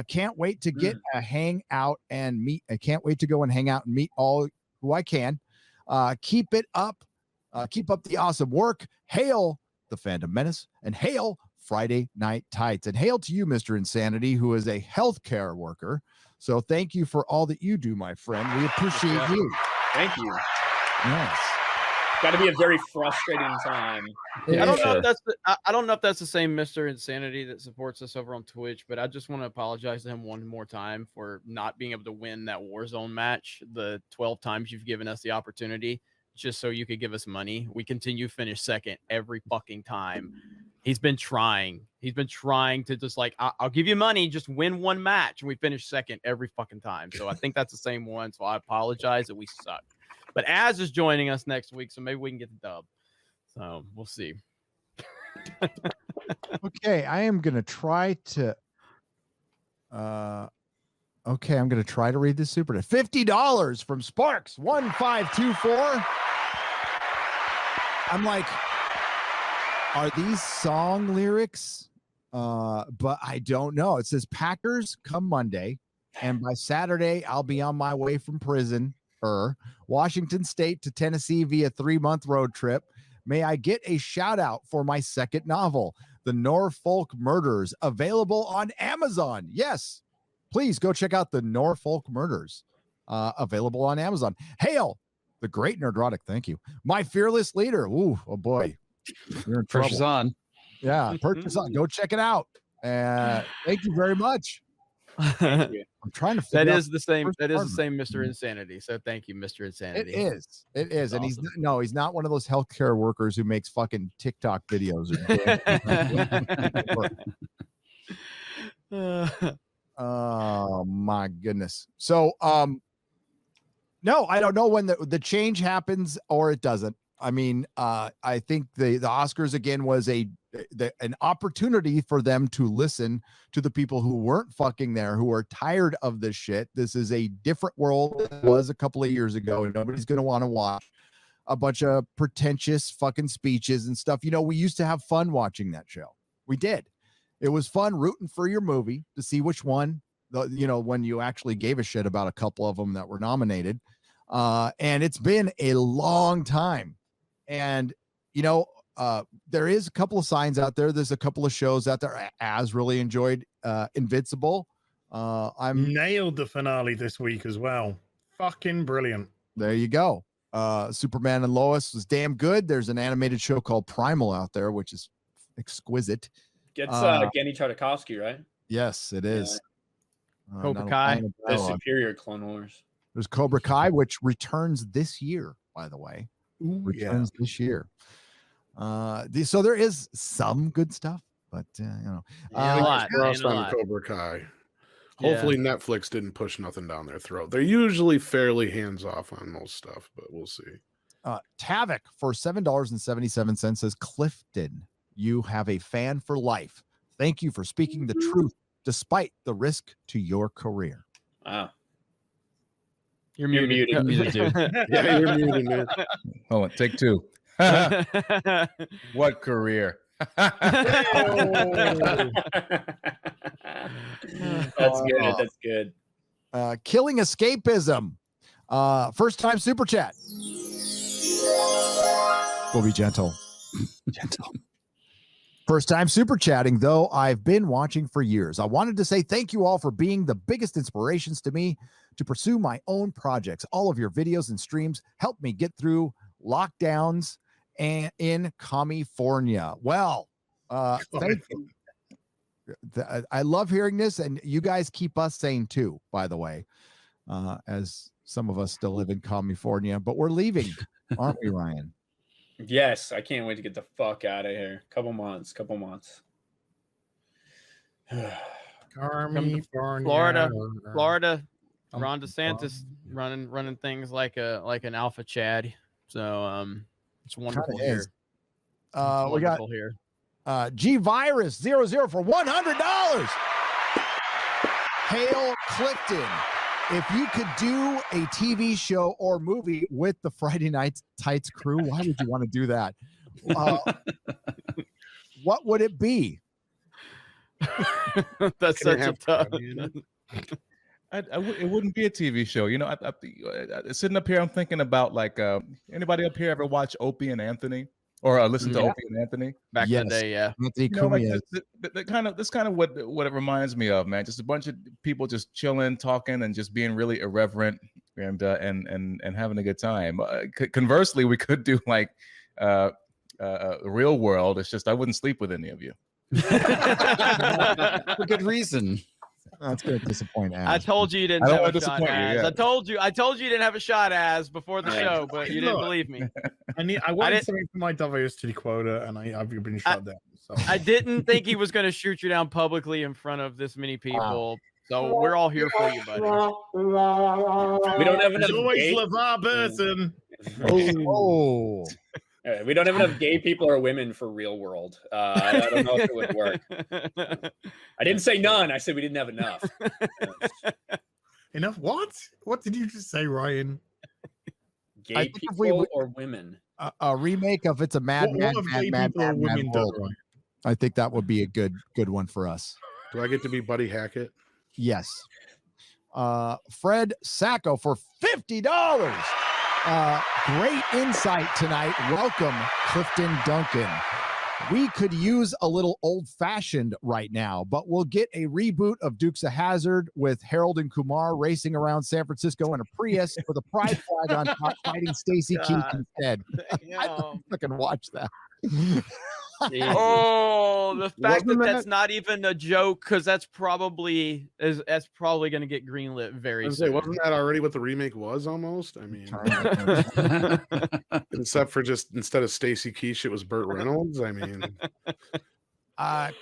Can't wait to get a hang out and meet. I can't wait to go and hang out and meet all who I can. Keep it up. Keep up the awesome work. Hail the Fandom Menace, and hail Friday Night Tights, and hail to you, Mr. Insanity, who is a healthcare worker. So thank you for all that you do, my friend. We appreciate you. Thank you. Yes. Got to be a very frustrating time. I don't know if that's I don't know if that's the same Mr. Insanity that supports us over on Twitch, but I just want to apologize to him one more time for not being able to win that Warzone match the 12 times you've given us the opportunity just so you could give us money. We continue to finish second every fucking time. He's been trying. He's been trying to just like, I'll give you money, just win one match, and we finish second every fucking time. So I think that's the same one. So I apologize that we suck. But Az is joining us next week, so maybe we can get the dub. So we'll see. Okay, I am going to try to okay, I'm going to try to read this super. $50 from Sparks 1524. I'm like, are these song lyrics? But I don't know. It says Packers come Monday, and by Saturday I'll be on my way from prison. Washington State to Tennessee via 3-month road trip. May I get a shout out for my second novel, The Norfolk Murders, available on Amazon. Yes, please go check out The Norfolk Murders, available on Amazon. Hail the great Nerdrotic. Thank you. My fearless leader. Ooh, oh boy. You're in trouble. Purchase on. Yeah, purchase on. Go check it out. Thank you very much. I'm trying to figure that out is the same. That is the department. same Mr. Insanity. So thank you, Mr. Insanity. It is. It is. That's And awesome. he's not one of those healthcare workers who makes fucking TikTok videos. Oh my goodness. So no, I don't know when the change happens or it doesn't. I mean, I think the Oscars again was an opportunity for them to listen to the people who weren't fucking there, who are tired of this shit. This is a different world than it was a couple of years ago, and nobody's going to want to watch a bunch of pretentious fucking speeches and stuff. You know, we used to have fun watching that show. We did. It was fun rooting for your movie to see which one, when you actually gave a shit about a couple of them that were nominated. And it's been a long time. And, there is a couple of signs out there. There's a couple of shows out there. Az really enjoyed Invincible. I'm nailed the finale this week as well. Fucking brilliant. There you go. Superman and Lois was damn good. There's an animated show called Primal out there, which is exquisite. Gets Genny Tartakovsky, right? Yes, it is. Cobra Kai. The superior Clone Wars. There's Cobra Kai, which returns this year, by the way. Returns this year. So there is some good stuff, but a lot. Cobra Kai. Hopefully Netflix didn't push nothing down their throat. They're usually fairly hands off on most stuff, but we'll see. Tavik for $7.77 says, Clifton, you have a fan for life. Thank you for speaking the truth despite the risk to your career. Wow. You're muted. You're muted, dude. Yeah, you're muted, man. Hold on, take two. What career? That's good. That's good. Killing Escapism. First time super chat. We'll be gentle. Gentle. First time super chatting, though I've been watching for years. I wanted to say thank you all for being the biggest inspirations to me to pursue my own projects. All of your videos and streams help me get through lockdowns and in California. Well, thank you. I love hearing this, and you guys keep us sane too, by the way, as some of us still live in California, but we're leaving, aren't we, Ryan? Yes, I can't wait to get the fuck out of here. Couple months. Florida. Ron DeSantis running things like an alpha Chad. So it's wonderful here. We got here. G Virus 00 for $100. Hail Clifton. If you could do a TV show or movie with the Friday Night Tights crew, why would you want to do that? What would it be? That's such a tough. It wouldn't be a TV show. You know, sitting up here, I'm thinking about like anybody up here ever watch Opie and Anthony or listen to Opie and Anthony back in the day? Yeah, Anthony that's kind of what it reminds me of, man. Just a bunch of people just chilling, talking, and just being really irreverent and having a good time. Conversely, we could do like Real World. It's just I wouldn't sleep with any of you for good reason. That's going to disappoint Az. I told you you didn't have a shot, Az. Yeah. I told you you didn't have a shot, Az, before the show, but you didn't believe me. I wanted something for my diversity quota, and I've been shot down. So. I didn't think he was going to shoot you down publicly in front of this many people. So we're all here for you, buddy. We don't have enough. Always LeVar Burton. Oh. We don't have enough gay people or women for Real World. I don't know if it would work. I didn't say none. I said we didn't have enough. Enough what? What did you just say, Ryan? Gay people or women? A remake of It's a Mad World. I think that would be a good one for us. Do I get to be Buddy Hackett? Yes. Fred Sacco for $50. Great insight tonight. Welcome, Clifton Duncan. We could use a little old-fashioned right now, but we'll get a reboot of Dukes of Hazzard with Harold and Kumar racing around San Francisco in a Prius with a pride flag on top, fighting Stacy Keach instead. I fucking watch that. Oh, the fact that that's not even a joke, because that's probably going to get greenlit very soon. Wasn't that already what the remake was? Almost. I mean, except for just instead of Stacy Keach, it was Burt Reynolds. I mean,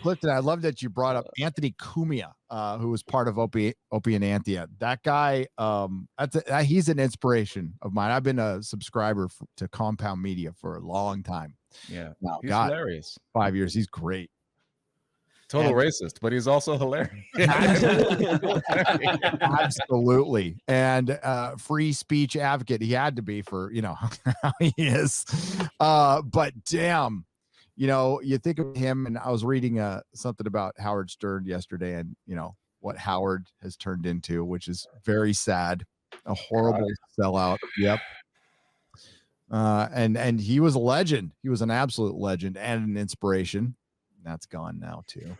Clifton, I love that you brought up Anthony Cumia, who was part of Opie and Anthea. That guy, he's an inspiration of mine. I've been a subscriber to Compound Media for a long time. Yeah, wow, he's hilarious. 5 years, he's great. Total racist, but he's also hilarious. Absolutely. And free speech advocate. He had to be for, how he is. But damn, you think of him, and I was reading something about Howard Stern yesterday, and what Howard has turned into, which is very sad. A horrible sellout. Yep. And he was a legend. He was an absolute legend and an inspiration. That's gone now too.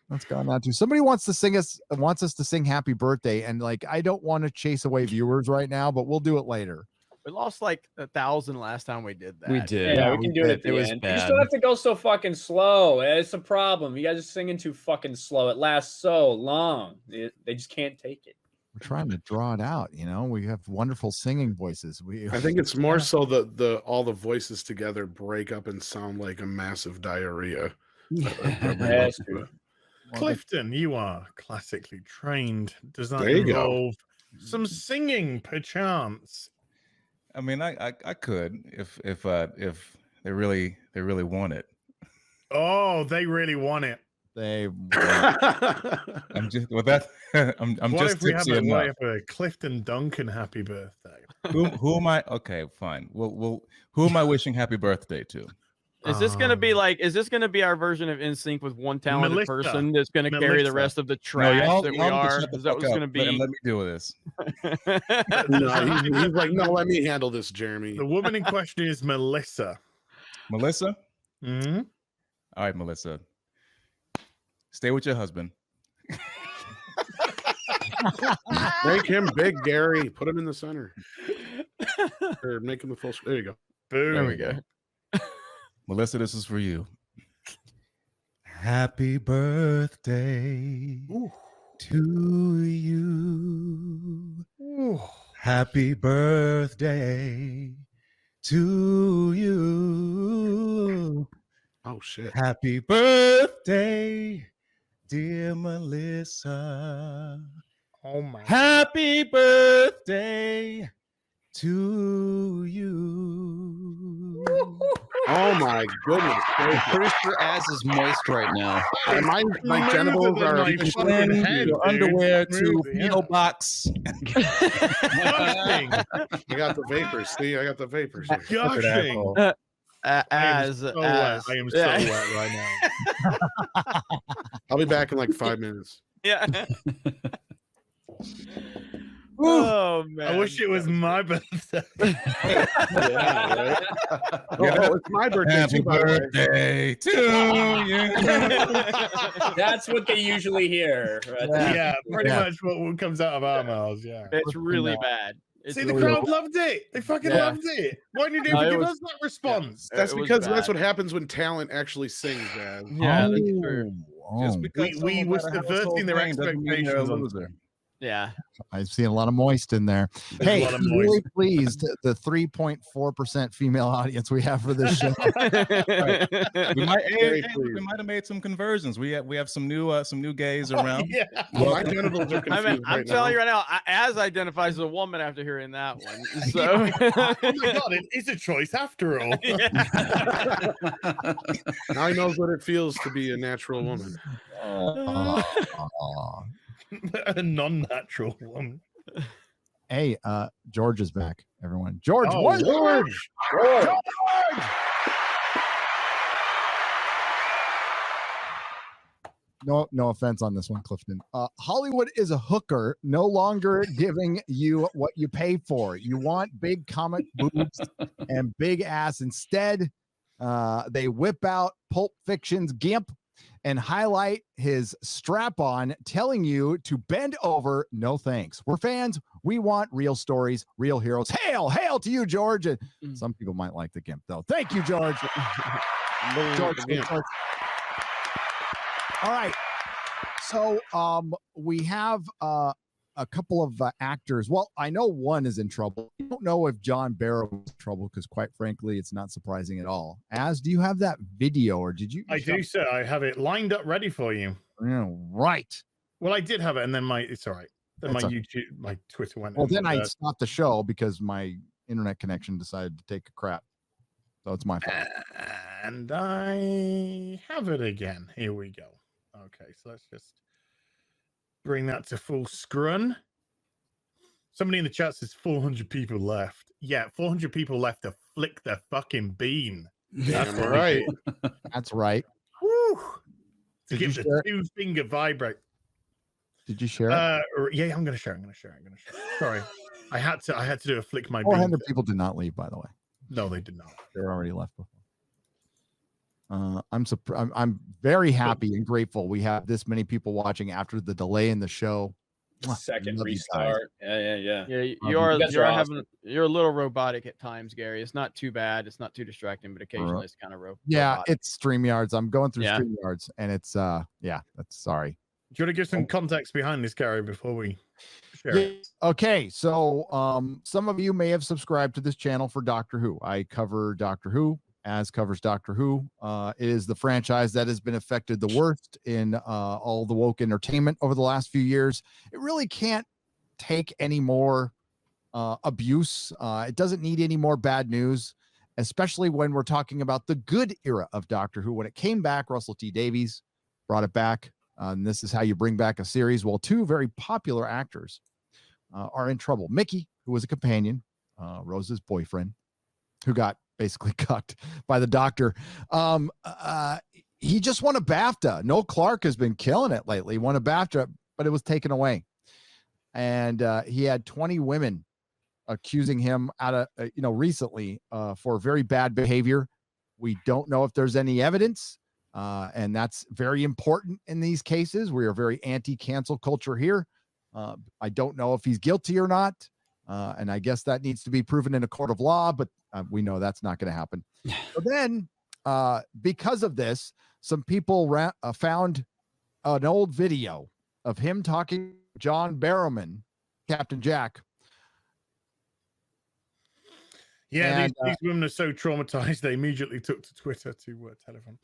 That's gone now too. Somebody wants us to sing Happy Birthday, and I don't want to chase away viewers right now, but we'll do it later. We lost 1,000 last time we did that. We did. Yeah, we can do it at the end. You just don't have to go so fucking slow. It's a problem. You guys are singing too fucking slow. It lasts so long. They just can't take it. We're trying to draw it out. We have wonderful singing voices. I think it's more so that all the voices together break up and sound like a massive diarrhea. That's true. Clifton, you are classically trained. Does that involve some singing, perchance? I mean, I could if they really want it. Oh, they really want it. I'm just with that. I'm what just if we have tipsy a Clifton Duncan happy birthday? Who am I? Okay, fine. Well, who am I wishing happy birthday to? Is this gonna be is this gonna be our version of NSYNC with one talented person that's gonna carry the rest of the trash that we are? Is that what's gonna be? Let me deal with this. No, he's like, no, let me handle this, Jeremy. The woman in question is Melissa. Melissa? Mm-hmm. All right, Melissa. Stay with your husband. Make him big, Gary. Put him in the center. Or make him the full. There you go. Boom. There we go. Melissa, this is for you. Happy birthday to you. Ooh. Happy birthday to you. Oh, shit. Happy birthday, dear Melissa. Oh, my. Happy birthday to you. Oh my goodness! I'm pretty sure Az is moist right now. And my genitals are Your underwear to PO box. I got the vapors. See, I got the vapors. Gushing. I am so wet right now. I'll be back in like 5 minutes. Yeah. Oh man! I wish it was my birthday. Yeah, right? Oh, it's my birthday. Happy birthday to you. That's what they usually hear. Right? Yeah, pretty much what comes out of our mouths. Yeah, it's really bad. It's See, the really crowd loved it. They fucking loved it. Why didn't you give us that response? That's because that's what happens when talent actually sings, man. Yeah, that's true. Just because we were subverting their expectations. Loser. Yeah. I've seen a lot of moist in there. Hey, I'm really pleased the 3.4% female audience we have for this show. We might have made some conversions. We have some new gays around. Yeah. My genitals are confused I'm telling you right now, Az identifies as a woman after hearing that one. So Oh my god, it is a choice after all. Now he knows what it feels to be a natural woman. A non-natural woman. Hey, George is back, everyone. George, Oh, what? George! No offense on this one, Clifton. Hollywood is a hooker, no longer giving you what you pay for. You want big comic boobs and big ass. Instead, they whip out Pulp Fiction's Gimp and highlight his strap-on, telling you to bend over. No thanks. We're fans. We want real stories, real heroes. Hail to you, George. And some people might like the Gimp, though. Thank you, George. George. All right. So we have a couple of actors. Well, I know one is in trouble. I don't know if John Barrow is in trouble because, quite frankly, it's not surprising at all. Az, do you have that video, or did you? I do, sir. I have it lined up ready for you. Yeah, right. Well, I did have it, and then it's all right. Then That's my okay. YouTube, my Twitter went. Well, in, then I but, stopped the show because my internet connection decided to take a crap. So it's my fault. And I have it again. Here we go. Okay, so let's just bring that to full screen. Somebody in the chat says 400 people left. Yeah, 400 people left to flick their fucking bean. That's right. That's right. Woo! To Did give you the share? 2-finger vibrate. Did you share it? Yeah, I'm gonna share. Sorry, I had to do a flick my. 400 bean. people did not leave, by the way. No, they did not. They were already left before. I'm very happy and grateful we have this many people watching after the delay in the show. Second Love you guys. restart. Yeah. You're a little robotic at times, Gary. It's not too bad. It's not too distracting, but occasionally it's kind of Yeah, robotic. it's StreamYards. I'm going through StreamYards, and it's that's sorry. Do you want to give some context behind this, Gary, before we share it? Okay, so some of you may have subscribed to this channel for Doctor Who. I cover Doctor Who. Az covers Doctor Who. It is the franchise that has been affected the worst in all the woke entertainment over the last few years. It really can't take any more abuse. It doesn't need any more bad news, especially when we're talking about the good era of Doctor Who. When it came back, Russell T Davies brought it back. And this is how you bring back a series. Well, two very popular actors are in trouble. Mickey, who was a companion, Rose's boyfriend, who got basically cucked by the Doctor. He just won a BAFTA. Noel Clarke has been killing it lately. Won a BAFTA, but it was taken away. And he had 20 women accusing him recently for very bad behavior. We don't know if there's any evidence. And that's very important in these cases. We are very anti-cancel culture here. I don't know if he's guilty or not. And I guess that needs to be proven in a court of law, but we know that's not going to happen. So then, because of this, some people found an old video of him talking to John Barrowman, Captain Jack. Yeah, And, these women are so traumatized, they immediately took to Twitter to telephone.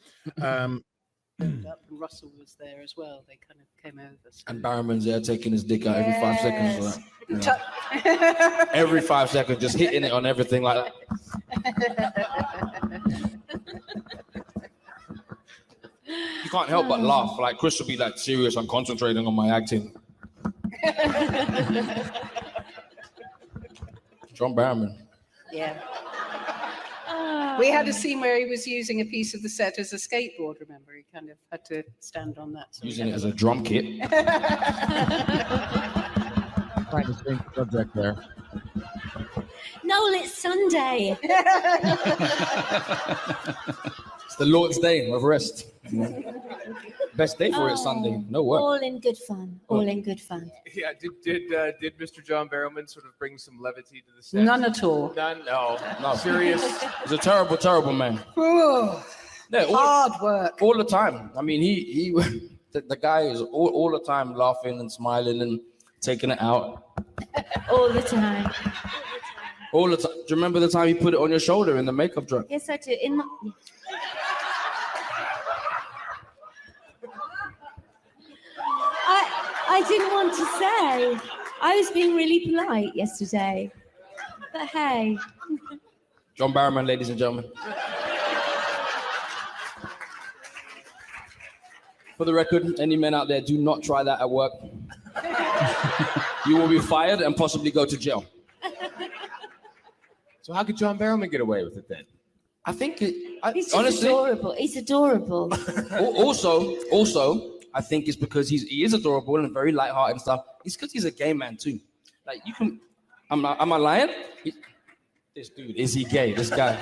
And Russell was there as well. They kind of came over. So. And Barrowman's there taking his dick out every 5 seconds. You know, every 5 seconds, just hitting it on everything like that. you can't help but laugh. Like Chris will be like serious. I'm concentrating on my acting. John Barrowman. Yeah. We had a scene where he was using a piece of the set as a skateboard, remember? He kind of had to stand on that. So Using it as a drum kit. Trying to change the subject there. Noel, it's Sunday. It's the Lord's Day of rest. Best day for it, Sunday. No work. All in good fun. All in good fun. Yeah, did Mr. John Barrowman sort of bring some levity to the set? None at all. None? No. No. Serious? He's a terrible, terrible man. Yeah, hard work. All the time. I mean, he the guy is all the time laughing and smiling and taking it out. All the time. All the time. Do you remember the time he put it on your shoulder in the makeup truck? Yes, I do. In my... I didn't want to say. I was being really polite yesterday. But hey. John Barrowman, ladies and gentlemen. For the record, any men out there, do not try that at work. You will be fired and possibly go to jail. So how could John Barrowman get away with it then? I think He's just honestly, adorable. He's adorable. Also, I think it's because he is adorable and very lighthearted and stuff. It's because he's a gay man too. Like you can, am I lying? This dude, is he gay? This guy.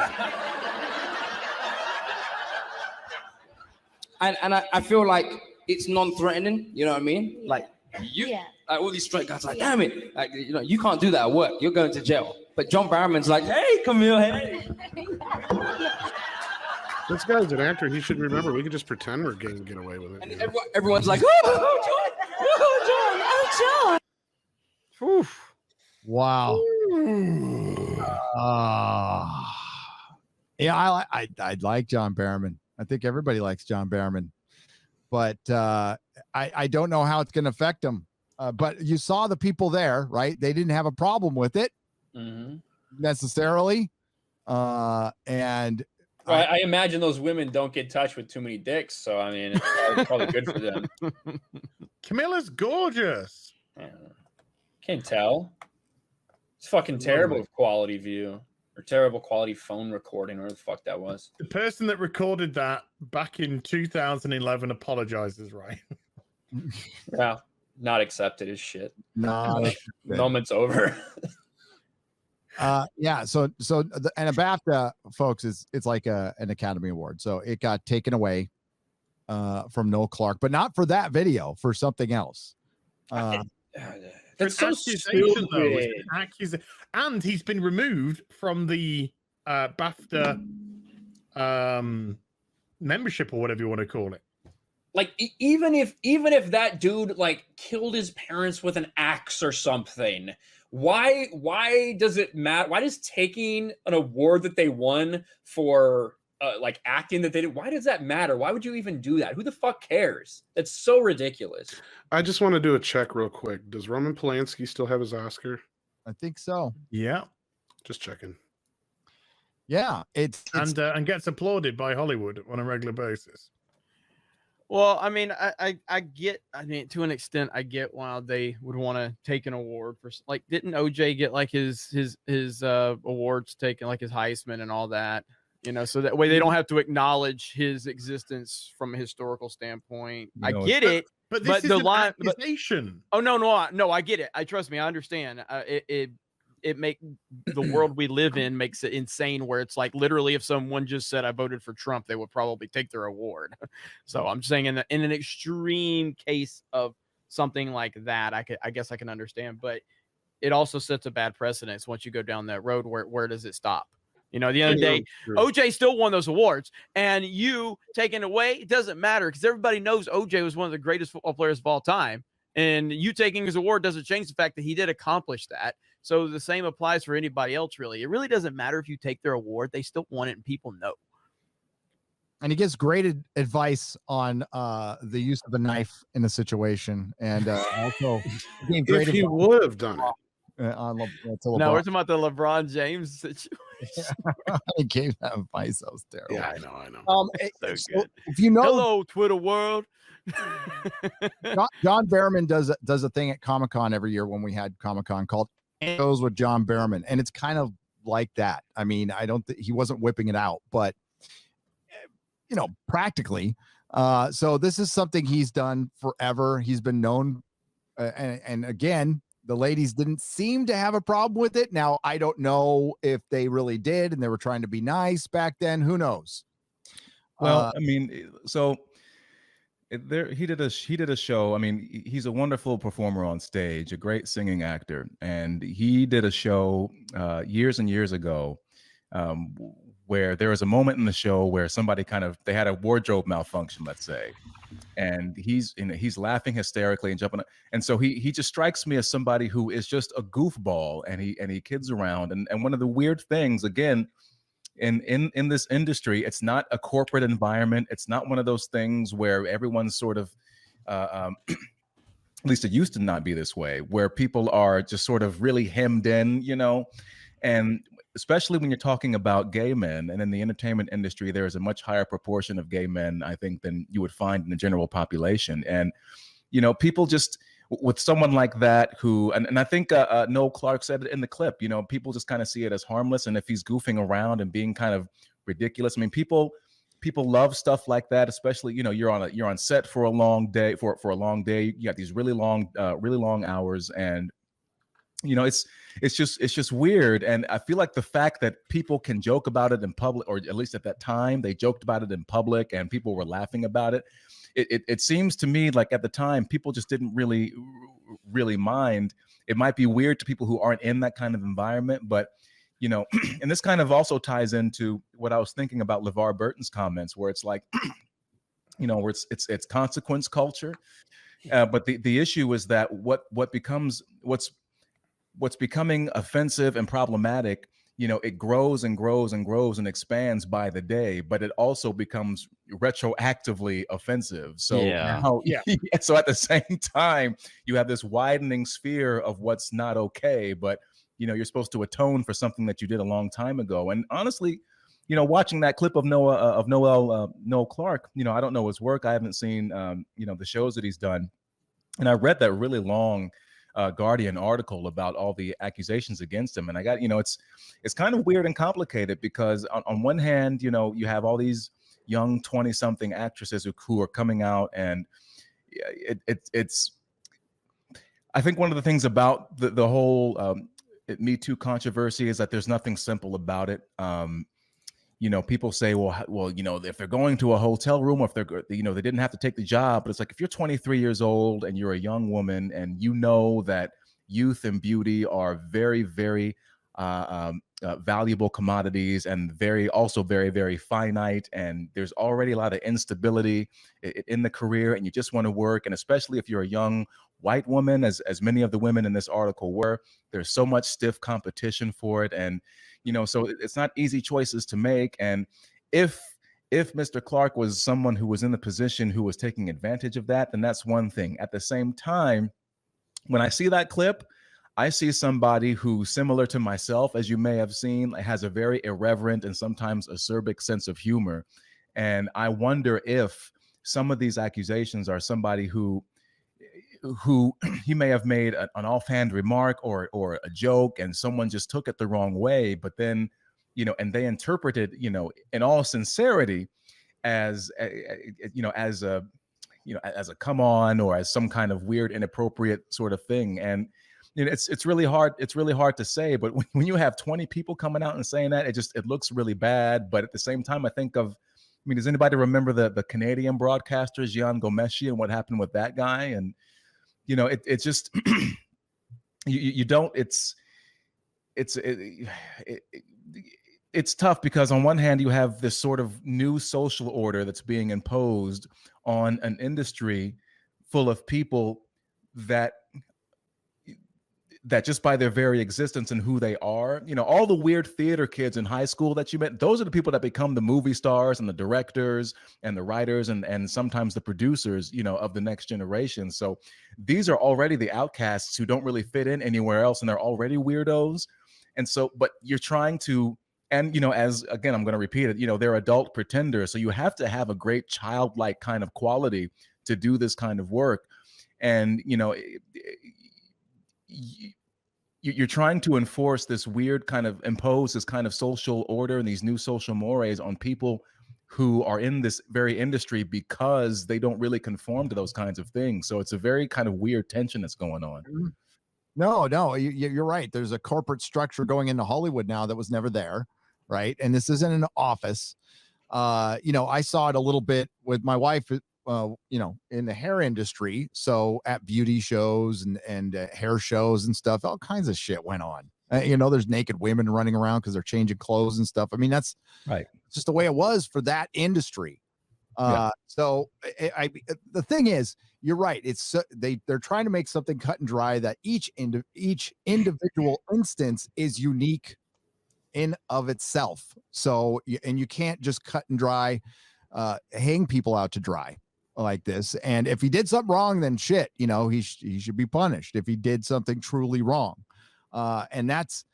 And I feel like it's non-threatening. You know what I mean? Like like all these straight guys, like damn it, like you can't do that at work. You're going to jail. But John Barrowman's like, hey, come here, hey. This guy's an actor. He should remember. We could just pretend we're gay and get away with it. And everyone's like, oh, John, oh, John. Oof. Wow. Yeah, I like John Barrowman. I think everybody likes John Barrowman, but I don't know how it's going to affect him. But you saw the people there, right? They didn't have a problem with it necessarily, and. Well, I imagine those women don't get touched with too many dicks, so I mean, it's probably good for them. Camilla's gorgeous. Yeah. Can't tell. It's fucking terrible quality view or terrible quality phone recording, or the fuck that was. The person that recorded that back in 2011 apologizes, right? Yeah, not accepted as shit. Moment's over. Yeah, so and a BAFTA, folks, it's like an Academy Award, so it got taken away from Noel Clarke, but not for that video, for something else. That's so stupid. And he's been removed from the BAFTA membership, or whatever you want to call it. Like even if that dude like killed his parents with an axe or something, why does it matter? Why does taking an award that they won for like acting that they did, why does that matter? Why would you even do that? Who the fuck cares? That's so ridiculous. I just want to do a check real quick. Does Roman Polanski still have his Oscar? I think so. Yeah. Just checking. Yeah, it's and gets applauded by Hollywood on a regular basis. Well, I mean, I get, I mean, to an extent, I get why they would want to take an award for, like, didn't OJ get like his awards taken, like his Heisman and all that, you know, so that way they don't have to acknowledge his existence from a historical standpoint. I get it, but this is the an accusation. No, I get it. Trust me, I understand. It make the world we live in makes it insane, where it's like literally if someone just said I voted for Trump, they would probably take their award. So I'm saying in an extreme case of something like that, I guess I can understand, but it also sets a bad precedence once you go down that road. Where does it stop? You know, at the end of the day, OJ still won those awards, and you taking away, it doesn't matter because everybody knows OJ was one of the greatest football players of all time, and you taking his award doesn't change the fact that he did accomplish that. So the same applies for anybody else, really. It really doesn't matter if you take their award. They still want it, and people know. And he gives great advice on the use of a knife in a situation. And also, if he would have done it. On to No, LeBron. we're talking about the LeBron James situation. I gave that advice. That was terrible. Yeah, I know. So So good. if you know, Hello, Twitter world. John Barrowman does a thing at Comic-Con every year when we had Comic-Con called Goes with John Barrowman, and it's kind of like that. I mean, I don't he wasn't whipping it out, but practically. So this is something he's done forever. He's been known, and again, the ladies didn't seem to have a problem with it. Now, I don't know if they really did and they were trying to be nice back then. Who knows? Well, I mean, so he did a show. I mean, he's a wonderful performer on stage, a great singing actor, and he did a show years and years ago where there was a moment in the show where somebody they had a wardrobe malfunction, let's say, and he's laughing hysterically and jumping, and so he just strikes me as somebody who is just a goofball, and he kids around, and one of the weird things, again, in this industry, it's not a corporate environment. It's not one of those things where everyone's sort of at least it used to not be this way, where people are just sort of really hemmed in, and especially when you're talking about gay men, and in the entertainment industry, there is a much higher proportion of gay men, I think, than you would find in the general population. And, people just, with someone like that who, and I think Noel Clark said it in the clip, people just kind of see it as harmless. And if he's goofing around and being kind of ridiculous, I mean, people love stuff like that, especially, you're on set for a long day, for a long day. You got these really long hours, and it's just weird. And I feel like the fact that people can joke about it in public, or at least at that time they joked about it in public and people were laughing about it. It seems to me like at the time people just didn't really mind. It might be weird to people who aren't in that kind of environment, but and this kind of also ties into what I was thinking about LeVar Burton's comments, where it's like, where it's consequence culture. But the issue is that what's becoming offensive and problematic, it grows and grows and grows and expands by the day, but it also becomes retroactively offensive. So now, so at the same time, you have this widening sphere of what's not okay, but you're supposed to atone for something that you did a long time ago. And honestly, watching that clip of Noel Clark, I don't know his work. I haven't seen the shows that he's done, and I read that really long Guardian article about all the accusations against him, and I got it's kind of weird and complicated, because on one hand, you have all these young 20-something actresses who are coming out, and it's I think one of the things about the whole Me Too controversy is that there's nothing simple about it. People say, well, if they're going to a hotel room, or if they're, they didn't have to take the job. But it's like, if you're 23 years old and you're a young woman, and that youth and beauty are very, very valuable commodities, and also very, very finite, and there's already a lot of instability in the career, and you just want to work. And especially if you're a young white woman, as many of the women in this article were, there's so much stiff competition for it. And so it's not easy choices to make. And if Mr. Clark was someone who was in the position who was taking advantage of that, then that's one thing. At the same time, when I see that clip, I see somebody who, similar to myself, as you may have seen, has a very irreverent and sometimes acerbic sense of humor. And I wonder if some of these accusations are somebody who he may have made an offhand remark or a joke, and someone just took it the wrong way, but then, and they interpreted, in all sincerity as a come on, or as some kind of weird, inappropriate sort of thing. And it's really hard to say, but when you have 20 people coming out and saying that, it looks really bad. But at the same time, I think of, does anybody remember the Canadian broadcaster Gian Gomeshi and what happened with that guy? And it's just you don't. It's tough, because on one hand you have this sort of new social order that's being imposed on an industry full of people that that just by their very existence and who they are, you know, all the weird theater kids in high school that you met, those are the people that become the movie stars and the directors and the writers and sometimes the producers, you know, of the next generation. So these are already the outcasts who don't really fit in anywhere else, and they're already weirdos. And so, but you're trying to, and, you know, as again, I'm going to repeat it, you know, they're adult pretenders. So you have to have a great childlike kind of quality to do this kind of work. And, you know, you're trying to enforce this weird kind of impose this kind of social order and these new social mores on people who are in this very industry because they don't really conform to those kinds of things. So it's a very kind of weird tension that's going on. No, you're right. There's a corporate structure going into Hollywood now that was never there, right? And this isn't an office. You know, I saw it a little bit with my wife, you know, in the hair industry. So at beauty shows and hair shows and stuff, all kinds of shit went on. You know, there's naked women running around because they're changing clothes and stuff. I mean, that's right. Just the way it was for that industry. So the thing is, you're right. It's they're trying to make something cut and dry that each individual instance is unique in of itself. So and you can't just cut and dry, hang people out to dry like this. And if he did something wrong, then shit, you know, he should be punished if he did something truly wrong. And that's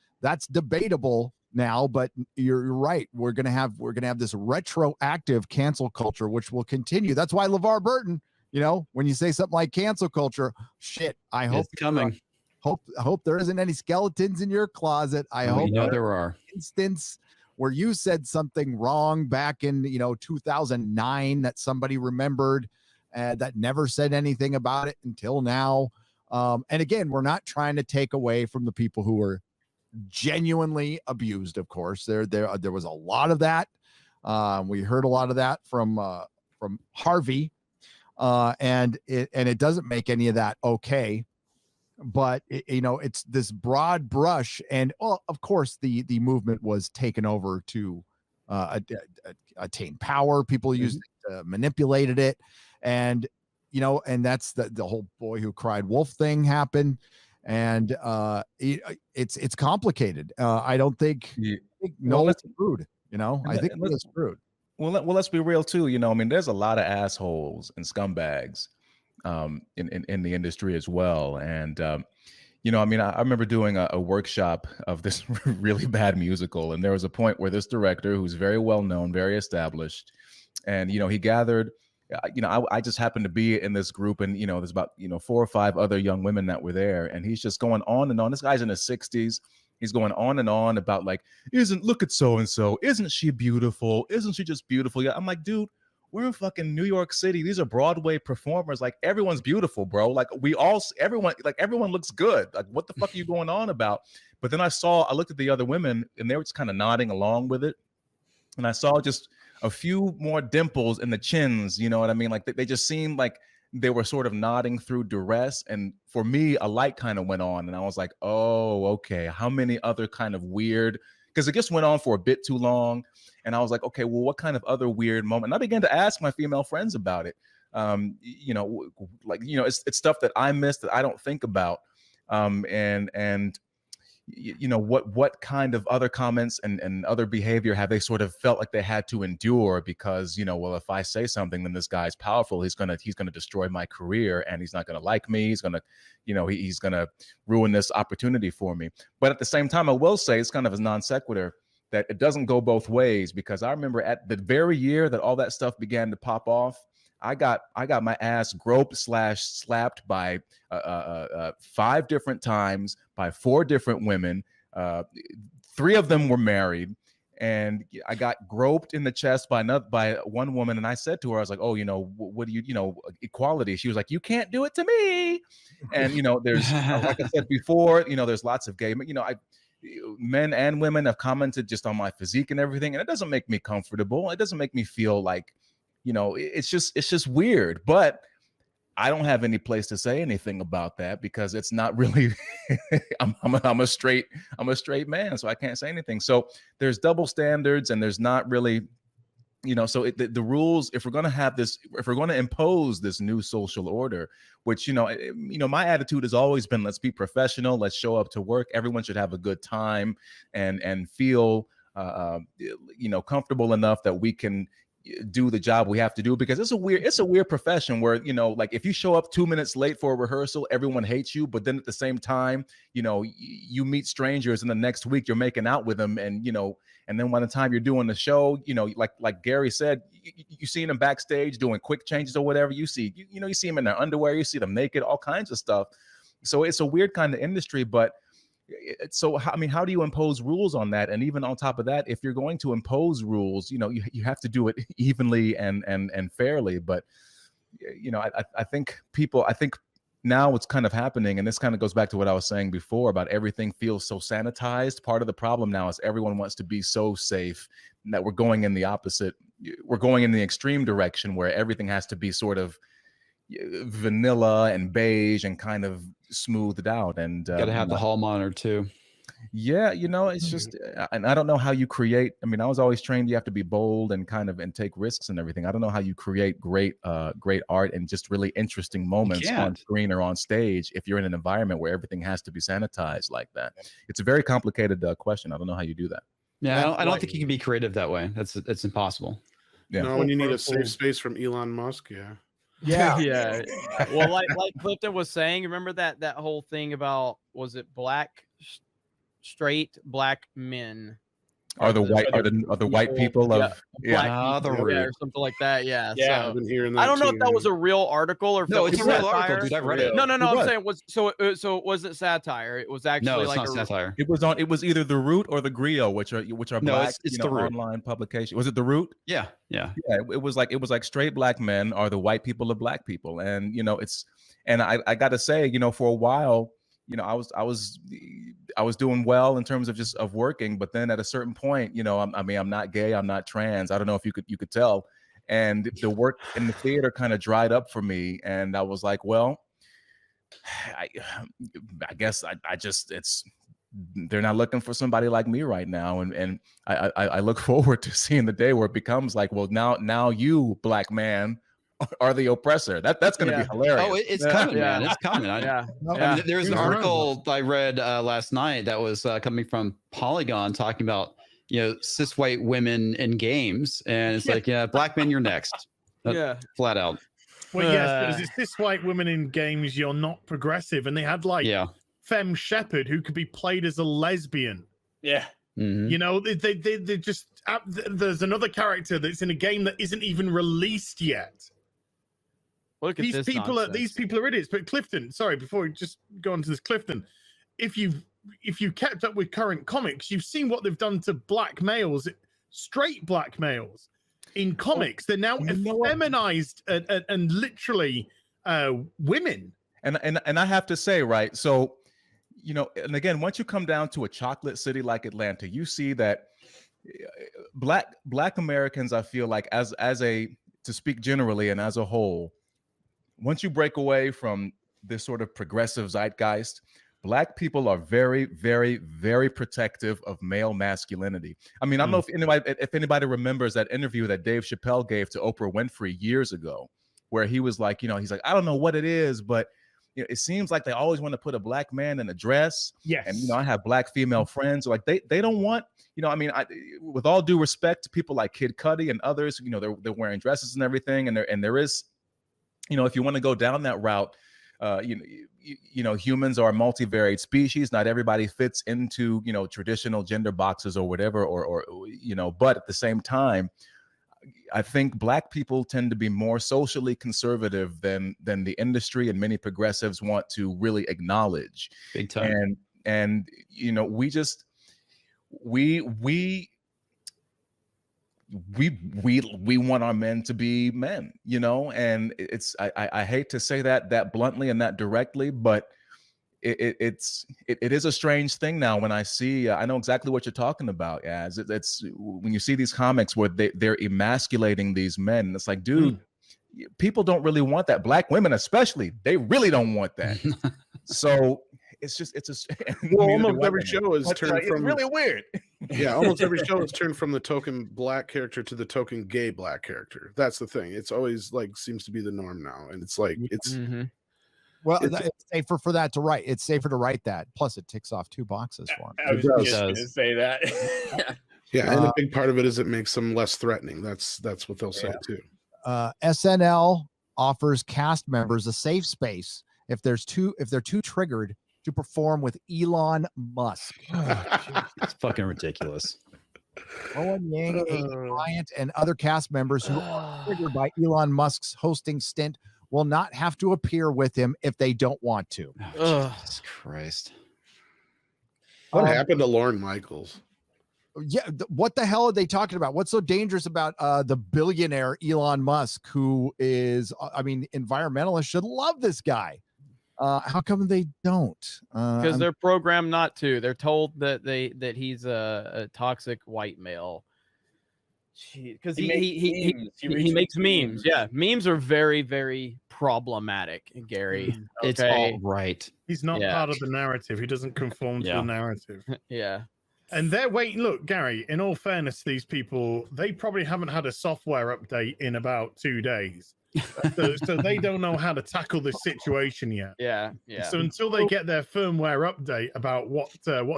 debatable now, but you're right. We're gonna have this retroactive cancel culture, which will continue. That's why LeVar Burton, you know, when you say something like cancel culture, shit, I hope it's coming. I hope there isn't any skeletons in your closet. I hope there are. Instance where you said something wrong back in 2009 that somebody remembered that never said anything about it until now. And again, we're not trying to take away from the people who were genuinely abused. Of course, there was a lot of that. We heard a lot of that from Harvey, and it doesn't make any of that okay. But it's this broad brush, and of course the movement was taken over to attain power. People used it, manipulated it, and that's the whole boy who cried wolf thing happened. And it's complicated. I don't think Nolan's screwed. I think Nolan's screwed. Well, let's be real too. I mean, there's a lot of assholes and scumbags in the industry as well. And I mean, I remember doing a workshop of this really bad musical, and there was a point where this director, who's very well known, very established, and he gathered. I just happened to be in this group, and there's about 4 or 5 other young women that were there, and he's just going on and on. This guy's in his 60s. He's going on and on about like, look at so and so, isn't she beautiful? Isn't she just beautiful? Yeah, I'm like, dude, we're in fucking New York City. These are Broadway performers. Like, everyone's beautiful, bro. Like, everyone looks good. Like, what the fuck are you going on about? But then I looked at the other women, and they were just kind of nodding along with it, and I saw just a few more dimples in the chins, you know what I mean? Like they just seemed like they were sort of nodding through duress. And for me, a light kind of went on, and I was like, oh, okay. How many other kind of weird, because it just went on for a bit too long. And I was like, okay, well, what kind of other weird moment? And I began to ask my female friends about it. It's stuff that I missed that I don't think about. What kind of other comments and other behavior have they sort of felt like they had to endure because, well, if I say something, then this guy's powerful. He's gonna destroy my career, and he's not gonna like me. He's gonna, he's gonna ruin this opportunity for me. But at the same time, I will say it's kind of a non sequitur that it doesn't go both ways, because I remember at the very year that all that stuff began to pop off, I got my ass groped / slapped by 5 different times by 4 different women. 3 of them were married, and I got groped in the chest by one woman. And I said to her, I was like, oh, what do you, equality? She was like, you can't do it to me. And, there's, like I said before, there's lots of gay, men and women have commented just on my physique and everything. And it doesn't make me comfortable. It doesn't make me feel like, it's just weird. But I don't have any place to say anything about that, because it's not really I'm a straight man, so I can't say anything. So there's double standards, and there's not really so the rules, if we're going to have this, if we're going to impose this new social order, which, my attitude has always been, let's be professional, let's show up to work. Everyone should have a good time and feel, comfortable enough that we can do the job we have to do, because it's a weird profession where, like if you show up 2 minutes late for a rehearsal, everyone hates you. But then at the same time, you meet strangers and the next week you're making out with them. And, and then by the time you're doing the show, like Gary said, you see them backstage doing quick changes or whatever. You see them in their underwear, you see them naked, all kinds of stuff. So it's a weird kind of industry, but so, how do you impose rules on that? And even on top of that, if you're going to impose rules, you have to do it evenly and fairly. But, I think now what's kind of happening, and this kind of goes back to what I was saying before about everything feels so sanitized. Part of the problem now is everyone wants to be so safe that we're going in the opposite. We're going in the extreme direction where everything has to be sort of vanilla and beige and kind of smoothed out. And gotta have the hall monitor too. Yeah, it's just, and I don't know how you create. I was always trained you have to be bold and and take risks and everything. I don't know how you create great art and just really interesting moments on screen or on stage if you're in an environment where everything has to be sanitized like that. It's a very complicated question. I don't know how you do that. Yeah, I don't think you can be creative that way. That's impossible. Yeah. No, when you need a safe space from Elon Musk, yeah. Yeah. Well, like Clifton was saying, remember that whole thing about, was it straight black men? Are the white people of or something like that? Yeah. Yeah, So, I've been hearing that. I don't know if that was a real article or if no, that it's was a real satire. article, dude. I've read it. No. I'm saying so it wasn't satire. It was actually no, it's like not satire. It was either The Root or The Griot, which are black, it's The Root. online publication. Was it The Root? Yeah. It was like straight black men are the white people of black people, and and I got to say, for a while, I was doing well in terms of working, but then at a certain point, I'm not gay, I'm not trans. I don't know if you could tell, and the work in the theater kind of dried up for me, and I was like, well, I guess I just they're not looking for somebody like me right now, and I look forward to seeing the day where it becomes like, well, now you, black man, are the oppressor. That's going to be hilarious. Oh, it's coming, man. It's coming. There's an article I read last night that was coming from Polygon talking about, cis white women in games. And it's like, black men, you're next. Flat out. Well, yes, but it's cis white women in games, you're not progressive. And they had Femme Shepherd who could be played as a lesbian. Yeah. Mm-hmm. They just, there's another character that's in a game that isn't even released yet. Look at these people are idiots. But Clifton, sorry, before we just go on to this, Clifton, if you kept up with current comics, you've seen what they've done to black males, straight black males in comics. They're now feminized and literally women. And I have to say, right, so and again, once you come down to a chocolate city like Atlanta, you see that black Americans, I feel like, to speak generally and as a whole, once you break away from this sort of progressive zeitgeist, black people are very, very, very protective of male masculinity. I don't know if anybody remembers that interview that Dave Chappelle gave to Oprah Winfrey years ago, where he was like, he's like, I don't know what it is, but it seems like they always want to put a black man in a dress. Yes. And I have black female friends, like they don't want, with all due respect to people like Kid Cudi and others, they're wearing dresses and everything, and there is, if you want to go down that route, humans are a multivariate species. Not everybody fits into, traditional gender boxes or whatever, or but at the same time, I think black people tend to be more socially conservative than the industry and many progressives want to really acknowledge. Big time. And we want our men to be men, and it's I hate to say that bluntly and that directly, but it is a strange thing now when I see I know exactly what you're talking about. It's when you see these comics where they're emasculating these men, it's like, dude, people don't really want that. Black women especially, they really don't want that. So it's a well, almost every show is turned from it's really weird. Yeah, almost every show has turned from the token black character to the token gay black character. That's the thing. It's always like seems to be the norm now, and it's like it's. Well, It's- it's safer for that to write. It's safer to write that. Plus, it ticks off 2 boxes for him. I was just going to say that. Yeah, and a big part of it is it makes them less threatening. That's what they'll say too. SNL offers cast members a safe space if they're too triggered to perform with Elon Musk. It's fucking ridiculous. Owen Yang, Aiden Bryant, and other cast members who are triggered by Elon Musk's hosting stint will not have to appear with him if they don't want to. Jesus Christ. What happened to Lorne Michaels? Yeah, what the hell are they talking about? What's so dangerous about the billionaire Elon Musk, who is, I mean, environmentalists should love this guy. How come they don't? Because they're programmed not to. They're told that he's a toxic white male. Because he makes memes. Yeah, memes are very, very problematic, Gary. It's all right. He's not part of the narrative. He doesn't conform to the narrative. Yeah. And they're waiting. Look, Gary, in all fairness, these people, they probably haven't had a software update in about 2 days. So they don't know how to tackle this situation yet. Yeah. So until they get their firmware update about what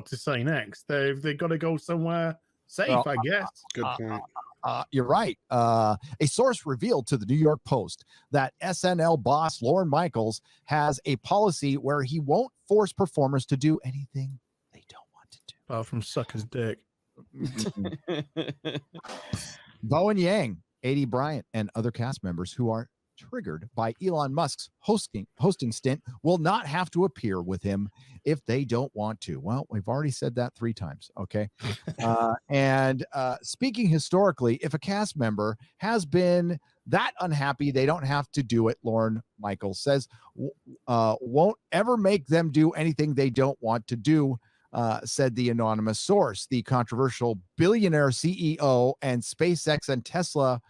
to say next, they've got to go somewhere safe, Well, I guess. Good point. You're right. A source revealed to the New York Post that SNL boss Lorne Michaels has a policy where he won't force performers to do anything they don't want to do. Apart from suck his dick. Bowen Yang, A.D. Bryant, and other cast members who are triggered by Elon Musk's hosting stint will not have to appear with him if they don't want to. Well, we've already said that 3 times. Okay. And speaking historically, if a cast member has been that unhappy, they don't have to do it. Lorne Michaels says, won't ever make them do anything they don't want to do. Said the anonymous source. The controversial billionaire CEO and SpaceX and Tesla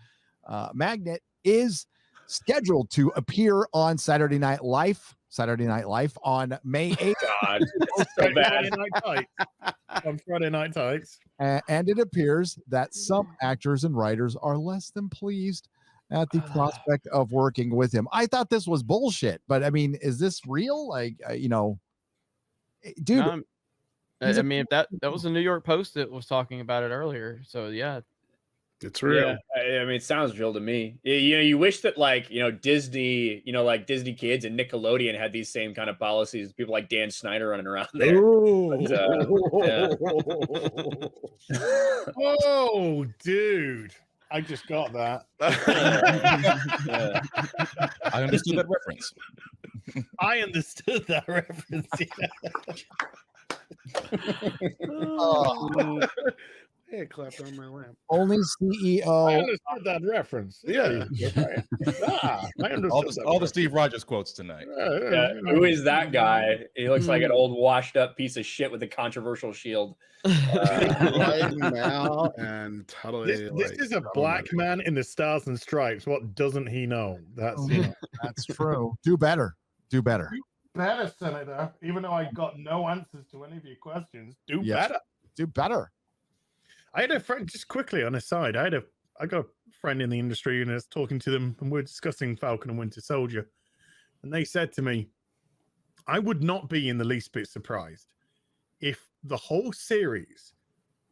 magnate is scheduled to appear on Saturday Night Live on May 8th. God, so bad. On Friday Night Tights. And it appears that some actors and writers are less than pleased at the prospect of working with him. I thought this was bullshit, but I mean, is this real? Like, dude. I mean, that was the New York Post that was talking about it earlier. So yeah, it's real. Yeah, I mean, it sounds real to me. You wish that Disney, like Disney Kids and Nickelodeon had these same kind of policies. People like Dan Snyder running around there. Oh, dude. I just got that. I understood that reference. I understood that reference. Oh. Hey, it clapped on my lap. Only CEO. I understood that reference. Yeah. I understood all the Steve Rogers quotes tonight. Yeah, who is that guy? He looks like an old washed up piece of shit with a controversial shield. And totally. This is a black man in the Stars and Stripes. What doesn't he know? That's That's true. Do better. Do better. Better, Senator. Even though I got no answers to any of your questions, do Yes. better. Do better. I had a friend, just quickly on a side, I got a friend in the industry and I was talking to them and we're discussing Falcon and Winter Soldier. And they said to me, I would not be in the least bit surprised if the whole series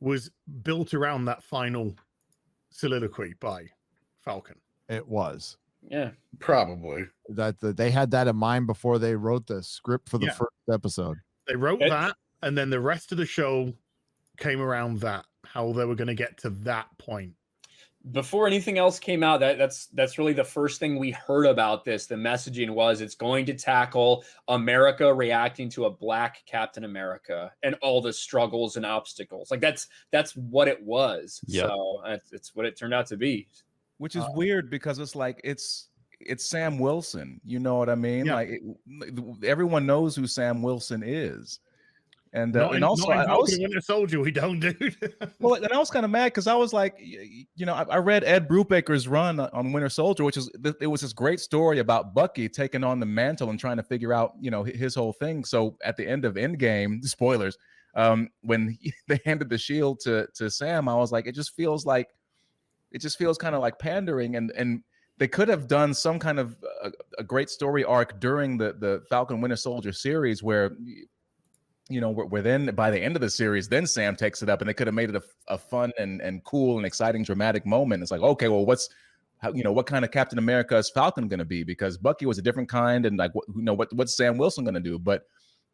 was built around that final soliloquy by Falcon. It was. Yeah. Probably. That they had that in mind before they wrote the script for the first episode. They wrote that, and then the rest of the show came around that, how they were going to get to that point. Before anything else came out, that's really the first thing we heard about this. The messaging was it's going to tackle America reacting to a black Captain America and all the struggles and obstacles. Like that's what it was. Yep. So it's what it turned out to be. Which is weird because it's like it's Sam Wilson. You know what I mean? Yeah. Like everyone knows who Sam Wilson is. And also, I was Winter Soldier. We don't, dude. Well, and I was kind of mad because I was like, I read Ed Brubaker's run on Winter Soldier, which was this great story about Bucky taking on the mantle and trying to figure out, his whole thing. So at the end of Endgame, spoilers, when they handed the shield to Sam, I was like, it just feels kind of like pandering, and they could have done some kind of a great story arc during the Falcon Winter Soldier series where, you know, where then by the end of the series, then Sam takes it up, and they could have made it a fun and cool and exciting dramatic moment. It's like, okay, well, what kind of Captain America is Falcon going to be? Because Bucky was a different kind, and like, what's Sam Wilson going to do? But,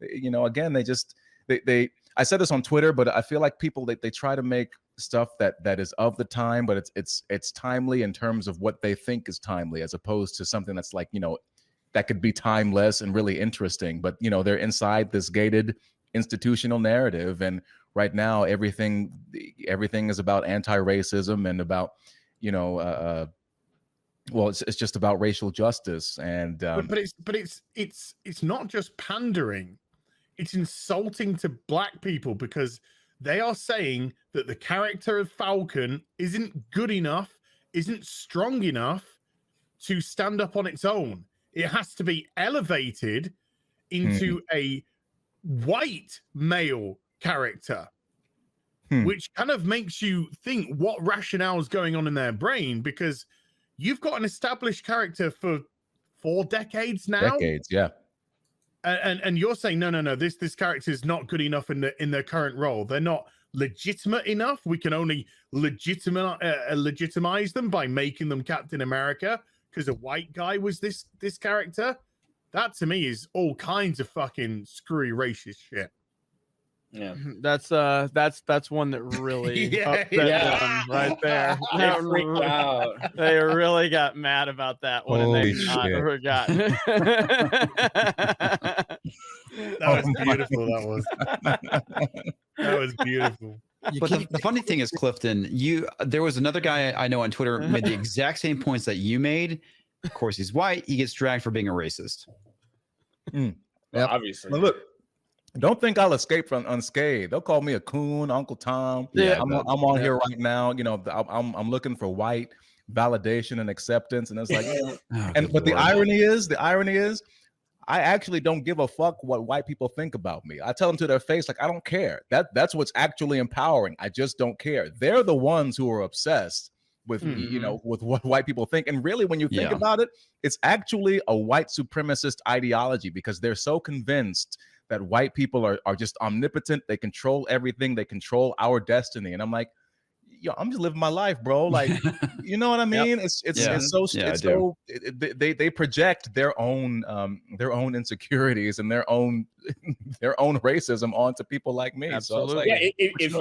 you know, again, they I said this on Twitter, but I feel like people, they try to make stuff that is of the time, but it's timely in terms of what they think is timely, as opposed to something that's like, you know, that could be timeless and really interesting. But, you know, they're inside this gated institutional narrative, and right now everything is about anti-racism and about, you know, well, it's just about racial justice. And but it's not just pandering, it's insulting to black people, because they are saying that the character of Falcon isn't good enough, isn't strong enough to stand up on its own. It has to be elevated into a white male character, which kind of makes you think what rationale is going on in their brain, because you've got an established character for 4 decades now. Decades, yeah. And you're saying no, this character is not good enough in their current role. They're not legitimate enough. We can only legitimize them by making them Captain America because a white guy was this character. That to me is all kinds of fucking screwy racist shit. Yeah, that's one that really upset them right there. They freaked out. They really got mad about that one, and they forgot. That was beautiful. That was beautiful. But the funny thing is, Clifton, there was another guy I know on Twitter made the exact same points that you made. Of course, he's white. He gets dragged for being a racist. Well, obviously. But look, don't think I'll escape from unscathed. They'll call me a coon, Uncle Tom. Yeah, I'm on here right now. You know, I'm looking for white validation and acceptance, and it's like, but the irony is, I actually don't give a fuck what white people think about me. I tell them to their face, like, I don't care. That's what's actually empowering. I just don't care. They're the ones who are obsessed with, you know, with what white people think. And really, when you think about it, it's actually a white supremacist ideology, because they're so convinced that white people are just omnipotent. They control everything. They control our destiny. And I'm like, yo, I'm just living my life, bro. Like, you know what I mean? They project their own insecurities and their own racism onto people like me. Absolutely. So it's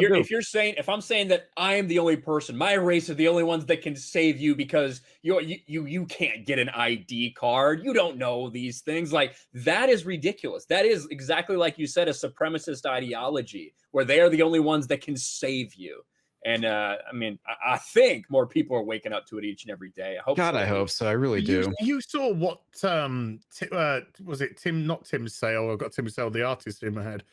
like, if I'm saying that I am the only person, my race are the only ones that can save you because you can't get an ID card, you don't know these things, like, that is ridiculous. That is exactly like you said, a supremacist ideology where they are the only ones that can save you. And I mean, I think more people are waking up to it each and every day. I hope. God, so. I hope so. I really do. You saw what was it? Not Tim Sale. I've got Tim Sale, the artist, in my head.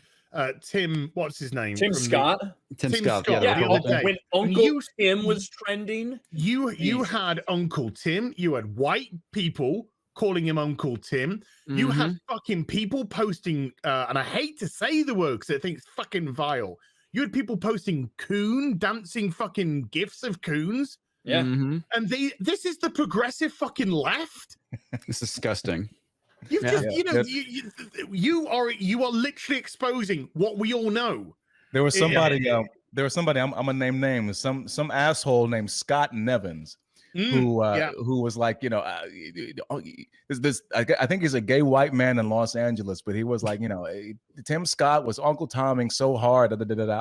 Tim, what's his name? Tim Scott. Tim Scott. Yeah. When Uncle Tim was trending, you had Uncle Tim. You had white people calling him Uncle Tim. You had fucking people posting, and I hate to say the word because I think it's fucking vile. You had people posting coon, dancing fucking gifs of coons. Yeah. And this is the progressive fucking left. It's disgusting. You are literally exposing what we all know. There was somebody, I'm gonna name names, some asshole named Scott Nevins. Who was like, you know, I think he's a gay white man in Los Angeles, but he was like, you know, Tim Scott was Uncle Tomming so hard. I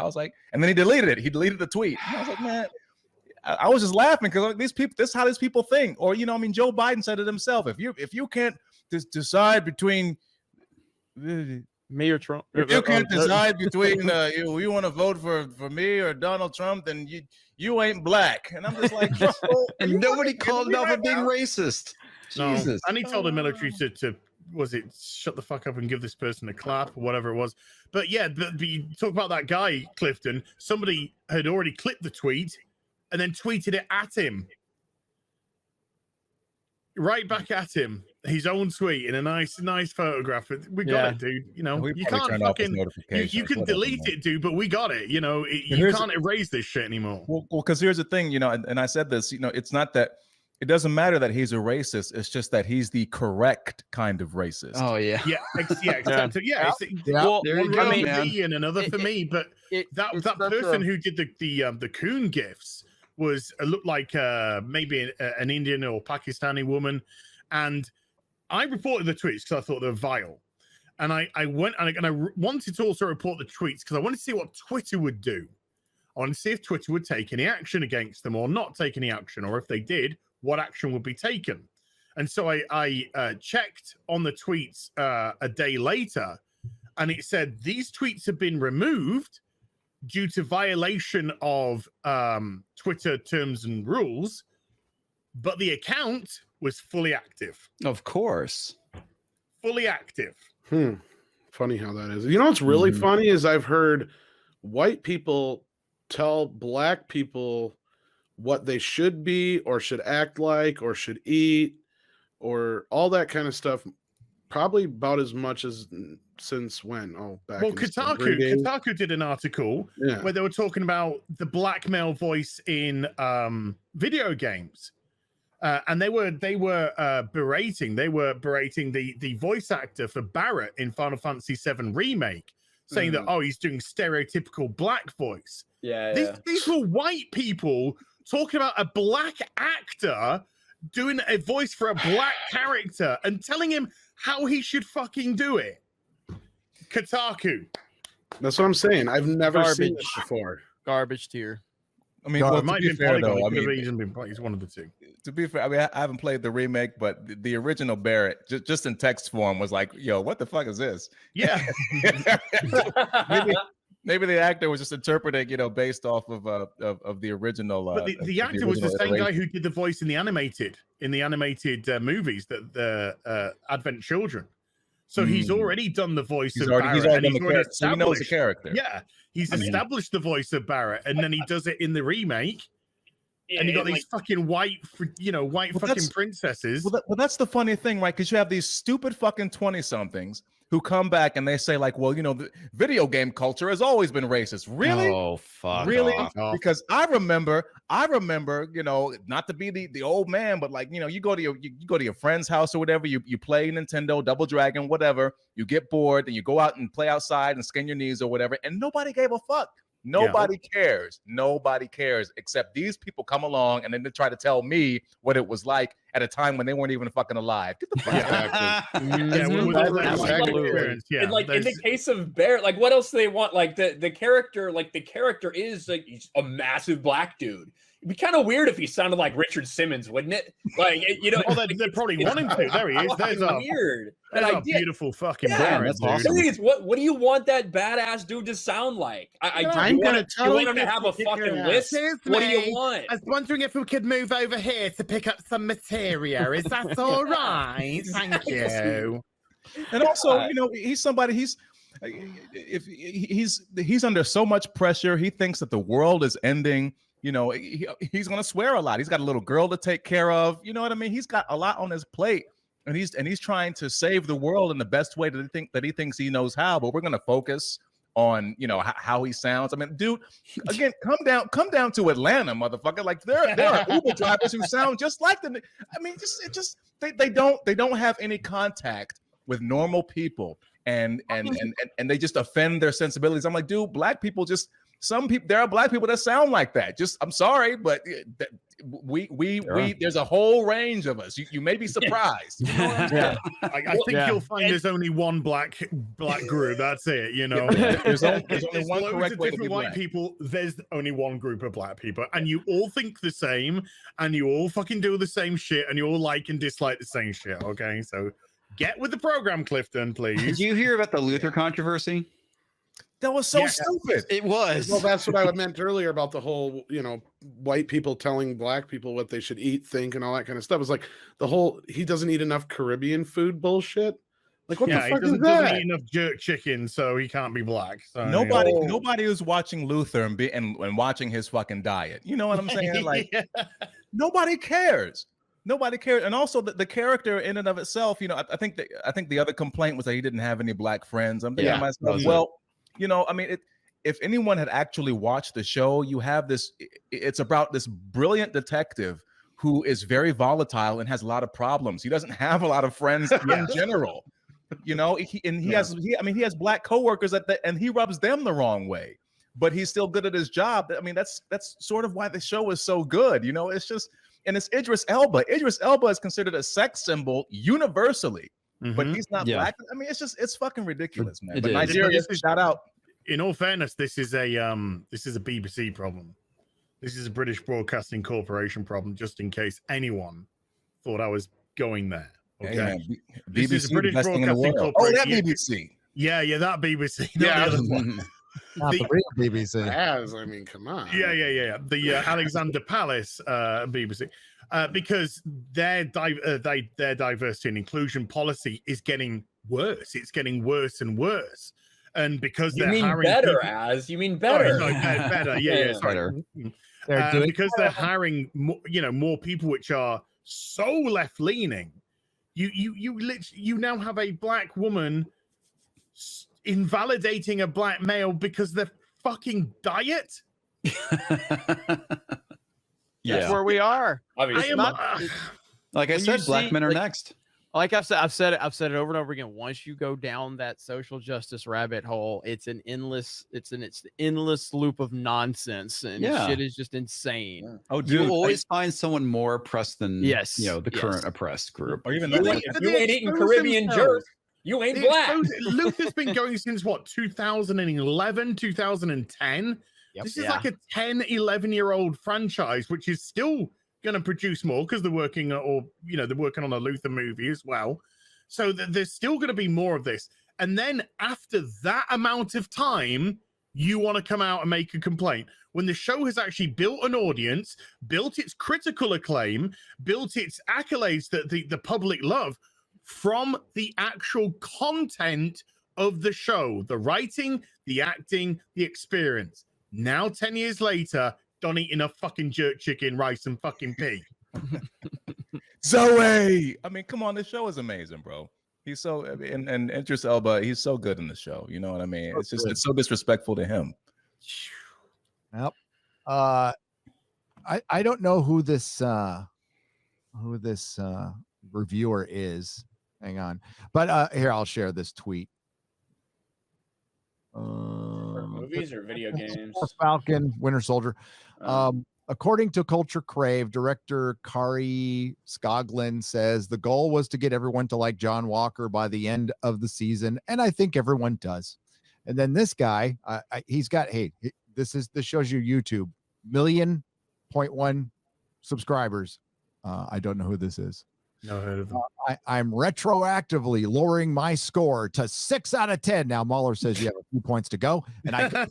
was like, and then he deleted it. He deleted the tweet. And I was like, man, I was just laughing because like, these people, this is how these people think. Or, you know, I mean, Joe Biden said it himself. If you can't decide between me or Trump, if you can't decide between you want to vote for me or Donald Trump, then you ain't black. And I'm just like, and nobody called him out for being racist. No. Jesus. And he told the military to was it shut the fuck up and give this person a clap or whatever it was. But yeah, but you talk about that guy, Clifton. Somebody had already clipped the tweet and then tweeted it at him. Right back at him. his own tweet in a nice photograph. We got it, dude. You know, you can't fucking you can delete it, dude, but we got it. You know, you can't erase this shit anymore. Well, because here's the thing, you know, and I said this, you know, it's not that it doesn't matter that he's a racist. It's just that he's the correct kind of racist. Oh yeah, Well, there you one go, for man. me and another for me. But that person who did the coon gifs was looked like maybe an Indian or Pakistani woman, and I reported the tweets because I thought they were vile, and I went and I wanted to also report the tweets because I wanted to see what Twitter would do. I wanted to see if Twitter would take any action against them or not take any action, or if they did, what action would be taken. And so I checked on the tweets a day later, and it said these tweets have been removed due to violation of Twitter terms and rules, but the account was fully active. Of course. Fully active. Funny how that is. You know what's really funny is I've heard white people tell black people what they should be or should act like or should eat or all that kind of stuff, probably about as much as since when? Back well, in Kotaku did an article where they were talking about the black male voice in video games, and they were berating the voice actor for Barrett in Final Fantasy VII Remake, saying that he's doing stereotypical black voice. These were white people talking about a black actor doing a voice for a black character and telling him how he should fucking do it. Kotaku. That's what I'm saying. I've never seen this before. Garbage tier. I mean, it well, might to be be fair, Polygon. though, I It could have mean, even been he's one of the two. to be fair, I mean, I haven't played the remake, but the original Barrett, just in text form, was like, "Yo, what the fuck is this?" Yeah. Maybe the actor was just interpreting, you know, based off of the original. But the actor was the same guy who did the voice in the animated movies, the Advent Children. So he's already done the voice of Barrett. He's already and done the character, so he knows the character. Yeah, he's established the voice of Barrett, and then he does it in the remake. And you got these fucking white fucking princesses. Well, that's the funny thing, right? Because you have these stupid fucking 20-somethings who come back and they say, like, well, you know, the video game culture has always been racist. Really? Oh, fuck. Really? Off. Because I remember, you know, not to be the old man, but like, you know, you go to your friend's house or whatever, you play Nintendo, Double Dragon, whatever, you get bored, and you go out and play outside and skin your knees or whatever, and nobody gave a fuck. Nobody cares. Nobody cares, except these people come along and then they try to tell me what it was like at a time when they weren't even fucking alive. Get the fuck out. And like in the case of Barrett, like what else do they want? Like the character is like he's a massive black dude. It'd be kind of weird if he sounded like Richard Simmons, wouldn't it? Like, you know, they probably want him to. There he is. There's weird. There's a beautiful fucking Barrett. That's awesome. The thing is, what do you want that badass dude to sound like? I'm gonna tell you want him to have a fucking list. What do you want? I was wondering if we could move over here to pick up some materia. Is that all right? Thank you. And also, you know, he's somebody. He's under so much pressure. He thinks that the world is ending. You know, he's gonna swear a lot. He's got a little girl to take care of. You know what I mean? He's got a lot on his plate, and he's trying to save the world in the best way that he thinks he knows how. But we're gonna focus on, you know, how he sounds. I mean, dude, again, come down to Atlanta, motherfucker. Like there are Uber drivers who sound just like them. I mean, they don't have any contact with normal people, and they just offend their sensibilities. I'm like, dude, black people just. There are black people that sound like that. Just, I'm sorry, but we there's a whole range of us. You may be surprised. You know what I'm saying? I think you'll find there's only one black group. That's it. You know, there's only one loads correct of way to be different white black. people. There's only one group of black people, and you all think the same, and you all fucking do the same shit, and you all like and dislike the same shit. Okay, so get with the program, Clifton, please. Did you hear about the Luther controversy? That was so stupid. It was. Well, that's what I meant earlier about the whole, you know, white people telling black people what they should eat, think, and all that kind of stuff. It's like the whole he doesn't eat enough Caribbean food bullshit. Like, what the fuck is doesn't that? eat enough jerk chicken, so he can't be black. So, Nobody is watching Luther and watching his fucking diet. You know what I'm saying? Like, nobody cares. Nobody cared, and also the character in and of itself. I think the other complaint was that he didn't have any black friends. I'm thinking to myself, well, I mean, if anyone had actually watched the show, you have this. It's about this brilliant detective who is very volatile and has a lot of problems. He doesn't have a lot of friends in general. He has black coworkers and he rubs them the wrong way, but he's still good at his job. I mean, that's sort of why the show is so good. It's just. And it's Idris Elba. Idris Elba is considered a sex symbol universally, but he's not black. I mean, it's fucking ridiculous, man. But Nigeria, shout out. In all fairness, this is a BBC problem. This is a British Broadcasting Corporation problem. Just in case anyone thought I was going there. Okay, hey, man, this BBC, is a British best thing in the Broadcasting world. Corporation. Oh, that BBC. Yeah, that BBC. Not the other one. Not the real BBC. I mean, come on. Yeah. The Alexander Palace BBC, because their diversity and inclusion policy is getting worse. It's getting worse and worse, and because You they're mean hiring better, people, you mean better. Sorry, better. Yeah, sorry. Better. Because they're hiring more people which are so left leaning. You now have a black woman invalidating a black male because of their fucking diet. That's where we are. Obviously. Like I said, black men are next. Like I've said it over and over again. Once you go down that social justice rabbit hole, it's an endless loop of nonsense, and shit is just insane. Yeah. Oh, dude, you always find someone more oppressed than the current oppressed group. Or even if you ain't eating Caribbean jerk, you ain't black. Luther's been going since what, 2011, 2010. This is like a 10, 11-year-old franchise, which is still going to produce more because they're working on a Luther movie as well. So there's still going to be more of this. And then after that amount of time, you want to come out and make a complaint when the show has actually built an audience, built its critical acclaim, built its accolades that the public love from the actual content of the show, the writing, the acting, the experience. Now, 10 years later, don't eat enough fucking jerk chicken, rice, and fucking pig. Zoe! I mean, come on, this show is amazing, bro. He's so, and Idris Elba, he's so good in the show. You know what I mean? It's just, it's so disrespectful to him. Yep. I don't know who this reviewer is. Hang on. But here, I'll share this tweet. Movies or video games? Falcon, Winter Soldier. According to Culture Crave, director Kari Skoglund says the goal was to get everyone to like John Walker by the end of the season, and I think everyone does. And then this guy, he's got this shows you YouTube 1.1 million subscribers. I don't know who this is. No heard of them. I'm retroactively lowering my score to 6 out of 10. Now Mahler says you have a few points to go, and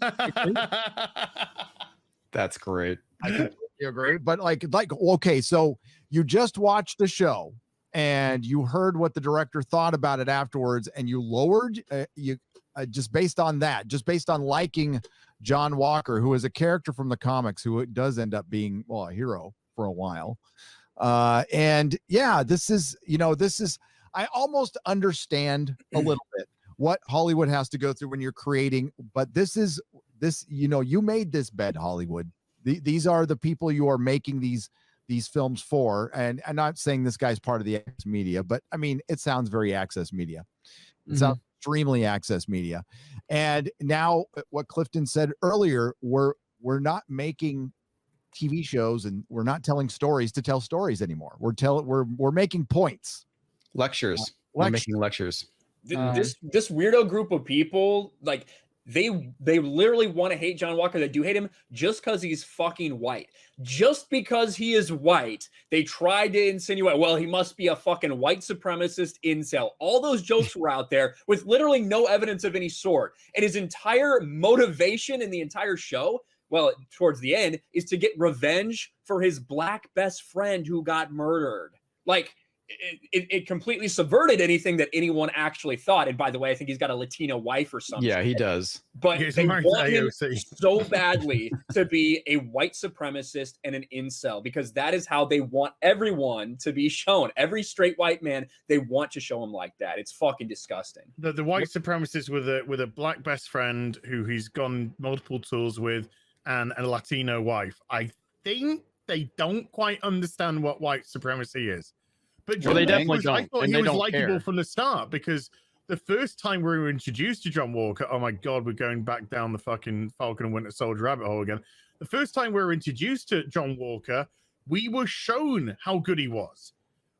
that's great. I completely agree. But like, okay, so you just watched the show and you heard what the director thought about it afterwards, and you lowered just based on that, just based on liking John Walker, who is a character from the comics who does end up being a hero for a while. And yeah, this is I almost understand a little bit what Hollywood has to go through when you're creating, but you made this bed, Hollywood. These are the people you are making these films for. And I'm not saying this guy's part of the Access Media, but I mean, it sounds very Access Media. It sounds extremely Access Media. And now what Clifton said earlier, we're not making TV shows and we're not telling stories to tell stories anymore. We're making points. Lectures. We're making lectures. This weirdo group of people, like they literally want to hate John Walker. They do hate him just because he's fucking white. Just because he is white, they tried to insinuate, well, he must be a fucking white supremacist incel. All those jokes were out there with literally no evidence of any sort. And his entire motivation in the entire show, well, towards the end, is to get revenge for his black best friend who got murdered. Like, it completely subverted anything that anyone actually thought. And by the way, I think he's got a Latino wife or something. Yeah, he does. But Yeah, he's they married want to him AOC. so badly to be a white supremacist and an incel, because that is how they want everyone to be shown. Every straight white man, they want to show him like that. It's fucking disgusting. The white supremacist with a black best friend who he's gone multiple tours with, and a Latino wife. I think they don't quite understand what white supremacy is. But Well, they John definitely was, don't, I thought and he they was don't likable care. from the start, because the first time we were introduced to John Walker, oh my God, we're going back down the fucking Falcon and Winter Soldier rabbit hole again. The first time we were introduced to John Walker, we were shown how good he was.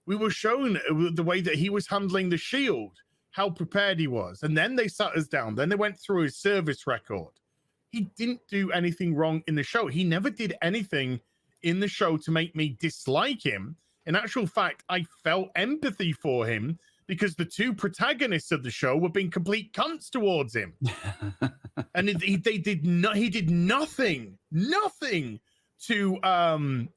We were shown the way that he was handling the shield, how prepared he was. And then they sat us down. Then they went through his service record. He didn't do anything wrong in the show. He never did anything in the show to make me dislike him. In actual fact, I felt empathy for him because the two protagonists of the show were being complete cunts towards him. And he did nothing to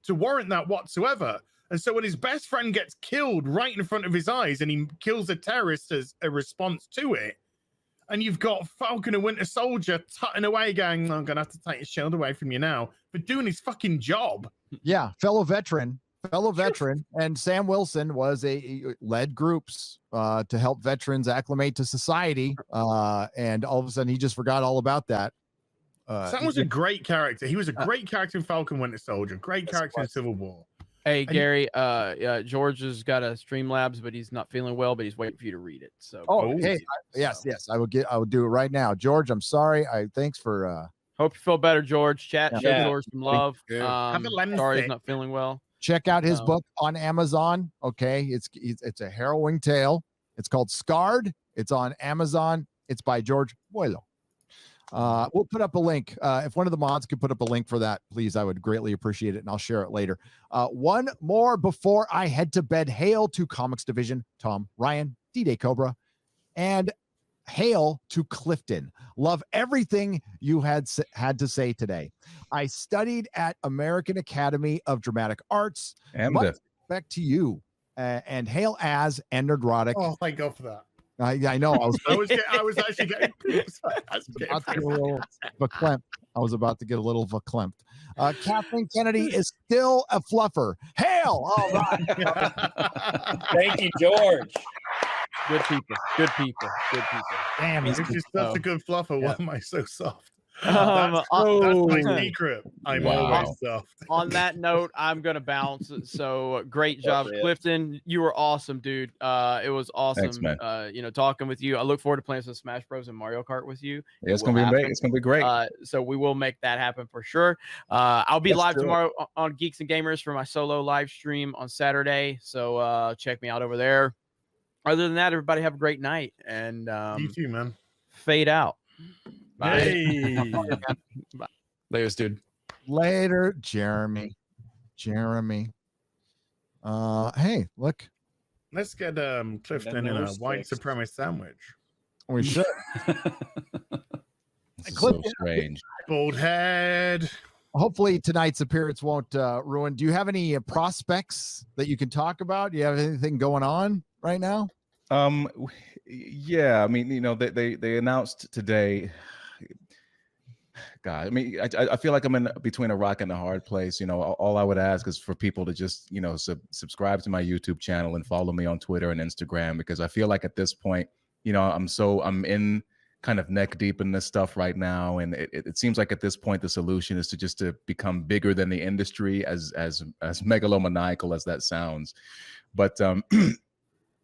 warrant that whatsoever. And so when his best friend gets killed right in front of his eyes, and he kills a terrorist as a response to it, and you've got Falcon and Winter Soldier tutting away going, I'm gonna have to take his shield away from you now, for doing his fucking job. Yeah, fellow veteran, and Sam Wilson led groups to help veterans acclimate to society, and all of a sudden he just forgot all about that. Sam was a great character. He was a great character in Falcon Winter Soldier, great character in Civil War. Hey, Gary, George has got a Streamlabs, but he's not feeling well, but he's waiting for you to read it. So, yes, I will do it right now. George, I'm sorry. Thanks for hope you feel better, George. Show George some love. Have a lemon Sorry he's stick. not feeling well. Check out his book on Amazon. Okay, it's a harrowing tale. It's called Scarred. It's on Amazon. It's by George Boilo. We'll put up a link. If one of the mods could put up a link for that, please, I would greatly appreciate it, and I'll share it later. One more before I head to bed. Hail to Comics Division, Tom, Ryan, D-Day Cobra, and hail to Clifton. Love everything you had to say today. I studied at American Academy of Dramatic Arts. Much respect to you, and hail as and Nerdrotic. Oh, thank God for that. I know. I was actually getting. I was about to get a little verklempt. Kathleen Kennedy is still a fluffer. Hail! All right. Thank you, George. Good people. Good people. Good people. Damn, he's just such a good fluffer. Why am I so soft? That's my secret. I'm always soft. On that note, I'm gonna bounce. So great job, Clifton. You were awesome, dude. It was awesome. Thanks, man. Talking with you. I look forward to playing some Smash Bros and Mario Kart with you. Yeah, it's gonna be great. It's gonna be great. So we will make that happen for sure. I'll be live tomorrow on Geeks and Gamers for my solo live stream on Saturday. So check me out over there. Other than that, everybody have a great night, and you too, man. Fade out. Bye. Hey. Bye. Later, dude. Later, Jeremy. Hey, look. Let's get Clifton in a white supremacist sandwich. We should. So strange. Bald head. Hopefully tonight's appearance won't ruin. Do you have any prospects that you can talk about? Do you have anything going on right now? Yeah, I mean, they announced today. God, I mean, I feel like I'm in between a rock and a hard place. All I would ask is for people to just, subscribe to my YouTube channel and follow me on Twitter and Instagram, because I feel like at this point, I'm in kind of neck deep in this stuff right now, and it seems like at this point the solution is to become bigger than the industry, as megalomaniacal as that sounds. But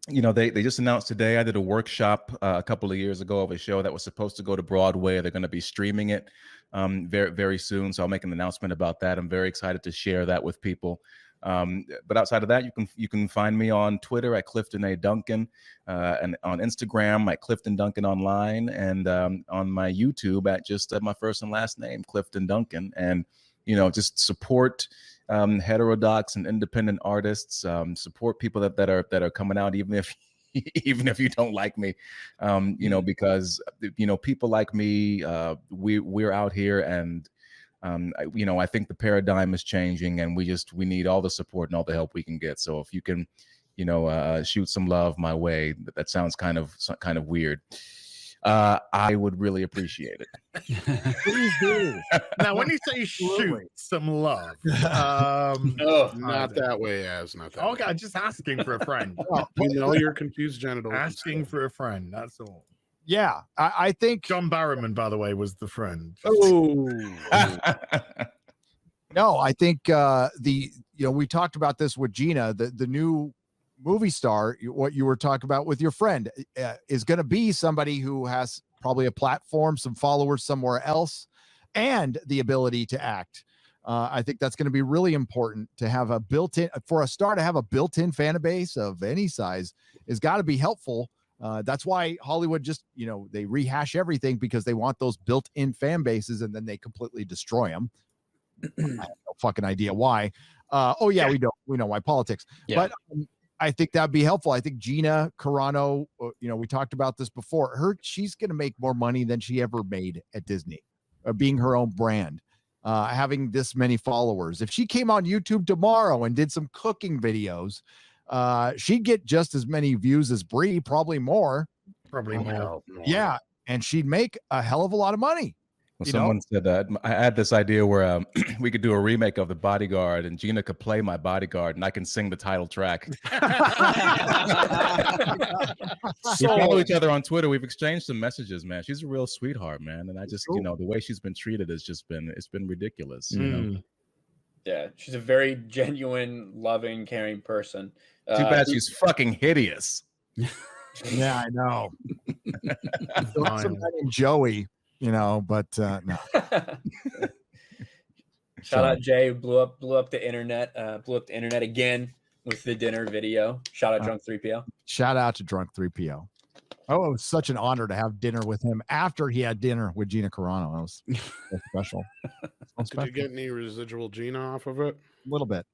they just announced today. I did a workshop a couple of years ago of a show that was supposed to go to Broadway. They're going to be streaming it very, very soon. So I'll make an announcement about that. I'm very excited to share that with people. But outside of that, you can find me on Twitter at Clifton A. Duncan, and on Instagram at Clifton Duncan Online, and on my YouTube at just my first and last name, Clifton Duncan. And just support heterodox and independent artists. Support people that are coming out, even if you don't like me, because people like me, we're out here, and I think the paradigm is changing, and we need all the support and all the help we can get. So if you can shoot some love my way. That sounds kind of weird. I would really appreciate it. Please do. Now, when you say shoot some love, not that way, not that. Okay, I'm just asking for a friend. Your confused genitals. Asking for a friend. That's all. Yeah, I think John Barrowman, by the way, was the friend. Oh. No, I think we talked about this with Gina, the new movie star, what you were talking about with your friend, is going to be somebody who has probably a platform, some followers somewhere else, and the ability to act. I think that's going to be really important to have a built-in, for a star to have a built-in fan base of any size has got to be helpful. That's why Hollywood just, they rehash everything because they want those built-in fan bases and then they completely destroy them. I have no fucking idea why. We know why, politics. Yeah. But I think that'd be helpful. I think Gina Carano, we talked about this before. She's going to make more money than she ever made at Disney, being her own brand, having this many followers. If she came on YouTube tomorrow and did some cooking videos, she'd get just as many views as Brie, probably more. Probably more. Yeah, and she'd make a hell of a lot of money. Well, someone said that I had this idea where we could do a remake of The Bodyguard and Gina could play my bodyguard and I can sing the title track. We follow each other on Twitter. We've exchanged some messages, man. She's a real sweetheart, man. And I just, the way she's been treated has just been, it's been ridiculous. Yeah, she's a very genuine, loving, caring person. Too bad she's fucking hideous. Yeah, I know. Joey. But no. Shout out Jay, blew up the internet, again with the dinner video. Shout out Drunk 3PO. Shout out to Drunk 3PO. Oh, it was such an honor to have dinner with him after he had dinner with Gina Carano. That was so special. Did you get any residual Gina off of it? A little bit.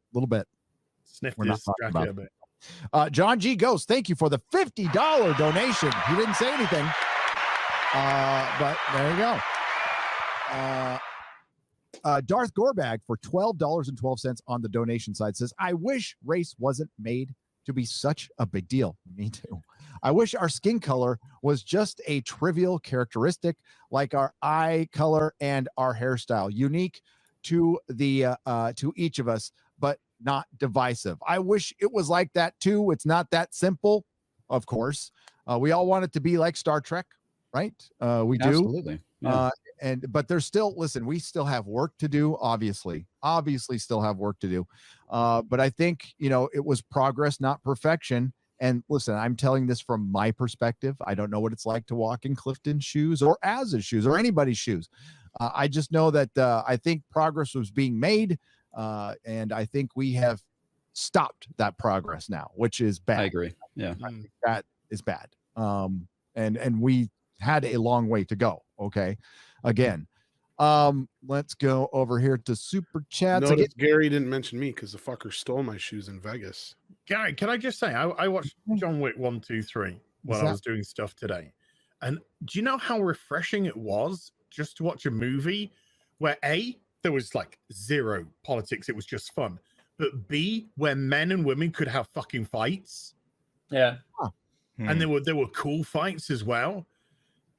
Sniffed We're not his talking jacket about a bit. John G. Ghost, thank you for the $50 donation. He didn't say anything. But there you go. Darth Gorbag for $12.12 on the donation side says, I wish race wasn't made to be such a big deal. Me too. I wish our skin color was just a trivial characteristic like our eye color and our hairstyle, unique to to each of us, but not divisive. I wish it was like that too. It's not that simple, of course. We all want it to be like Star Trek. Right? We do. Absolutely. Yeah. But there's still, listen, we still have work to do, obviously still have work to do. But I think, it was progress, not perfection. And listen, I'm telling this from my perspective. I don't know what it's like to walk in Clifton's shoes or Az's shoes or anybody's shoes. I just know that I think progress was being made. And I think we have stopped that progress now, which is bad. I agree. Yeah. I think that is bad. And we had a long way to go. Okay. Again, let's go over here to super chats. Notice Gary didn't mention me because the fucker stole my shoes in Vegas. Gary, can I just say, I watched John Wick 1, 2, 3 while I was doing stuff today. And do you know how refreshing it was just to watch a movie where A, there was like zero politics. It was just fun. But B, where men and women could have fucking fights. Yeah. And there were cool fights as well.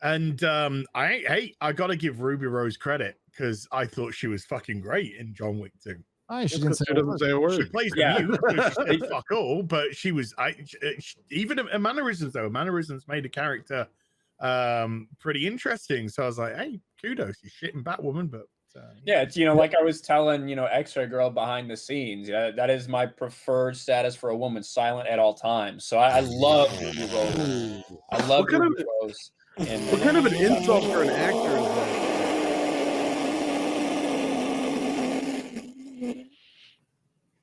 And I got to give Ruby Rose credit because I thought she was fucking great in John Wick 2. She didn't say a word. She plays the mute, so she said fuck all, but she was even her mannerisms though. Mannerisms made the character pretty interesting. So I was like, hey, kudos, you're shitting Batwoman, but yeah, it's like I was telling XrayGirl behind the scenes. That is my preferred status for a woman, silent at all times. So I love Ruby Rose. I love Ruby Rose. What kind of an insult for an actor is that?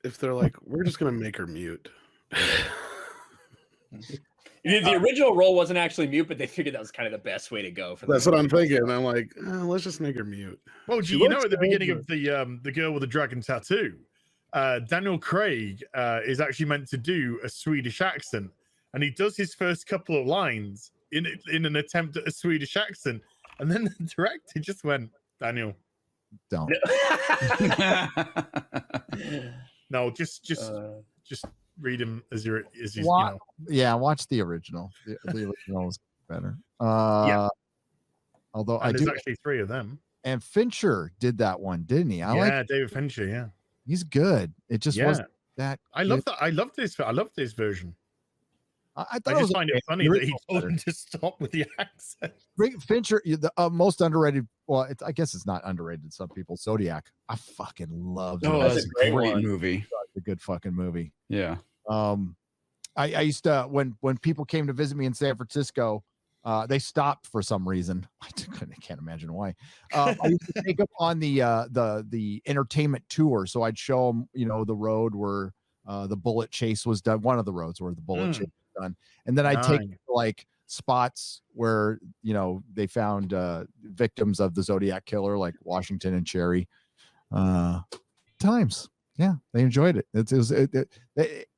If they're like, we're just gonna make her mute. The original role wasn't actually mute, but they figured that was kind of the best way to go. That's what I'm thinking. I'm like, let's just make her mute. Well, at the beginning of the girl with the dragon tattoo, Daniel Craig is actually meant to do a Swedish accent, and he does his first couple of lines in an attempt at a Swedish accent, and then the director just went, Daniel, don't. No, just read him as your as you Wa- know. Yeah, watch the original. The original is better. Yeah. Although And I there's do, actually 3 of them. and Fincher did that one, didn't he? I Yeah, like. David Fincher. Yeah, He's good. It just Yeah. wasn't that. I love that. I love this version. I thought I it just was find okay. it funny The that he original's told better. him to stop with the accent. Fincher, the most underrated. Well, I guess it's not underrated. Some people, Zodiac. I fucking love. Oh, Zodiac. that's a great movie. It's a good fucking movie. Yeah. I used to when people came to visit me in San Francisco, they stopped for some reason. I can't imagine why. I used to take them on the entertainment tour, so I'd show them, the road where the bullet chase was done. One of the roads where the bullet chase was done, and then I'd take them to, like, spots where they found victims of the Zodiac killer, like Washington and Cherry. Times, yeah, they enjoyed it.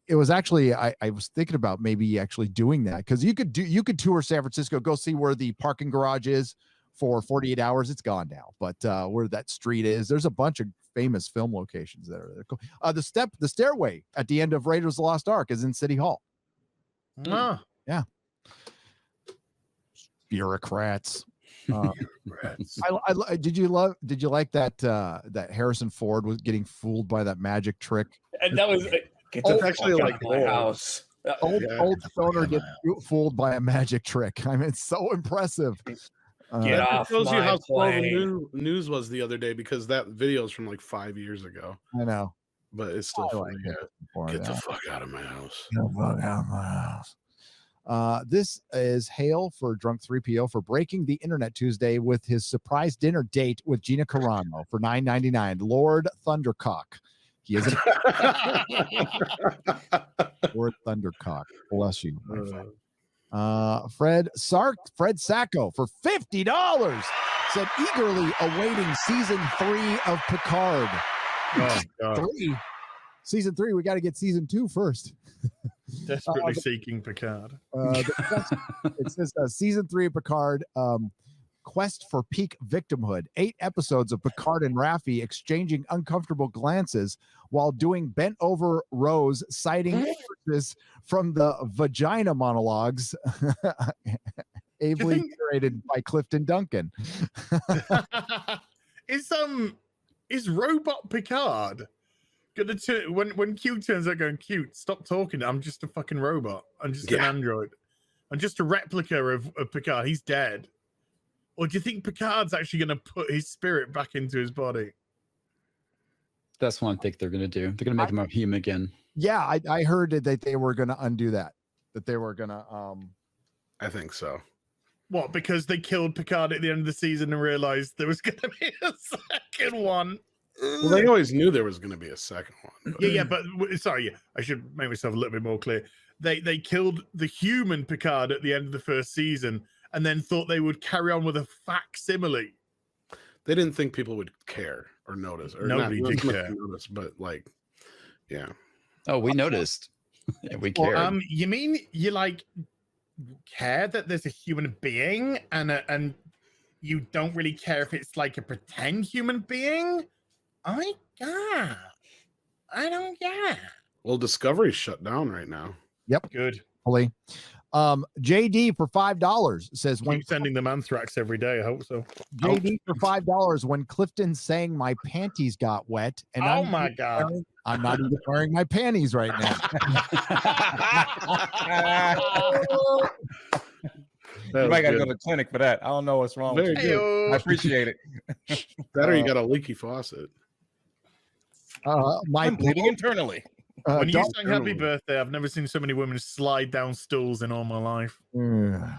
It was actually I was thinking about maybe actually doing that, because you could tour San Francisco, go see where the parking garage is for 48 hours. It's gone now, but where that street is, there's a bunch of famous film locations that are there. Cool. The stairway at the end of Raiders of the Lost Ark is in City Hall. Ah. Yeah. Bureaucrats. Did you like that that Harrison Ford was getting fooled by that magic trick? And that was It's actually like my house. Old stoner gets fooled by a magic trick. I mean, it's so impressive. That shows you how slow the news was the other day, because that video is from like 5 years ago. I know, but it's still funny. Get the yeah. fuck out of my house. Get the fuck out of my house. This is hail for Drunk 3PO for breaking the internet Tuesday with his surprise dinner date with Gina Carano for $9.99. Lord Thundercock. He is Lord Thundercock. Bless you, my friend. Fred Sacco for $50 said eagerly awaiting season 3 of Picard. Oh, God. Season 3, we got to get season 2 first. Desperately seeking Picard. It says season 3 of Picard, quest for peak victimhood. 8 episodes of Picard and Raffi exchanging uncomfortable glances while doing bent over rows, citing images from the vagina monologues, ably narrated by Clifton Duncan. Is robot Picard gonna turn when Q turns out going, cute, stop talking, I'm just a fucking robot, I'm just an android, I'm just a replica of Picard, he's dead? Or do you think Picard's actually gonna put his spirit back into his body? That's what I think they're gonna do. They're gonna make him a human again. Yeah, I heard that they were gonna undo that. That they were gonna I think so. What, because they killed Picard at the end of the season and realized there was gonna be a second one? Well, they always knew there was going to be a second one. Yeah, but sorry, I should make myself a little bit more clear. They killed the human Picard at the end of the first season, and then thought they would carry on with a facsimile. They didn't think people would care or notice. Or Nobody did care. Notice, but like, yeah. Oh, we noticed. Yeah, we cared. Well, you mean you care that there's a human being, and you don't really care if it's like a pretend human being? I don't get. Well, Discovery's shut down right now. Yep. Good. Hopefully. JD for $5 says when sending them anthrax every day. I hope so. JD for $5 when Clifton sang my panties got wet, and I'm not even wearing my panties right now. You might gotta go to the clinic for that. I don't know what's wrong with you. Good. I appreciate it. That or you got a leaky faucet. I'm bleeding internally. When you sang Happy Birthday, I've never seen so many women slide down stools in all my life. There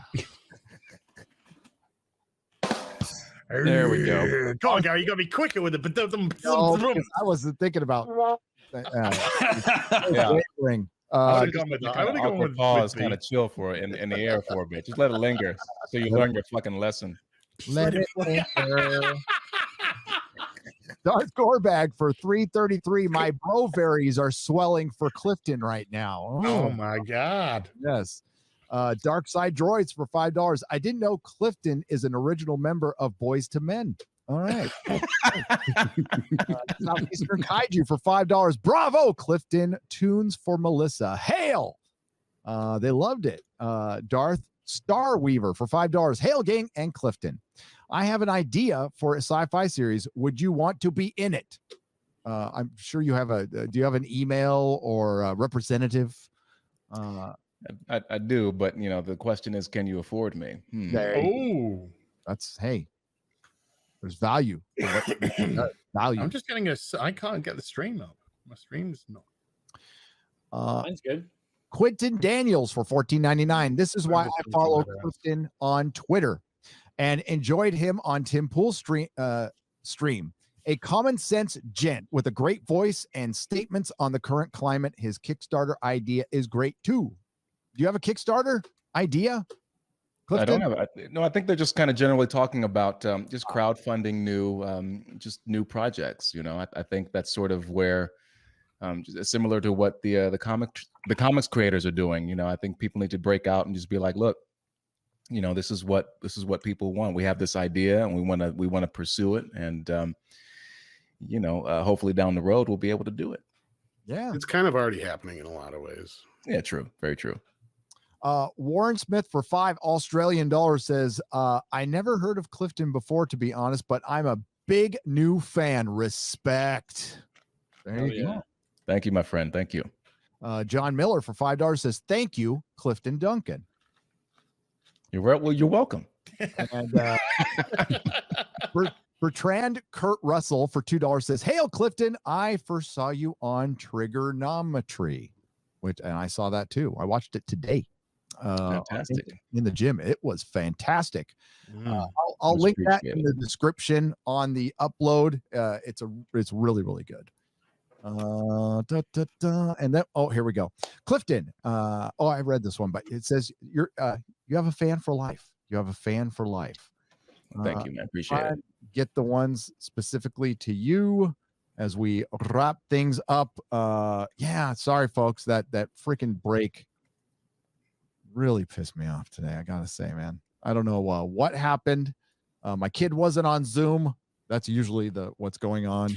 we go. Come on, Gary, you gotta be quicker with it. But I wasn't thinking about ring. I would have gone with pause, kind of chill for it in the air for a bit. Just let it linger, so you learn your fucking lesson. Let it linger. Darth Gorbag for $3.33. My brovaries are swelling for Clifton right now. Oh my God. Yes. Dark Side Droids for $5. I didn't know Clifton is an original member of Boys to Men. All right. Southeastern Kaiju for $5. Bravo, Clifton. Tunes for Melissa. Hail. They loved it. Darth Starweaver for $5. Hail, gang, and Clifton. I have an idea for a sci-fi series. Would you want to be in it? I'm sure you have do you have an email or a representative? I do, but the question is, can you afford me? Oh, that's there's value. Value. I'm just getting I can't get the stream up. My stream's not. Mine's good. Quentin Daniels for $14.99. This is why I follow Clifton on Twitter and enjoyed him on Tim Pool's stream. A common sense gent with a great voice and statements on the current climate. His Kickstarter idea is great too. Do you have a Kickstarter idea, Clifton? I don't have. No, I think they're just kind of generally talking about just crowdfunding new projects. I think that's sort of where, similar to what the comics creators are doing. I think people need to break out and just be like, look, this is what people want. We have this idea and we want to pursue it, and hopefully down the road we'll be able to do it. Yeah, it's kind of already happening in a lot of ways. Yeah, true, very true. Warren Smith for $5 Australian says, I never heard of Clifton before, to be honest, but I'm a big new fan. Respect. There you go. Thank you, my friend. Thank you. John Miller for $5 says, thank you, Clifton Duncan. You're welcome. And Bertrand Kurt Russell for $2 says, hail, Clifton. I first saw you on Trigonometry, and I saw that too. I watched it today. Fantastic. In the gym. It was fantastic. I'll link that in the description on the upload. It's really, really good. And then, here we go. Clifton. I read this one, but it says you have a fan for life. You have a fan for life. Thank you, man. Appreciate it. Get the ones specifically to you as we wrap things up. Sorry, folks. That freaking break really pissed me off today. I gotta say, man. I don't know what happened. My kid wasn't on Zoom. That's usually what's going on.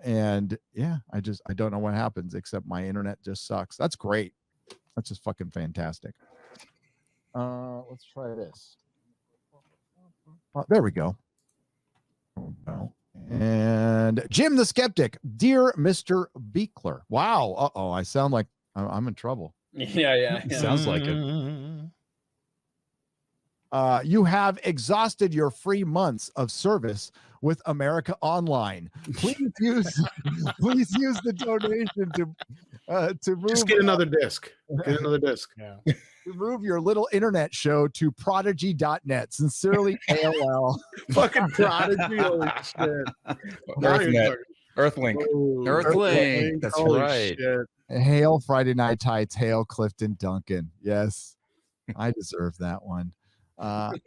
And yeah, I don't know what happens, except my internet just sucks. That's great. That's just fucking fantastic. Let's try this. There we go. And Jim the Skeptic, dear Mr. Beekler. Wow. I sound like I'm in trouble. Yeah. Sounds like it. You have exhausted your free months of service with America Online. Please use the donation to move. Just get another disc. Get another disc. Yeah. To move your little internet show to prodigy.net. Sincerely, AOL. Fucking Prodigy. Holy shit. Earthlink. Earthlink. That's Holy right. shit. Hail Friday Night Tights. Hail Clifton Duncan. Yes, I deserve that one.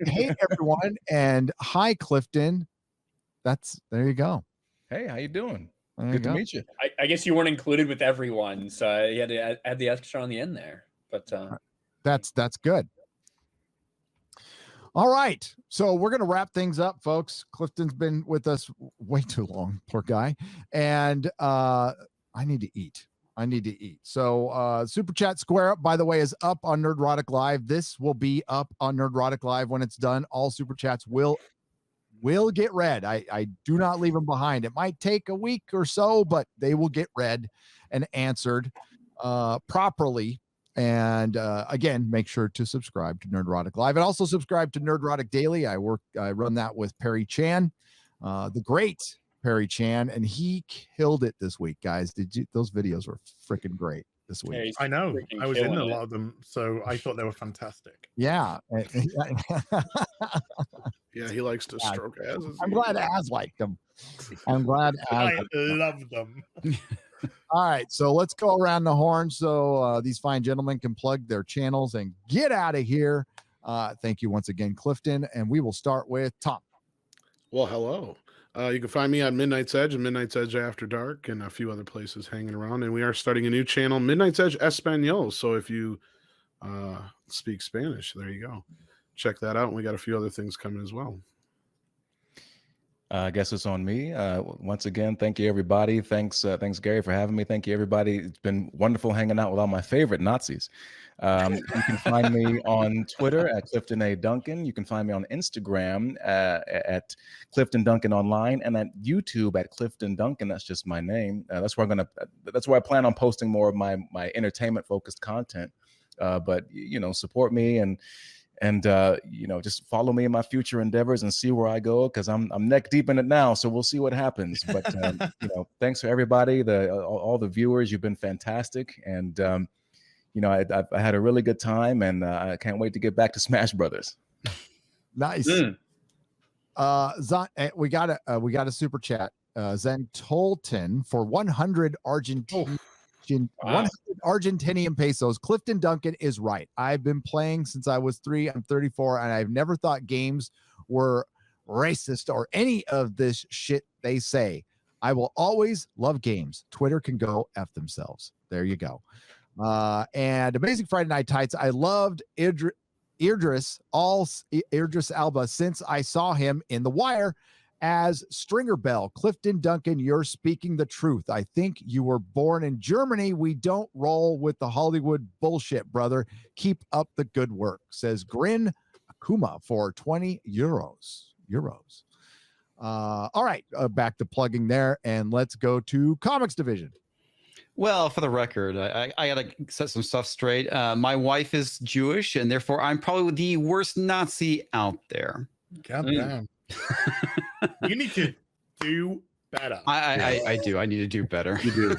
Hey everyone, and hi Clifton. There you go. Hey, how you doing? Good to meet you. I guess you weren't included with everyone, so you had to add the extra on the end there. But that's good. All right, so we're gonna wrap things up, folks. Clifton's been with us way too long, poor guy, and I need to eat. So Super Chat Square Up, by the way, is up on Nerdrotic Live. This will be up on Nerdrotic Live when it's done. All Super Chats will get read. I do not leave them behind. It might take a week or so, but they will get read and answered properly. And again, make sure to subscribe to Nerdrotic Live and also subscribe to Nerdrotic Daily. I run that with Perry Chan, the great Perry Chan, and he killed it this week, guys. Those videos were freaking great this week? Yeah, I know. I was in a lot of them, so I thought they were fantastic. Yeah. Yeah, he likes to stroke asses. I'm glad Az liked them. I'm glad Az I liked them. love them. All right, so let's go around the horn so these fine gentlemen can plug their channels and get out of here. Thank you once again, Clifton, and we will start with Tom. Well, hello. You can find me on Midnight's Edge and Midnight's Edge After Dark and a few other places hanging around. And we are starting a new channel, Midnight's Edge Espanol. So if you speak Spanish, there you go. Check that out. And we got a few other things coming as well. I guess it's on me. Once again, thank you, everybody. Thanks, Gary, for having me. Thank you, everybody. It's been wonderful hanging out with all my favorite Nazis. You can find me on Twitter at Clifton A. Duncan. You can find me on Instagram at Clifton Duncan Online, and at YouTube at Clifton Duncan. That's just my name. That's where I plan on posting more of my entertainment focused content. But support me and just follow me in my future endeavors and see where I go, because I'm neck deep in it now. So we'll see what happens. But thanks for everybody, all the viewers. You've been fantastic, and I had a really good time, and I can't wait to get back to Smash Brothers. Nice. We got a super chat. Zen Tolton for 100 Argentinian pesos. Clifton Duncan is right. I've been playing since I was 3. I'm 34, and I've never thought games were racist or any of this shit they say. I will always love games. Twitter can go F themselves. There you go. And Amazing Friday Night Tights. I loved Idris Elba since I saw him in The Wire as Stringer Bell. Clifton Duncan, you're speaking the truth. I think you were born in Germany. We don't roll with the Hollywood bullshit, brother. Keep up the good work, says Grin Akuma for 20 euros. All right, back to plugging there, and let's go to Comics Division. Well, for the record, I gotta set some stuff straight. My wife is Jewish, and therefore I'm probably the worst Nazi out there. God damn. You need to do better. I do. I need to do better. You do.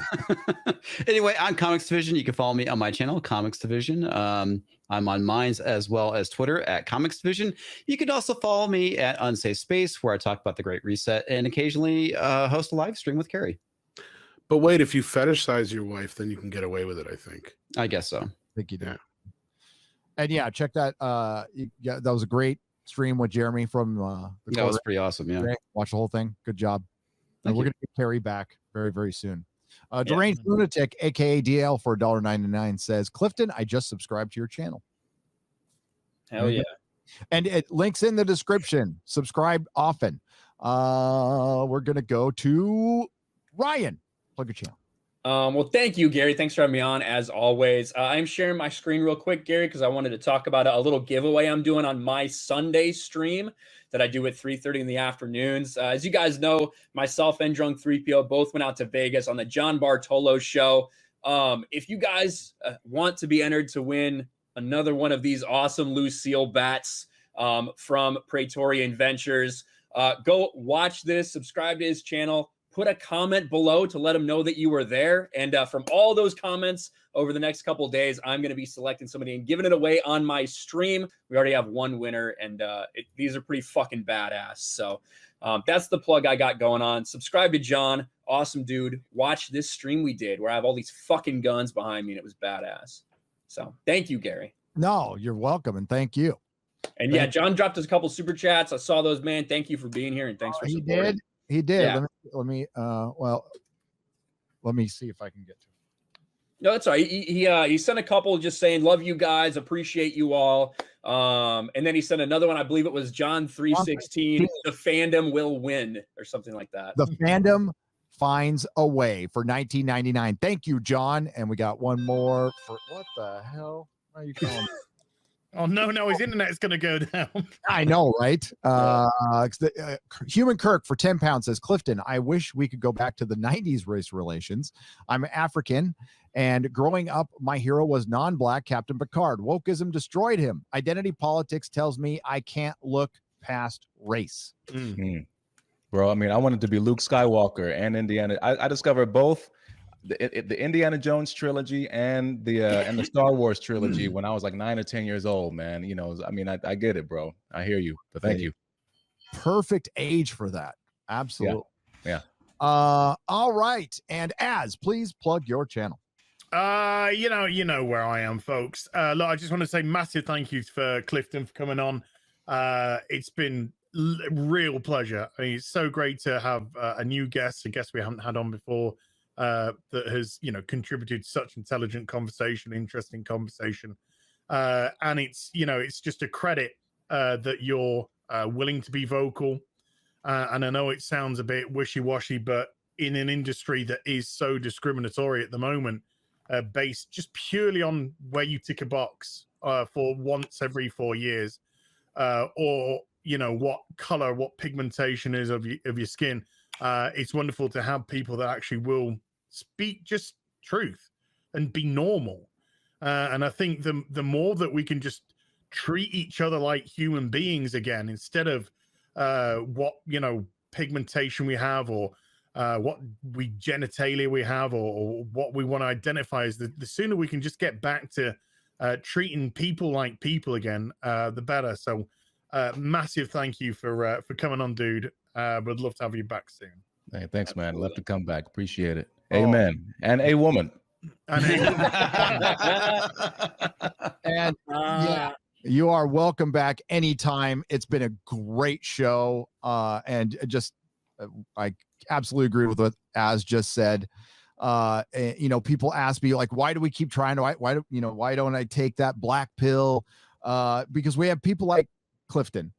Anyway, on Comics Division, you can follow me on my channel, Comics Division. I'm on Minds as well as Twitter at Comics Division. You can also follow me at Unsafe Space, where I talk about the Great Reset and occasionally host a live stream with Carrie. But wait, if you fetishize your wife, then you can get away with it, I think. I guess so. I think you do. Yeah. And yeah, check that. That was a great stream with Jeremy from that was pretty awesome. Yeah. Watch the whole thing. Good job. And we're going to get Carrie back very, very soon. Deranged Lunatic, aka DL for $1.99 says, Clifton, I just subscribed to your channel. Hell yeah. And it links in the description. Subscribe often. We're going to go to Ryan. Plug your channel. Well, thank you, Gary. Thanks for having me on, as always. I'm sharing my screen real quick, Gary, because I wanted to talk about a little giveaway I'm doing on my Sunday stream that I do at 3:30 in the afternoons. As you guys know, myself and Drunk 3PO both went out to Vegas on the John Bartolo show. If you guys want to be entered to win another one of these awesome Lucille bats from Praetorian Ventures, go watch this, subscribe to his channel. Put a comment below to let them know that you were there. And from all those comments over the next couple of days, I'm going to be selecting somebody and giving it away on my stream. We already have one winner, and these are pretty fucking badass. So that's the plug I got going on. Subscribe to John. Awesome dude. Watch this stream we did where I have all these fucking guns behind me, and it was badass. So thank you, Gary. No, you're welcome, and thank you. And yeah, John dropped us a couple super chats. I saw those, man. Thank you for being here, and thanks for supporting. He did. Yeah. Let me see if I can get to it. No, that's all right. He sent a couple just saying, love you guys, appreciate you all. And then he sent another one. I believe it was John 3:16. The fandom will win, or something like that. The fandom finds a way for $19.99. Thank you, John. And we got one more for what the hell are you calling? Oh no, his internet's gonna go down. I know, right? Human Kirk for 10 pounds says, Clifton, I wish we could go back to the 90s race relations. I'm African, and growing up, my hero was non-black Captain Picard. Wokeism destroyed him. Identity politics tells me I can't look past race. Mm-hmm. Bro, I mean, I wanted to be Luke Skywalker and Indiana. I discovered both the Indiana Jones trilogy and the Star Wars trilogy when I was like 9 or 10 years old, man. You know, I mean, I get it, bro. I hear you, but thank you. Perfect age for that. Absolutely. Yeah. All right. And please plug your channel. You know where I am, folks. Look, I just want to say massive thank you for Clifton for coming on. It's been real pleasure. I mean, it's so great to have a new guest, a guest we haven't had on before. That has contributed such intelligent conversation, interesting conversation, and it's just a credit that you're willing to be vocal, And I know it sounds a bit wishy-washy, but in an industry that is so discriminatory at the moment, based just purely on where you tick a box for once every 4 years, or what color, what pigmentation is of your skin, it's wonderful to have people that actually will speak just truth and be normal. And I think the more that we can just treat each other like human beings again, instead of what pigmentation we have, or what genitalia we have, or what we want to identify as, the sooner we can just get back to treating people like people again, the better. So massive thank you for coming on, dude. Would love to have you back soon. Hey, thanks, man. Love to come back. Appreciate it. Amen. And a woman. And yeah, you are welcome back anytime. It's been a great show, and just I absolutely agree with what Az just said. People ask me, like, why do we keep trying to, why don't I take that black pill? Because we have people like Clifton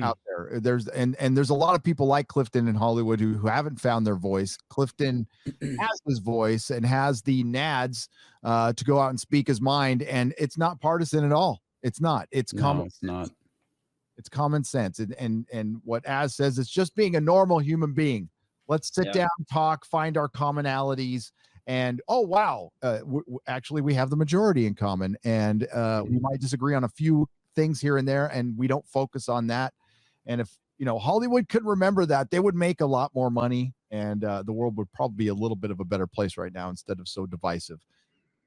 out there. There's a lot of people like Clifton in Hollywood who haven't found their voice. Clifton has his voice and has the nads to go out and speak his mind, and it's not partisan at all. It's not. It's common. It's not. It's common sense. And what Az says, it's just being a normal human being. Let's sit down, talk, find our commonalities, and actually we have the majority in common, and we might disagree on a few things here and there, and we don't focus on that. And if Hollywood could remember that, they would make a lot more money, and the world would probably be a little bit of a better place right now instead of so divisive.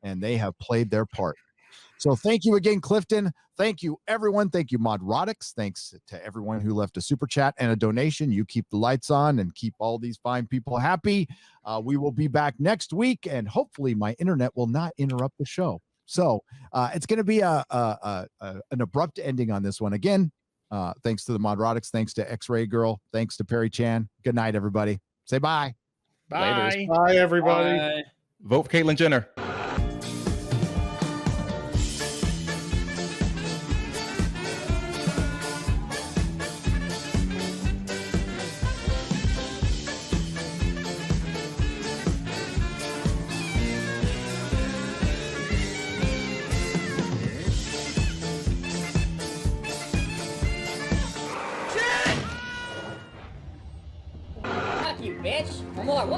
And they have played their part. So thank you again, Clifton. Thank you, everyone. Thank you, Nerdrotic. Thanks to everyone who left a super chat and a donation. You keep the lights on and keep all these fine people happy. We will be back next week, and hopefully my internet will not interrupt the show. So it's going to be an abrupt ending on this one. Again, thanks to the Nerdrotics. Thanks to XrayGirl. Thanks to Perry Chan. Good night, everybody. Say bye. Bye. Laters. Bye, everybody. Bye. Vote for Caitlyn Jenner. Fuck you, bitch! One more! Oh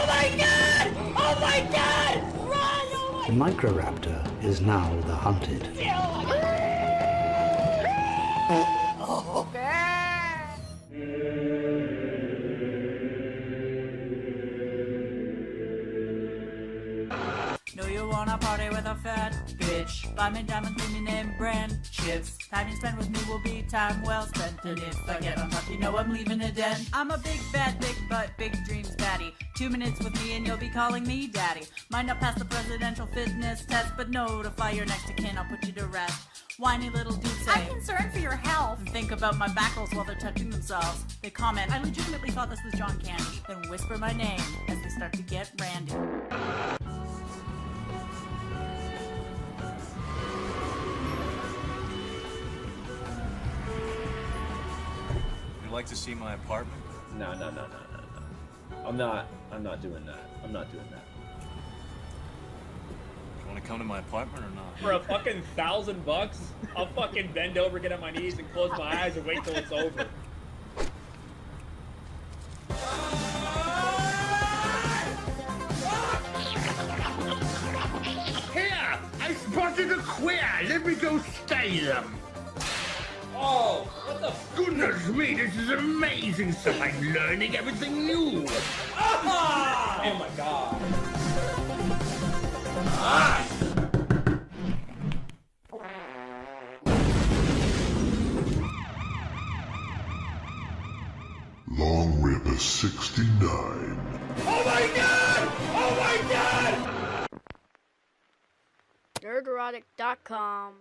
my god! Oh my god! Run! Oh The Microraptor is now the hunted. No, you wanna party with a fat bitch. Buy me diamond, give me name brand chips. Time you spend with me will be time well spent. And if I get unlucky, know I'm leaving it den. I'm a big fat, big butt, big dreams baddie. 2 minutes with me and you'll be calling me daddy. Might not pass the presidential fitness test, but notify your next of kin, I'll put you to rest. Whiny little dudes say, I'm concerned for your health. And think about my backles while they're touching themselves. They comment, I legitimately thought this was John Candy. Then whisper my name as they start to get randy. You'd like to see my apartment? No. I'm not doing that. I'm not doing that. You want to come to my apartment or not? For a fucking $1,000, I'll fucking bend over, get on my knees, and close my eyes and wait till it's over. Here! I spotted a queer! Let me go stay them! Oh, what the? Goodness me, this is amazing! So I'm learning everything new! Ah! Oh my god. Ah! Long Ripper 69. Oh my god! Oh my god! Nerdrotic.com